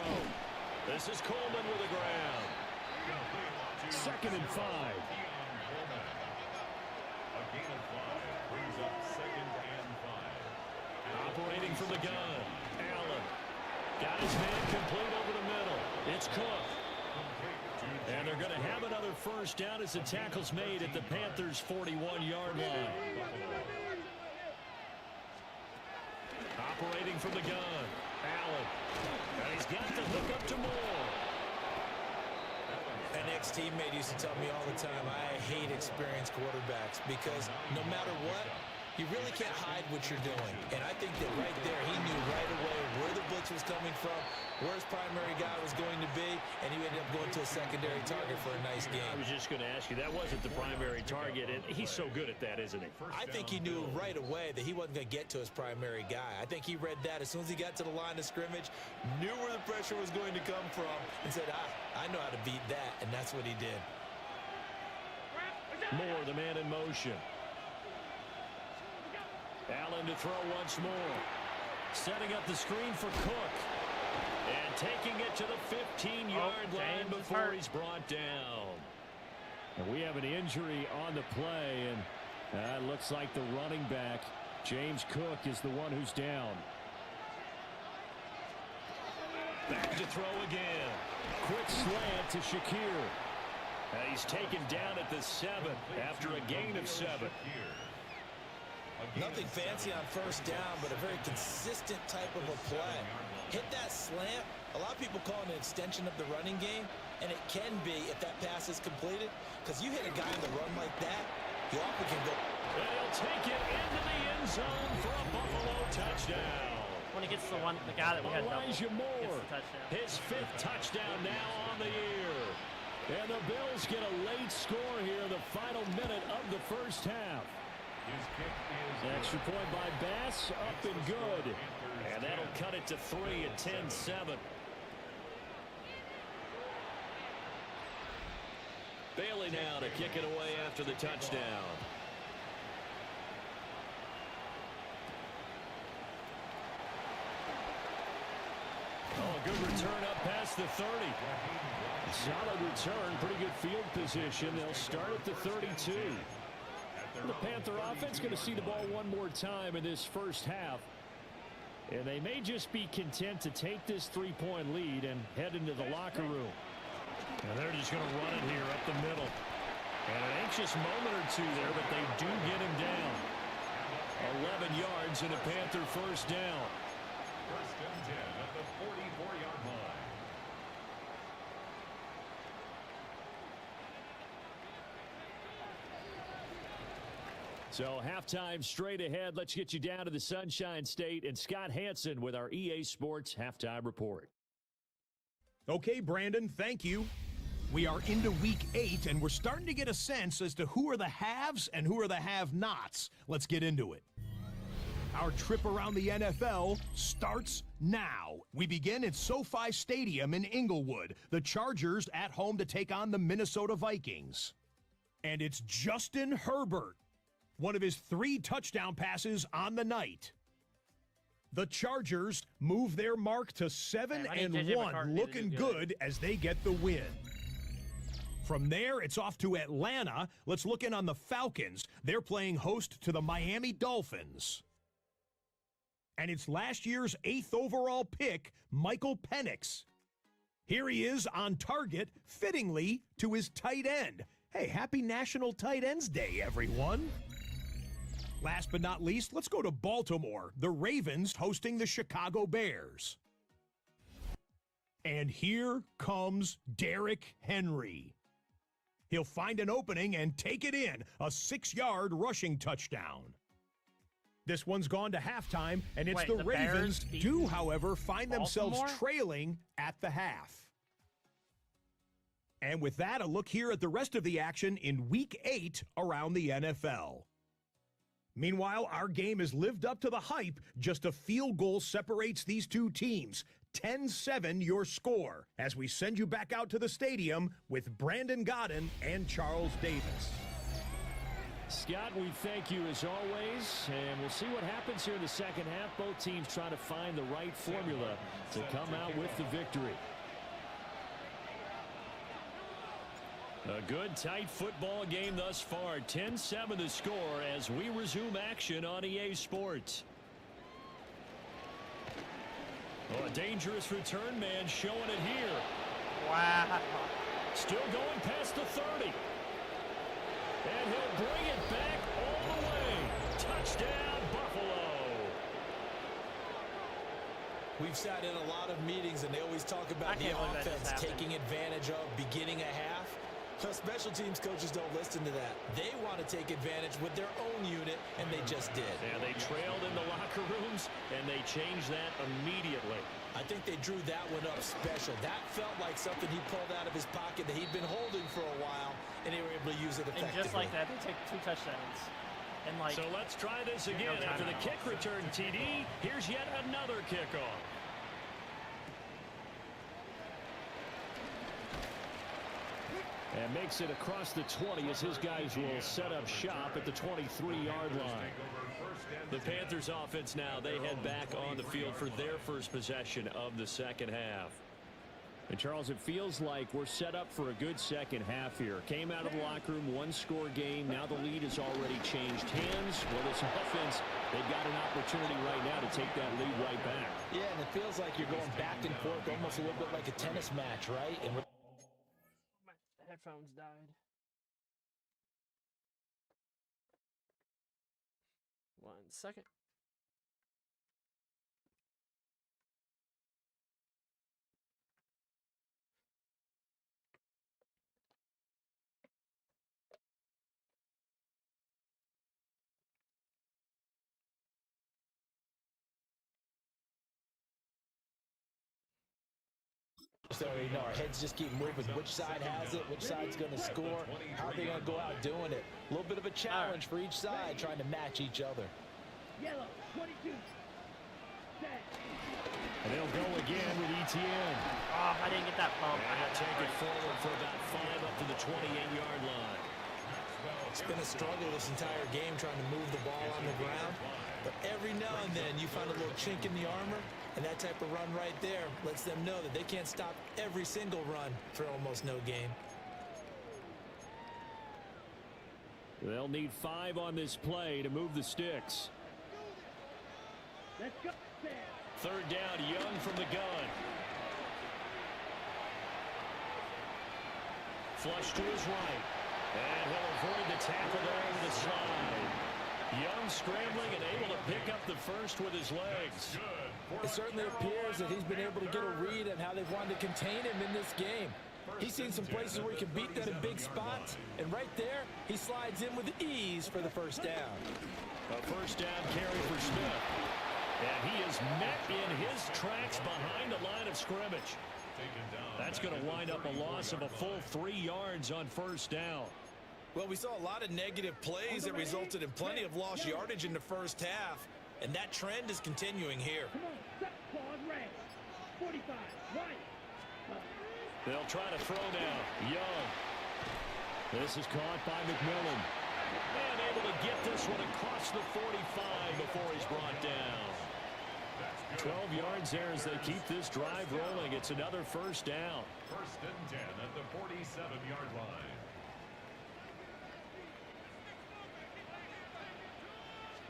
This is Coleman with the ground. 2nd and 5. Operating from the gun. Allen got his man complete over the middle. It's Cook. And they're going to have another 1st down as the tackle's made at the Panthers' 41-yard line. Operating from the gun. Allen. And he's got the hook up to Moore. My ex-teammate used to tell me all the time, I hate experienced quarterbacks because no matter what, you really can't hide what you're doing. And I think that right there, he knew right away where the blitz was coming from, where his primary guy was going to be, and he ended up going to a secondary target for a nice game. I was just going to ask you, that wasn't the primary target, and he's so good at that, isn't he? I think he knew right away that he wasn't going to get to his primary guy. I think he read that as soon as he got to the line of scrimmage, knew where the pressure was going to come from, and said, I know how to beat that, and that's what he did. Moore, the man in motion. Allen to throw once more. Setting up the screen for Cook. And taking it to the 15-yard line before he's brought down. And we have an injury on the play, and it looks like the running back, James Cook, is the one who's down. Back to throw again. Quick slant to Shakir. He's taken down at the 7 after a gain of 7. Nothing fancy on first down, but a very consistent type of a play. Hit that slant. A lot of people call it an extension of the running game, and it can be if that pass is completed, because you hit a guy on the run like that, you often can go. And he'll take it into the end zone for a Buffalo touchdown. When he gets the guy that we had double, Elijah Moore, gets the touchdown. his 5th touchdown now on the year. And the Bills get a late score here in the final minute of the first half. Extra point by Bass, up and good. And that'll cut it to 3 at 10-7. Bailey now to kick it away after the touchdown. Oh, a good return up past the 30. Solid return, pretty good field position. They'll start at the 32. The Panther offense going to see the ball one more time in this first half. And they may just be content to take this 3-point lead and head into the locker room. And they're just going to run it here up the middle. And an anxious moment or two there, but they do get him down. 11 yards and a Panther first down. First and 10 at the 44-yard line. So halftime straight ahead. Let's get you down to the Sunshine State and Scott Hansen with our EA Sports Halftime Report. Okay, Brandon, thank you. We are into week 8, and we're starting to get a sense as to who are the haves and who are the have-nots. Let's get into it. Our trip around the NFL starts now. We begin at SoFi Stadium in Inglewood. The Chargers at home to take on the Minnesota Vikings. And it's Justin Herbert. One of his 3 touchdown passes on the night. The Chargers move their mark to 7-1, looking good as they get the win. From there, it's off to Atlanta. Let's look in on the Falcons. They're playing host to the Miami Dolphins. And it's last year's 8th overall pick, Michael Penix. Here he is on target, fittingly, to his tight end. Hey, happy National Tight Ends Day, everyone. Last but not least, let's go to Baltimore. The Ravens hosting the Chicago Bears. And here comes Derrick Henry. He'll find an opening and take it in, a 6-yard rushing touchdown. This one's gone to halftime, and it's the Ravens do, however, find themselves trailing at the half. And with that, a look here at the rest of the action in Week 8 around the NFL. Meanwhile, our game has lived up to the hype. Just a field goal separates these two teams. 10-7 your score as we send you back out to the stadium with Brandon Godden and Charles Davis. Scott, we thank you as always, and we'll see what happens here in the second half. Both teams trying to find the right formula to come out with the victory. A good, tight football game thus far. 10-7 the score as we resume action on EA Sports. Oh, a dangerous return man showing it here. Wow. Still going past the 30. And he'll bring it back all the way. Touchdown, Buffalo. We've sat in a lot of meetings, and they always talk about the offense taking advantage of beginning a half. Special teams coaches don't listen to that. They want to take advantage with their own unit, and they just did. And they trailed in the locker rooms, and they changed that immediately. I think they drew that one up special. That felt like something he pulled out of his pocket that he'd been holding for a while, and they were able to use it effectively. And just like that, they take 2 touchdowns. And like, so let's try this again. After the kick return TD, here's yet another kickoff. And makes it across the 20 as his guys will set up shop at the 23-yard line. The Panthers offense now, they head back on the field for their first possession of the second half. And Charles, it feels like we're set up for a good second half here. Came out of the locker room, 1-score game. Now the lead has already changed hands. Well, this offense, they've got an opportunity right now to take that lead right back. Yeah, and it feels like you're going back and forth almost a little bit like a tennis match, right? And my headphones died. 1 second. So, you know, our heads just keep moving. Which side has it? Which side's going to score? How are they going to go out doing it? A little bit of a challenge for each side, trying to match each other. Yellow, 22. Set. And they'll go again with ETN. Oh, I didn't get that bump. And they'll take it forward for about 5 up to the 28-yard line. It's been a struggle this entire game trying to move the ball on the ground. But every now and then you find a little chink in the armor, and that type of run right there lets them know that they can't stop every single run for almost no gain. They'll need 5 on this play to move the sticks. Let's go. Third down, Young from the gun. Flush to his right. And he'll avoid the tackle there with the slide. Young scrambling and able to pick up the first with his legs. It certainly appears that he's been able to get a read on how they've wanted to contain him in this game. He's seen some places where he can beat them in big spots, and right there, he slides in with ease for the first down. A first down carry for Smith. And he is met in his tracks behind the line of scrimmage. That's going to wind up a loss of a full 3 yards on first down. Well, we saw a lot of negative plays that resulted in plenty of lost yardage in the first half, and that trend is continuing here. Come on, set, claws, right. 45, right. They'll try to throw now. Young. This is caught by McMillan. And able to get this one across the 45 before he's brought down. 12 yards there as they keep this drive rolling. It's another first down. First and 10 at the 47-yard line.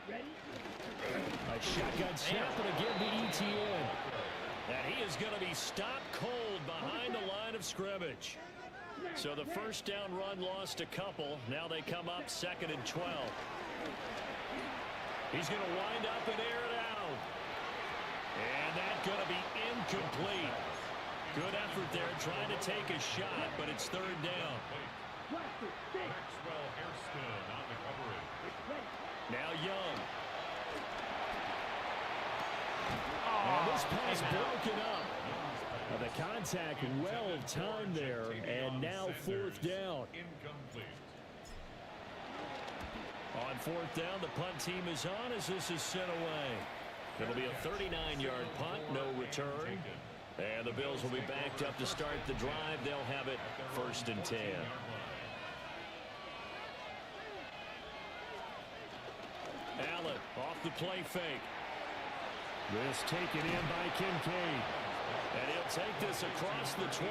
A shotgun snap and again to ETN. And he is going to be stopped cold behind the line of scrimmage. So the first down run lost a couple. Now they come up 2nd and 12. He's going to wind up and air it out. And that's going to be incomplete. Good effort there trying to take a shot, but it's 3rd down. Maxwell Hairston on the coverage. Now Young. And this pass broken up. The contact well timed there, and now 4th down. Incomplete. On 4th down, the punt team is on as this is sent away. It'll be a 39-yard punt, no return. And the Bills will be backed up to start the drive. They'll have it 1st and 10. Allen off the play fake. This taken in by Kincaid. And he'll take this across the 25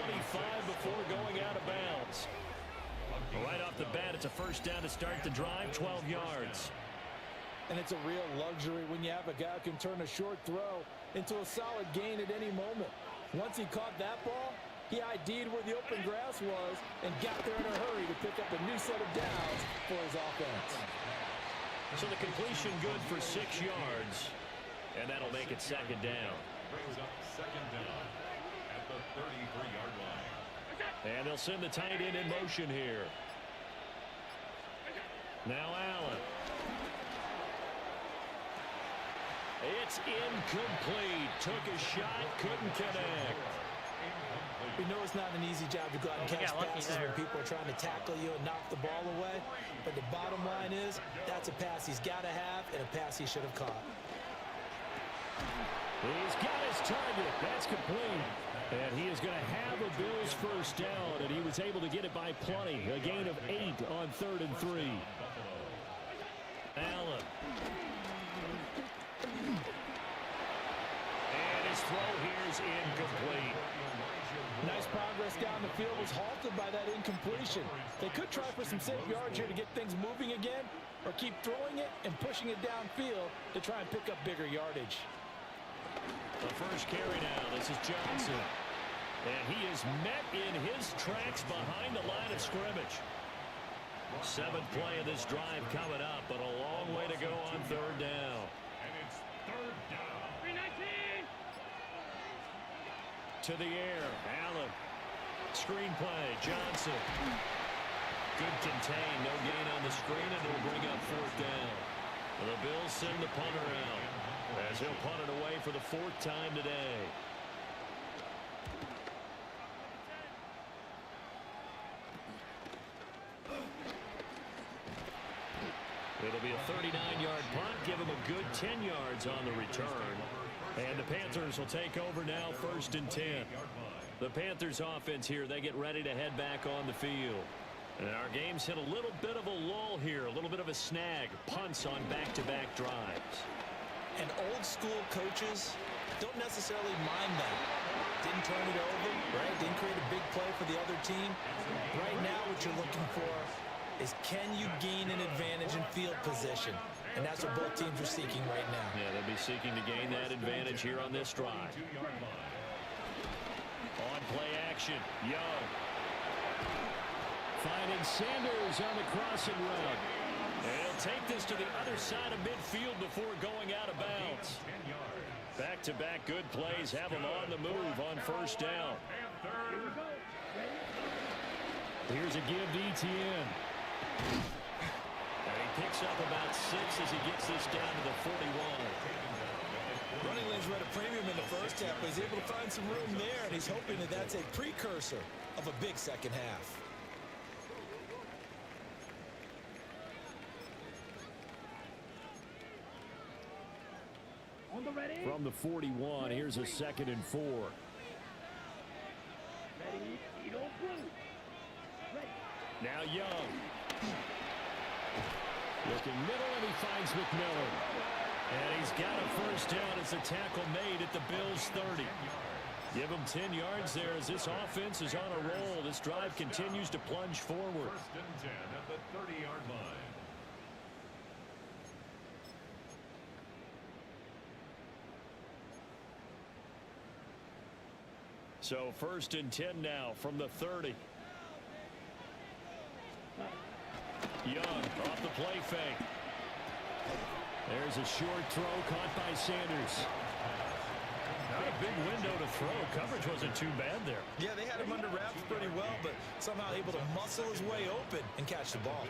before going out of bounds. Right off the bat, it's a first down to start the drive, 12 yards. And it's a real luxury when you have a guy who can turn a short throw into a solid gain at any moment. Once he caught that ball, he ID'd where the open grass was and got there in a hurry to pick up a new set of downs for his offense. So the completion good for 6 yards. And that'll make it 2nd down. Brings up 2nd down at the 33-yard line. And they'll send the tight end in motion here. Now Allen. It's incomplete. Took a shot, couldn't connect. We know it's not an easy job to go out and catch passes when people are trying to tackle you and knock the ball away. But the bottom line is, that's a pass he's got to have and a pass he should have caught. He's got his target. That's complete. And he is going to have a Bills first down, and he was able to get it by plenty. A gain of 8 on 3rd and 3. Allen. And his throw here is incomplete. Nice progress down the field was halted by that incompletion. They could try for some safe yards here to get things moving again, or keep throwing it and pushing it downfield to try and pick up bigger yardage. The first carry now. This is Johnson. And he is met in his tracks behind the line of scrimmage. 7th play of this drive coming up, but a long way to go on 3rd down. And it's 3rd down. 319. To the air. Allen. Screen play. Johnson. Good contain. No gain on the screen, and it'll bring up 4th down. The Bills send the punter out as he'll punt it away for the 4th time today. It'll be a 39-yard punt. Give him a good 10 yards on the return. And the Panthers will take over now, 1st and 10. The Panthers offense here, they get ready to head back on the field. And our game's hit a little bit of a lull here, a little bit of a snag. Punts on back-to-back drives. And old school coaches don't necessarily mind that. Didn't turn it over, right? Didn't create a big play for the other team. Right now what you're looking for is, can you gain an advantage in field position? And that's what both teams are seeking right now. Yeah, they'll be seeking to gain that advantage here on this drive. On play action, Young. Finding Sanders on the crossing route. And he'll take this to the other side of midfield before going out of bounds. Back-to-back good plays have him on the move on 1st down. Here's a give to Etienne. And he picks up about 6 as he gets this down to the 41. Running lanes were at a premium in the first half, but he's able to find some room there, and he's hoping that that's a precursor of a big second half. On the ready. From the 41, here's a 2nd and 4. Ready. Edo blue. Ready. Now Young. Looking middle, and he finds McMillan. And he's got a first down as the tackle made at the Bills' 30. Give him 10 yards there as this offense is on a roll. This drive continues to plunge forward. 1st and 10 at the 30-yard line. So 1st and 10 now from the 30. Young off the play fake. There's a short throw caught by Sanders. Not a big window to throw. Coverage wasn't too bad there. Yeah, they had him under wraps pretty well, but somehow able to muscle his way open and catch the ball.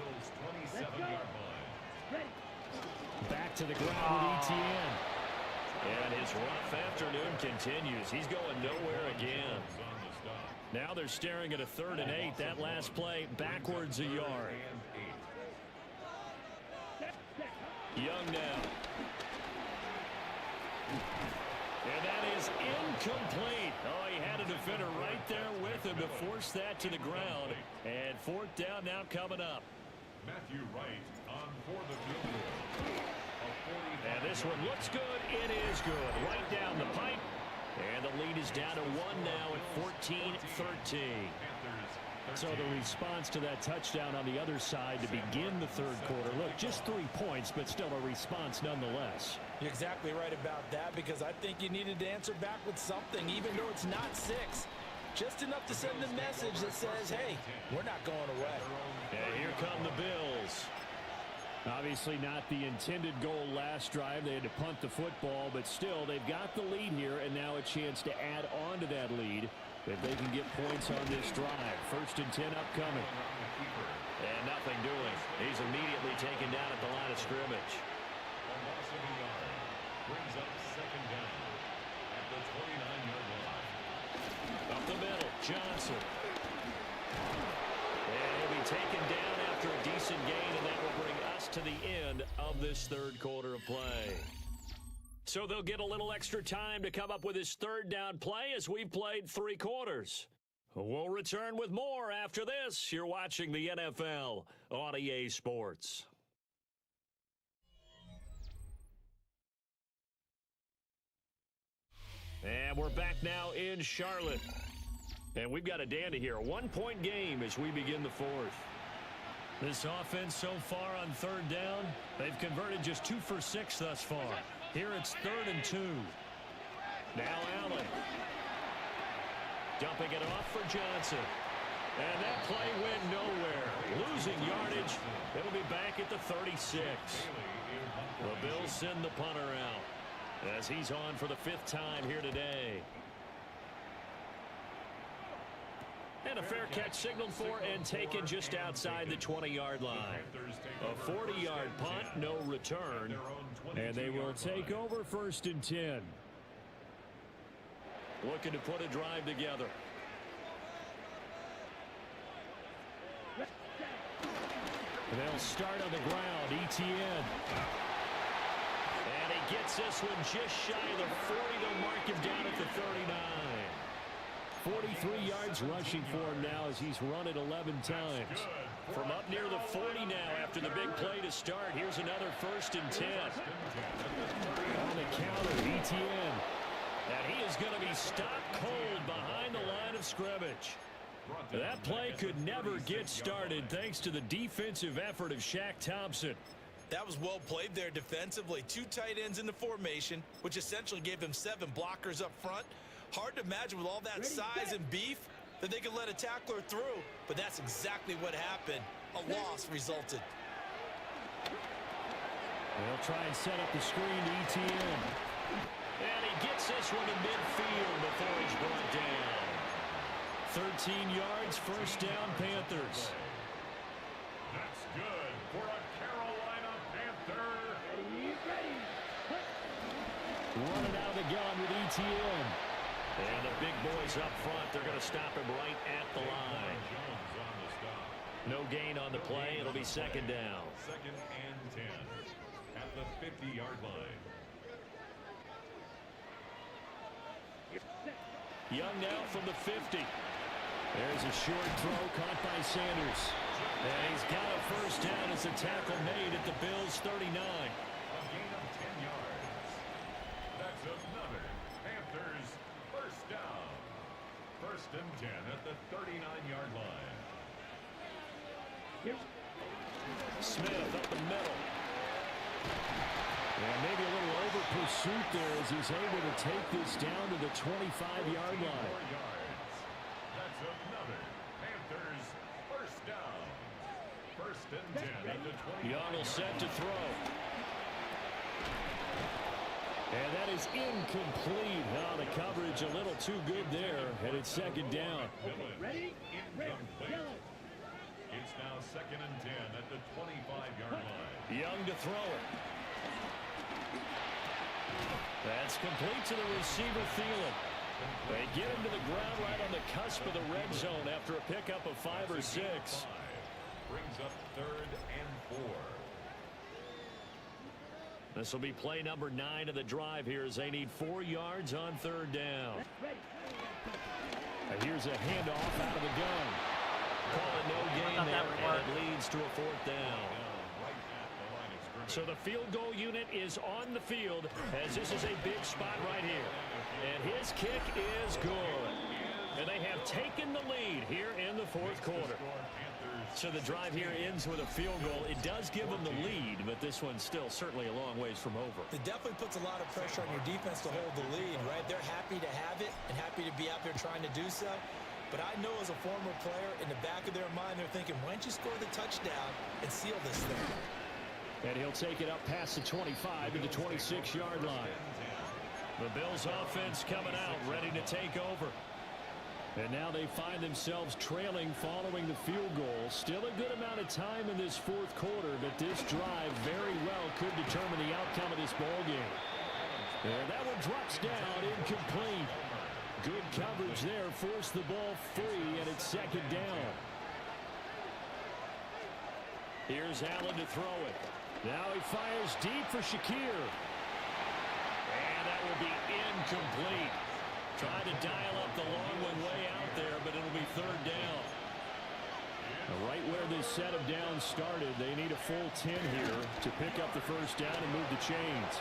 Back to the ground with Etienne. And his rough afternoon continues. He's going nowhere again. Now they're staring at a 3rd and 8. That last play backwards a yard. Young now. And that is incomplete. Oh, he had a defender right there with him to force that to the ground. And 4th down now coming up. Matthew Wright on for the field goal. And this one looks good. It is good. Right down the pipe. And the lead is down to 1 now at 14-13. So the response to that touchdown on the other side to begin the 3rd quarter. Look, just 3 points, but still a response nonetheless. You're exactly right about that, because I think you needed to answer back with something, even though it's not 6. Just enough to send a message that says, hey, we're not going away. And here come the Bills. Obviously not the intended goal last drive. They had to punt the football, but still they've got the lead here, and now a chance to add on to that lead if they can get points on this drive. 1st and 10 upcoming. And nothing doing. He's immediately taken down at the line of scrimmage. A loss of a yard. Brings up 2nd down at the 29-yard line. Up the middle, Johnson. And he'll be taken down after a decent gain, and that will bring us to the end of this 3rd quarter of play. So they'll get a little extra time to come up with his 3rd down play as we've played 3 quarters. We'll return with more after this. You're watching the NFL on EA Sports. And we're back now in Charlotte. And we've got a dandy here. A 1-point game as we begin the 4th. This offense so far on 3rd down, they've converted just 2 for 6 thus far. Here it's 3rd and 2. Now Allen. Dumping it off for Johnson. And that play went nowhere. Losing yardage. It'll be back at the 36. The Bills send the punter out as he's on for the 5th time here today. And a fair catch signaled for and taken just outside the 20-yard line. A 40-yard punt, no return. And they will take over 1st and 10. Looking to put a drive together. They'll start on the ground. ETN. And he gets this one just shy of the 40. They'll mark him down at the 39. 43 yards rushing for him now as he's run it 11 times. From up near the 40 now after the big play to start. Here's another 1st and 10. On the counter, ETN. And he is going to be stopped cold behind the line of scrimmage. That play could never get started thanks to the defensive effort of Shaq Thompson. That was well played there defensively. 2 tight ends in the formation, which essentially gave him 7 blockers up front. Hard to imagine with all that size and beef that they could let a tackler through, but that's exactly what happened. A loss resulted. They'll try and set up the screen to ETN. And he gets this one to midfield before he's brought down. 13 yards, 1st down, Panthers. That's good for a Carolina Panther. Running out of the gun with ETN. And the big boys up front, they're going to stop him right at the line. No gain on the play. It'll be 2nd down. 2nd and 10 at the 50-yard line. Young now from the 50. There's a short throw caught by Sanders. And he's got a 1st down as the tackle made at the Bills' 39. A gain of 10 yards. That's another Panthers 1st down. 1st and 10 at the 39-yard line. Smith up the middle. And maybe a little over pursuit there as he's able to take this down to the 25-yard line. That's another Panthers 1st down. 1st and 10 at the 20. Young will set to throw. And that is incomplete. Now the coverage a little too good there, and it's 2nd down. Ready? It's now 2nd and 10 at the 25-yard line. Young to throw it. That's complete to the receiver, Thielen. They get him to the ground right on the cusp of the red zone after a pickup of 5 or 6. Brings up 3rd and 4. This will be play number 9 of the drive here as they need 4 yards on 3rd down. And here's a handoff out of the gun. Call it no gain there, and it leads to a 4th down. So the field goal unit is on the field as this is a big spot right here. And his kick is good. And they have taken the lead here in the 4th quarter. So the drive here ends with a field goal. It does give them the lead, but this one's still certainly a long ways from over. It definitely puts a lot of pressure on your defense to hold the lead, right? They're happy to have it and happy to be out there trying to do so. But I know as a former player, in the back of their mind, they're thinking, why don't you score the touchdown and seal this thing? And he'll take it up past the 25 to the 26-yard line. The Bills offense coming out, ready to take over. And now they find themselves trailing following the field goal. Still a good amount of time in this fourth quarter, but this drive very well could determine the outcome of this ballgame. And that one drops down, incomplete. Good coverage there, forced the ball free, and it's second down. Here's Allen to throw it. Now he fires deep for Shakir. And that will be incomplete. Trying to dial up the long one way out there, but it'll be third down. Right where this set of downs started, they need a full 10 here to pick up the first down and move the chains.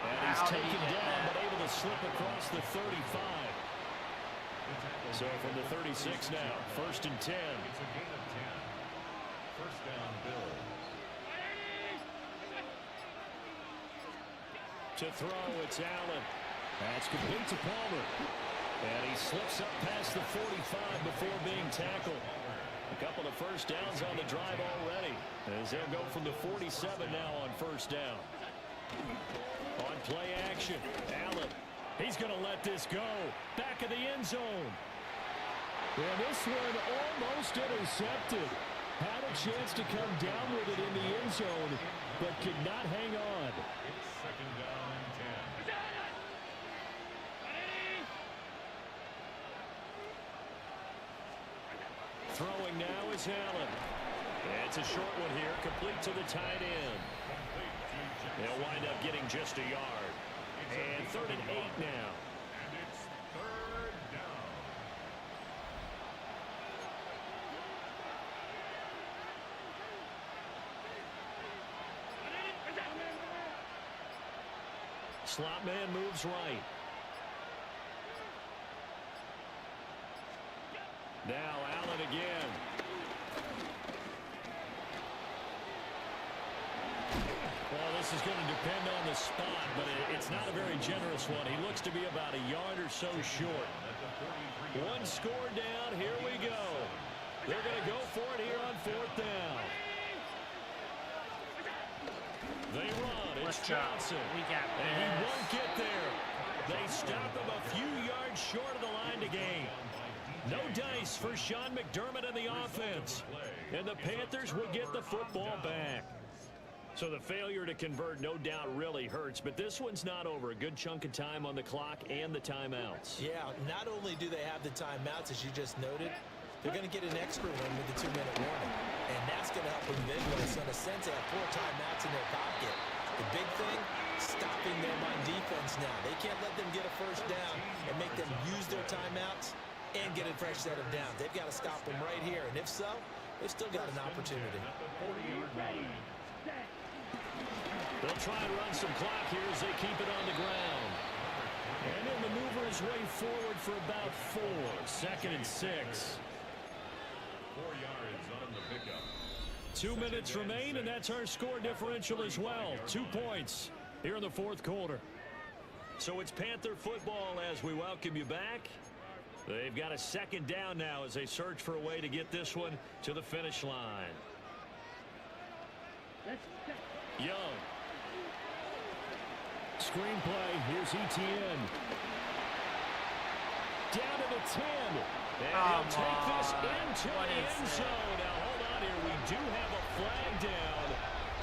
And he's taken down, but able to slip across the 35. So from the 36 now, first and 10. It's a gain of 10. First down, Bills. To throw, it's Allen. That's complete to Palmer. And he slips up past the 45 before being tackled. A couple of first downs on the drive already, as they'll go from the 47 now on first down. On play action, Allen. He's going to let this go. Back of the end zone. And this one almost intercepted. Had a chance to come down with it in the end zone, but could not hang on. It's second down and 10. Throwing now is Allen. It's a short one here, complete to the tight end. They'll wind up getting just a yard. And third and 8 now. And it's third down. Slot man moves right. Now Allen again. Well, this is going to depend on the spot, but it's not a very generous one. He looks to be about a yard or so short. One score down. Here we go. They're going to go for it here on fourth down. They run. It's Johnson. And he won't get there. They stop him a few yards short of the line to gain. No dice for Sean McDermott and the offense. And the Panthers will get the football back. So the failure to convert no doubt really hurts, but this one's not over. A good chunk of time on the clock and the timeouts. Yeah, not only do they have the timeouts, as you just noted, they're going to get an extra one with the 2-minute warning. And that's going to help them visualize. In a sense, they have 4 timeouts in their pocket. The big thing, stopping them on defense now. They can't let them get a first down and make them use their timeouts and get a fresh set of downs. They've got to stop them right here. And if so, they've still got an opportunity. They'll try and run some clock here as they keep it on the ground. And then maneuver his way forward for about 4. Second and 6. 4 yards on the pickup. 2 minutes remain, and that's our score differential as well. 2 points here in the fourth quarter. So it's Panther football as we welcome you back. They've got a second down now as they search for a way to get this one to the finish line. Young. Screenplay. Here's Etienne. Down to the 10. And he'll take this into the end zone. Now, hold on here. We do have a flag down.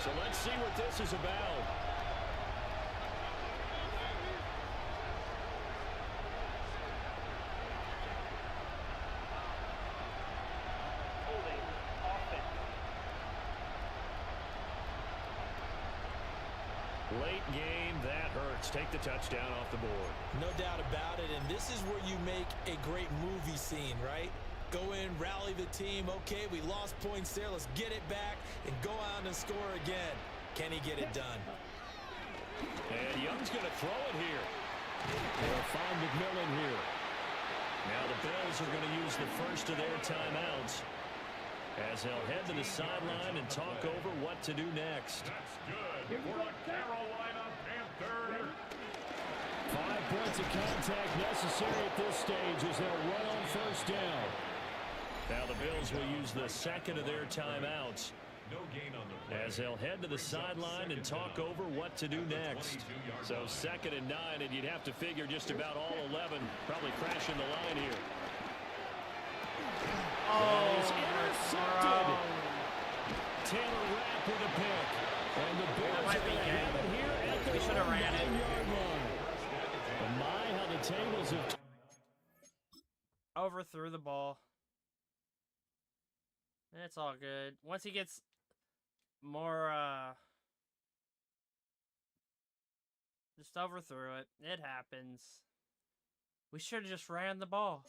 So let's see what this is about. Late game, that hurts. Take the touchdown off the board. No doubt about it, and this is where you make a great movie scene, right? Go in, rally the team. Okay, we lost points there. Let's get it back and go out and score again. Can he get it done? And Young's going to throw it here. They'll find McMillan here. Now the Bills are going to use the first of their timeouts as they'll head to the sideline and talk over what to do next. That's good for the Carolina Panthers. 5 points of contact necessary at this stage as they'll run on first down. Now the Bills will use the second of their timeouts No gain on the play. As they'll head to the sideline and talk over what to do next. So 2nd and 9, and you'd have to figure just about all 11 probably crashing the line here. Oh, it's intercepted. Taylor Rapp with a pick. And the Bears might be have it here at the We should have ran it. 9-yard line. And my, how the tables have... Overthrew the ball. It's all good. Once he gets more, just overthrew it. It happens. We should have just ran the ball.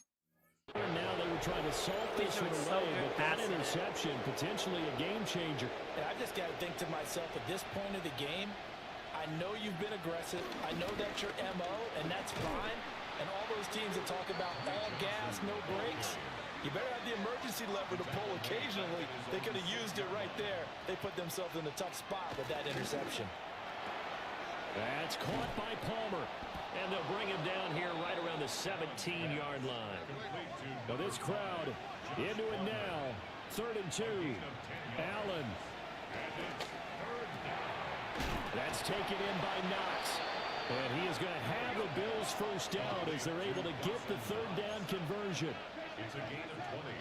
Now they were trying to salt this one away, but that interception, potentially a game changer. And I just got to think to myself, at this point of the game, I know you've been aggressive. I know that's your MO, and that's fine. And all those teams that talk about all gas, no brakes, you better have the emergency lever to pull occasionally. They could have used it right there. They put themselves in a tough spot with that interception. That's caught by Palmer. And they'll bring him down here right around the 17-yard line. Now this crowd into it now. 3rd and 2. Allen. That's taken in by Knox. And he is going to have the Bills first down as they're able to get the 3rd down conversion. It's a gain of 20.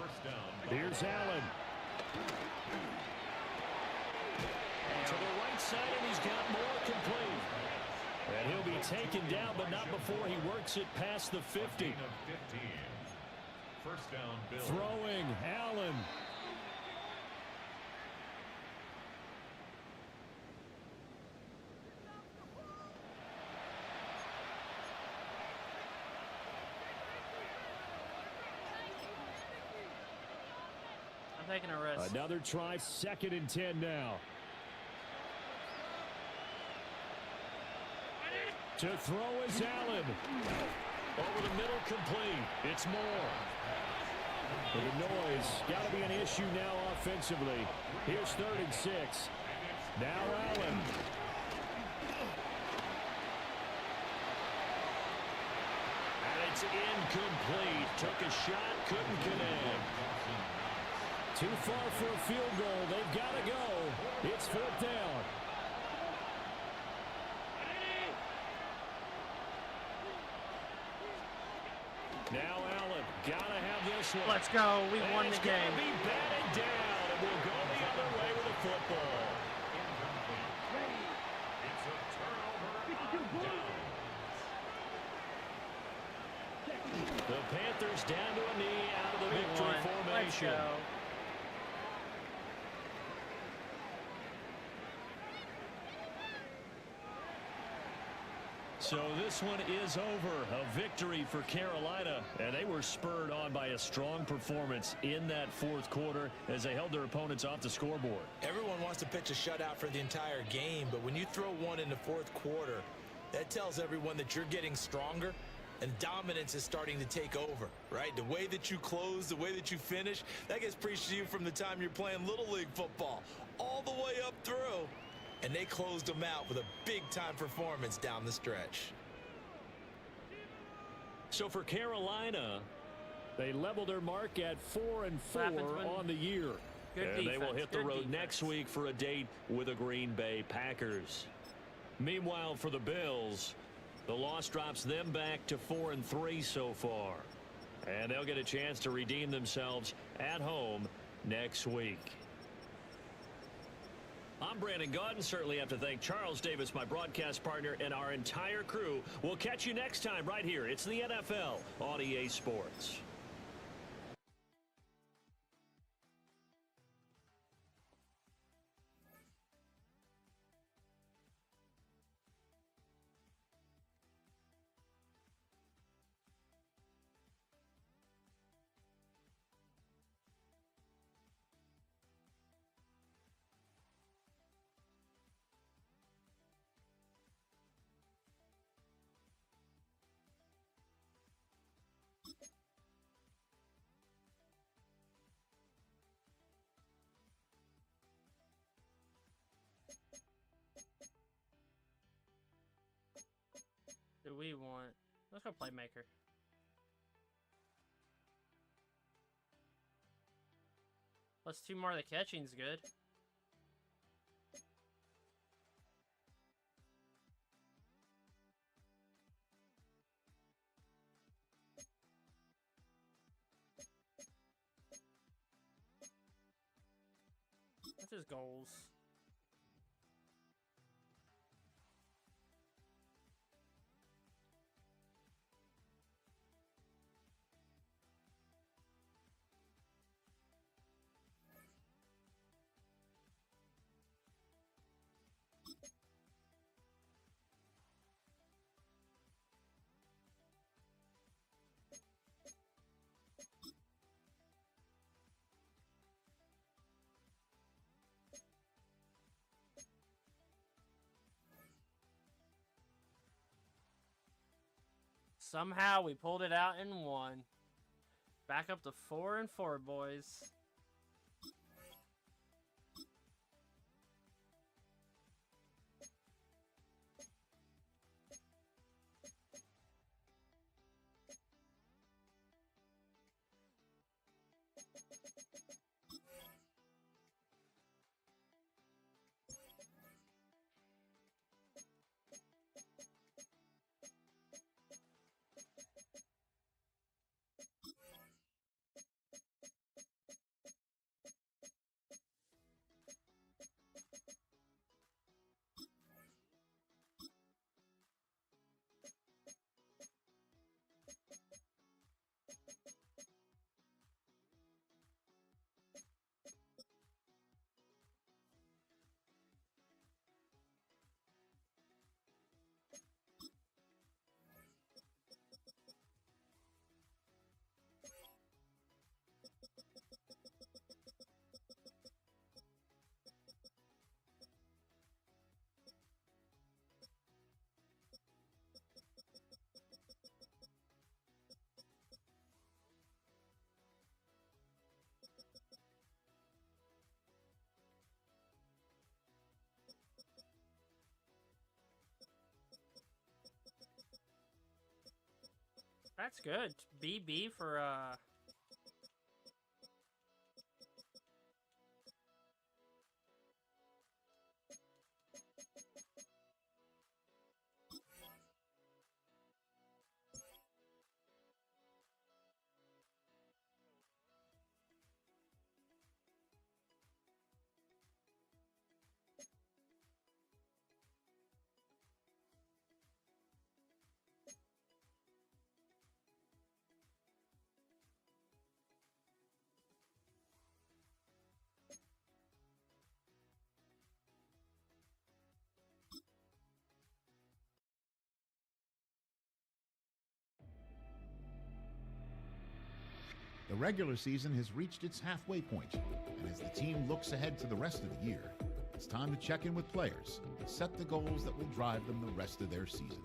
First down. Here's Allen. To the right side, and he's got more complete. And he'll be taken down, but not before he works it past the 50. First down, Bill. Throwing, Allen. I'm taking a risk. Another try, 2nd and 10 now. To throw is Allen. Over the middle, complete. It's Moore. The noise got to be an issue now offensively. Here's 3rd and 6. Now Allen. And it's incomplete. Took a shot, couldn't connect. Too far for a field goal. They've got to go. It's 4th down. Now Allen, gotta have this one. Let's go. We won the game. It's be batted down, and we'll go the other way with the football. It's a turnover on downs. The Panthers down to a knee out of the victory formation. Let's go. So this one is over. A victory for Carolina, and they were spurred on by a strong performance in that 4th quarter as they held their opponents off the scoreboard. Everyone wants to pitch a shutout for the entire game, but when you throw one in the 4th quarter, that tells everyone that you're getting stronger and dominance is starting to take over, right? The way that you close, the way that you finish, that gets preached to you from the time you're playing Little League football all the way up through. And they closed them out with a big-time performance down the stretch. So for Carolina, they level their mark at 4-4 on the year. And they will hit the road next week for a date with the Green Bay Packers. Meanwhile, for the Bills, the loss drops them back to 4-3 so far. And they'll get a chance to redeem themselves at home next week. I'm Brandon Gaudin. Certainly have to thank Charles Davis, my broadcast partner, and our entire crew. We'll catch you next time right here. It's the NFL on EA Sports. Do we want... Let's go playmaker. Plus 2 more, the catching's good. That's his goals. Somehow we pulled it out and won. Back up to 4-4, boys. That's good. BB for The regular season has reached its halfway point, and as the team looks ahead to the rest of the year, it's time to check in with players and set the goals that will drive them the rest of their season.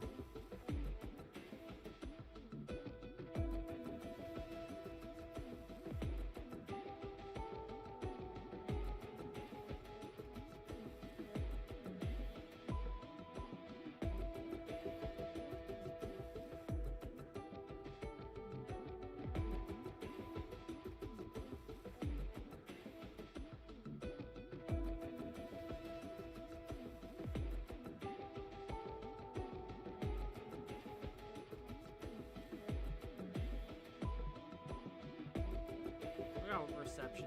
receptions.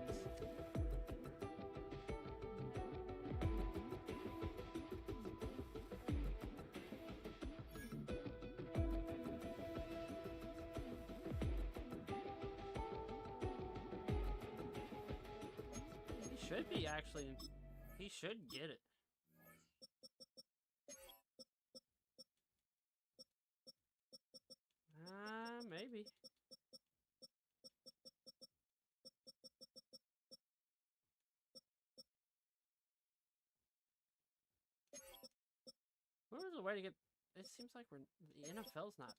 He should be actually. He should get it. Maybe. What was the way to get? It seems like the NFL's not.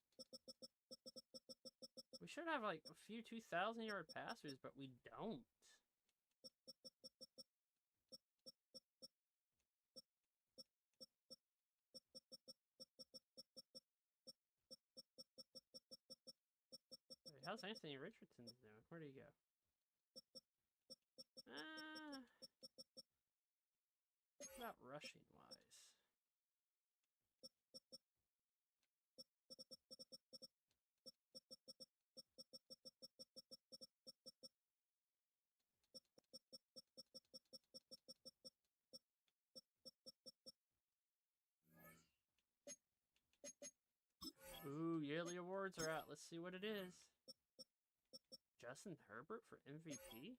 We should have like a few 2,000-yard passers, but we don't. Wait, how's Anthony Richardson doing? Where'd he go? about rushing wise? Ooh, yearly awards are out. Let's see what it is. Justin Herbert for MVP?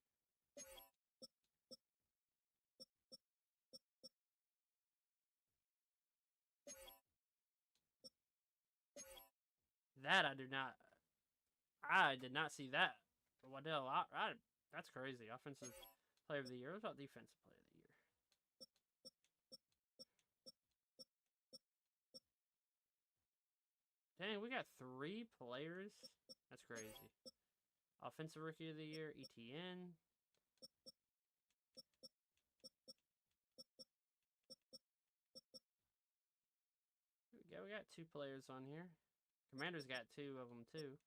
That I did not see that. Waddell, that's crazy. Offensive player of the year. What about defensive player of the year? Dang, we got 3 players. That's crazy. Offensive rookie of the year, ETN. We got 2 players on here. Commanders got 2 of them too.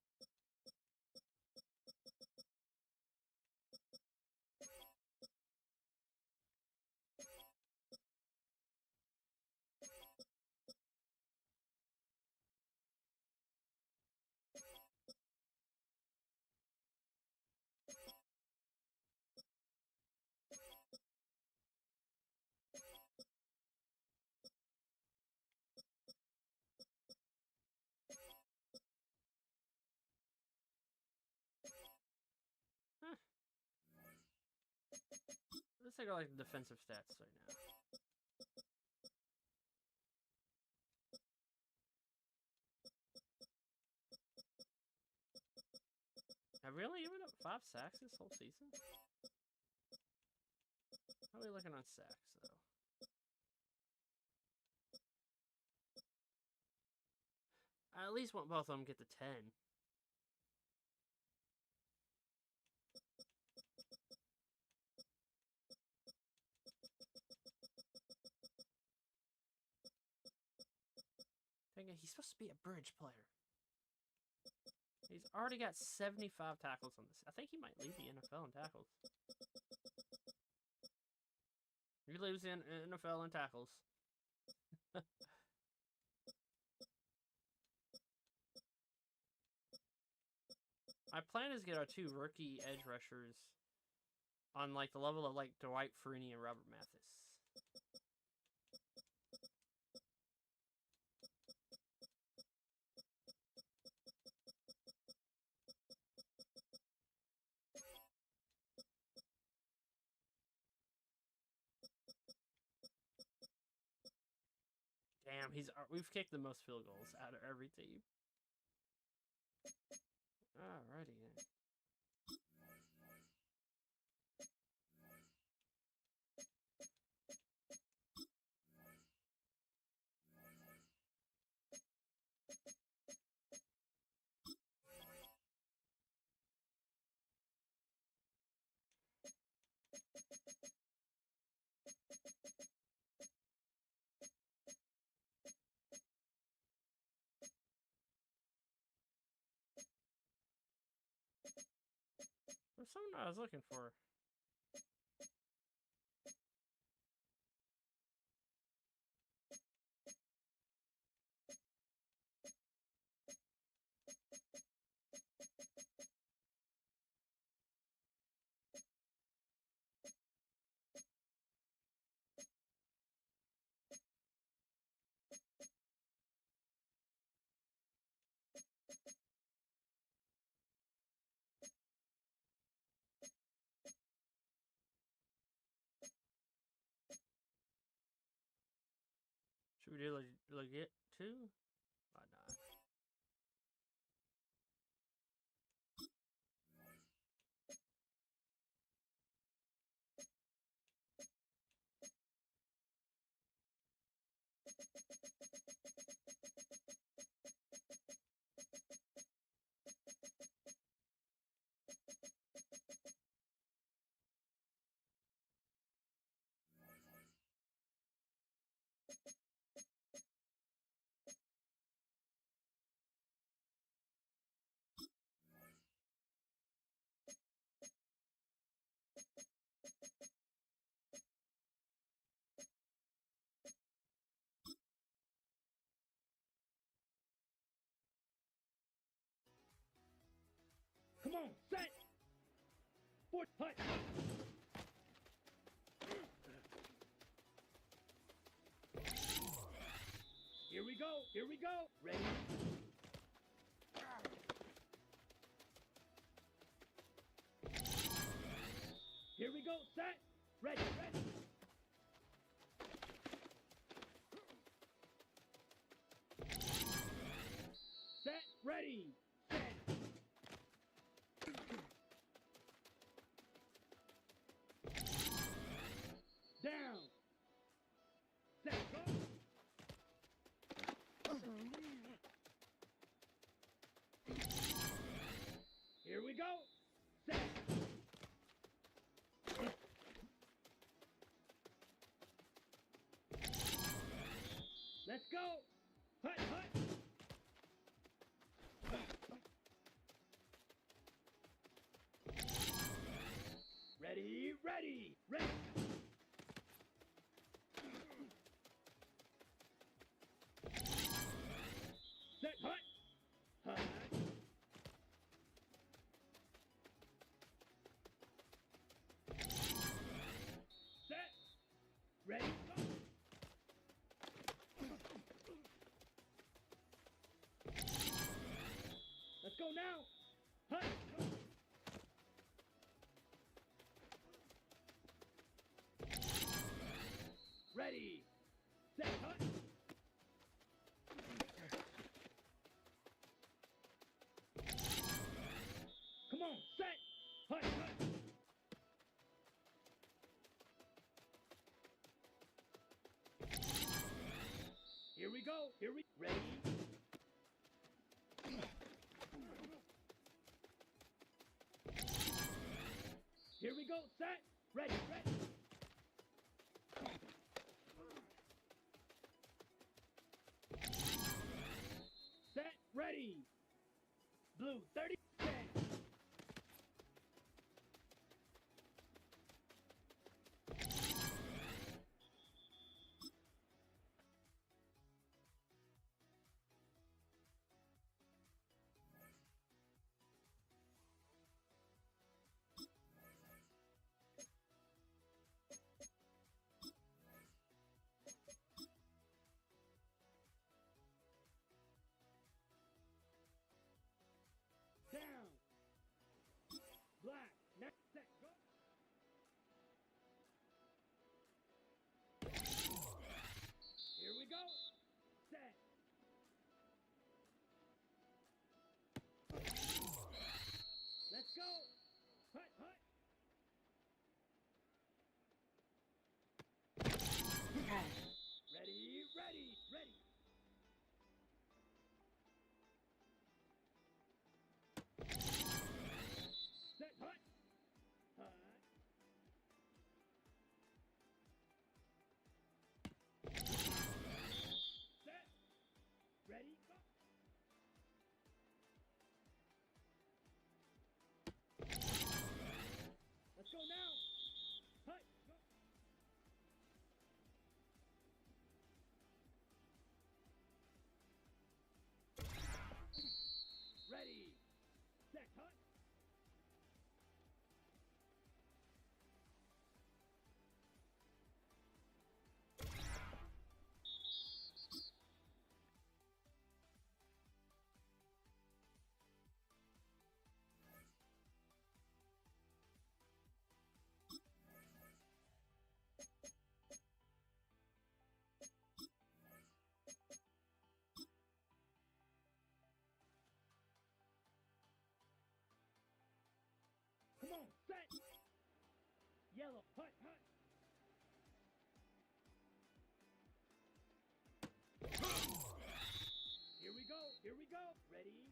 Huh. Let's take a look at the defensive stats right now. Have we only given up 5 sacks this whole season? How are we looking on sacks, though? I at least want both of them to get to 10. Dang it, he's supposed to be a bridge player. He's already got 75 tackles on this. I think he might lead the NFL in tackles. He leads the NFL in tackles. My plan is to get our 2 rookie edge rushers on like the level of like Dwight Freeney and Robert Mathis. Damn, we've kicked the most field goals out of every team. Alrighty then. There's something I was looking for. Should we do legit too? Why not? on, set. Foot, hut. Here we go, here we go. Ready? Here we go, set. Ready, ready. Set, ready, set. Down. Set, go. Here we go. Set. Let's go. Hut, hut. Ready, ready, ready. Set, hut. Hut. Set. Ready, go. Let's go now. Hut. Go. Ready. Set. Hut. Come on. Set. Hut. Hut. Here we go. Here we ready. Here we go. Set. Ready. Ready. Set. Ready. Blue 30. Set. Down. Black. Next set. Go. Here we go. Set. Let's go. Hut, hut. Ready, ready, ready. Set, hut. Hut. Set. Ready, go. Let's go now. Hut, go. Ready. Set, hut. Come on, set. Yellow, hut, hut. Here we go, here we go. Ready?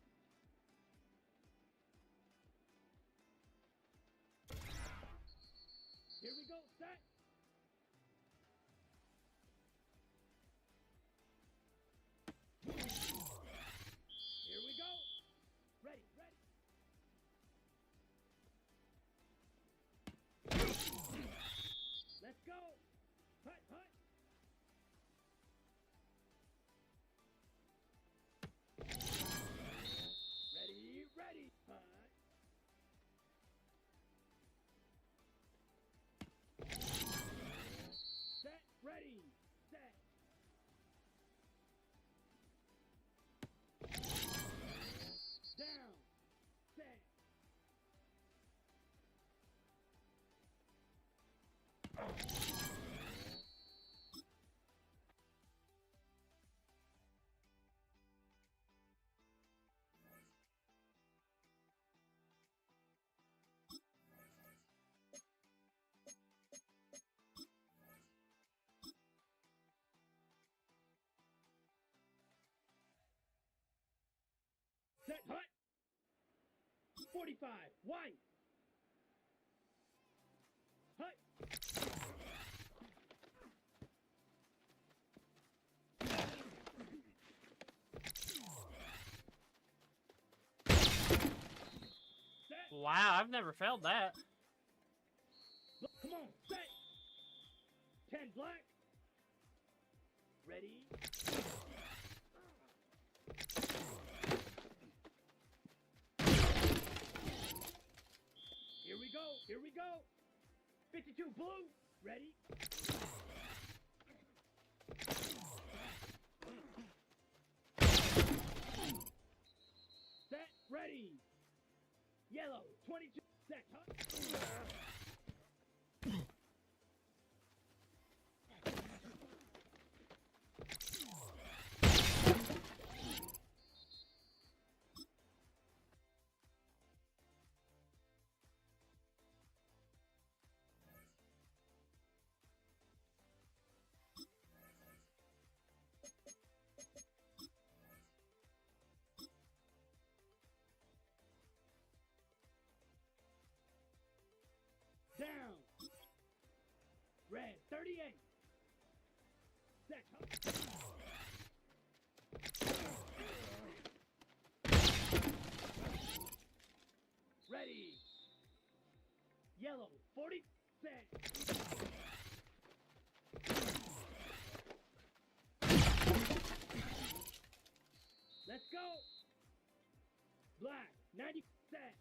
Here we go, set. Here we go. Ready, ready. Let's go. Hut, hut. Ready, ready. Hut. Set, hut. 45, wide. Hut. Wow, I've never failed that. Come on, set. 10 black. Ready. Here we go. Here we go. 52 blue. Ready. Set. Ready. Yellow. 22. Set. Huh? Down. Red. 38. Set. Huh? Ready. Yellow. 40. Set. Let's go. Black. 90. Set.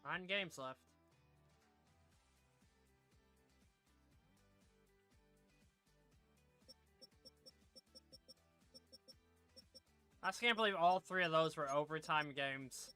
Nine games left. I just can't believe all three of those were overtime games.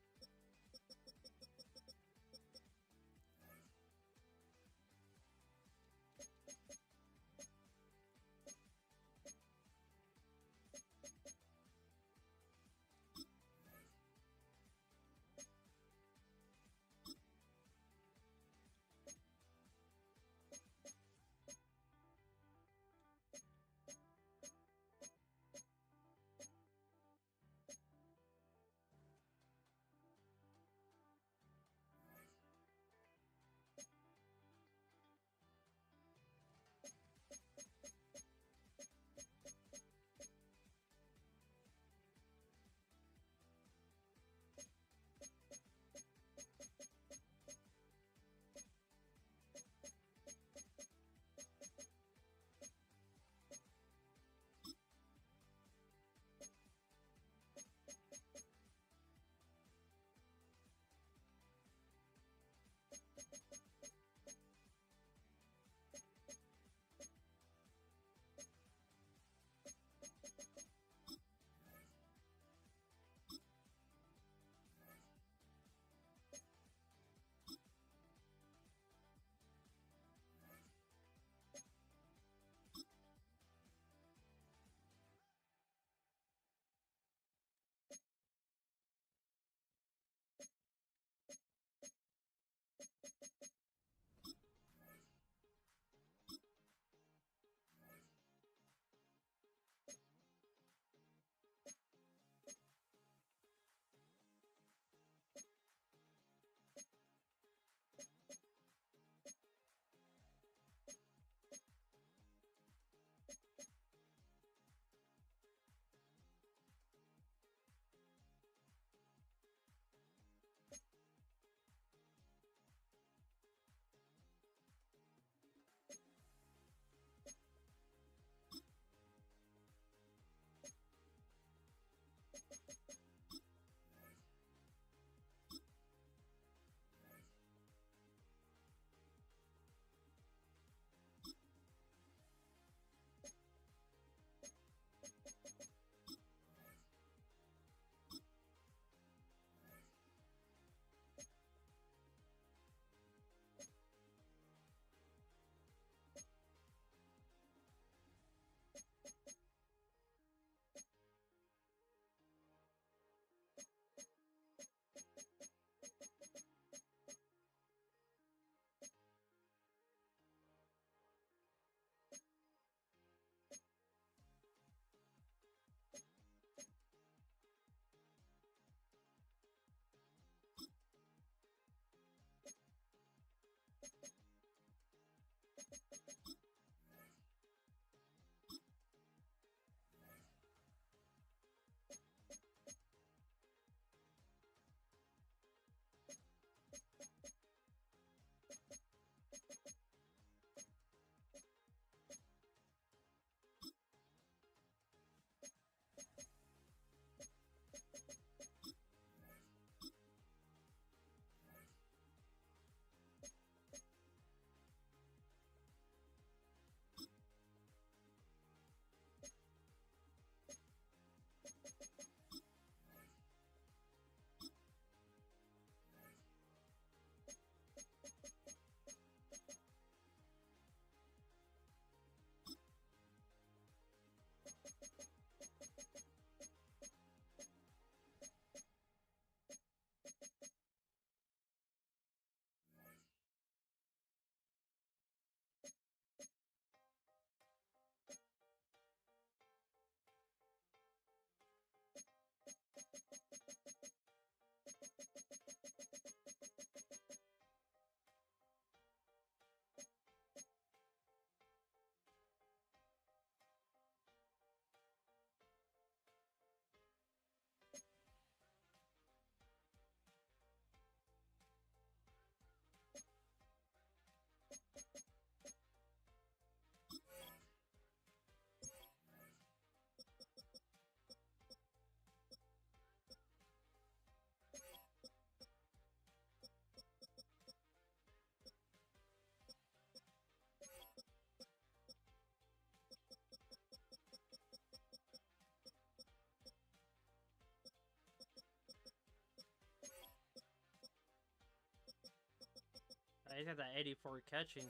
he's got that 84 catching.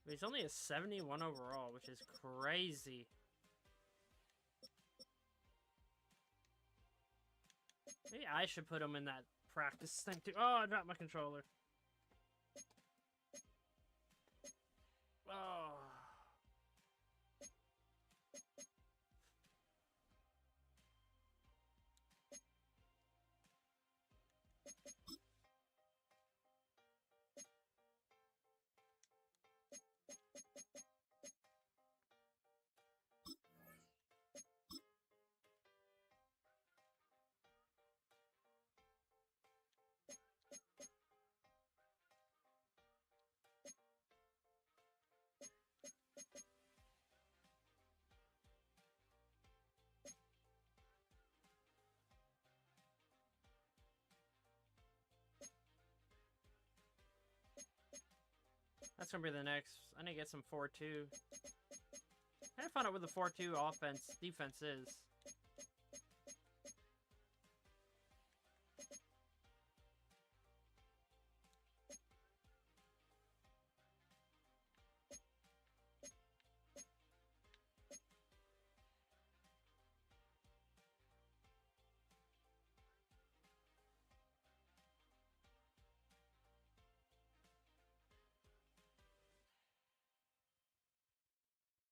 But he's only a 71 overall, which is crazy. Maybe I should put him in that practice thing too. Oh, I dropped my controller. Oh. That's gonna be the next. I need to get some 4-2. I gotta find out what the 4-2 defense is.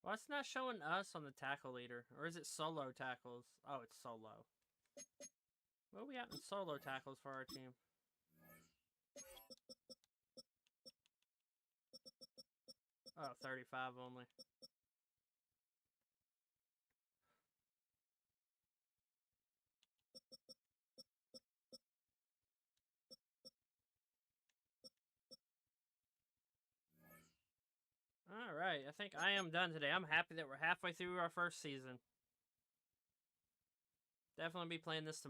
Well, it's not showing us on the tackle leader. Or is it solo tackles? Oh, it's solo. What are we at in solo tackles for our team? Oh, 35 only. Alright, I think I am done today. I'm happy that we're halfway through our first season. Definitely be playing this tomorrow.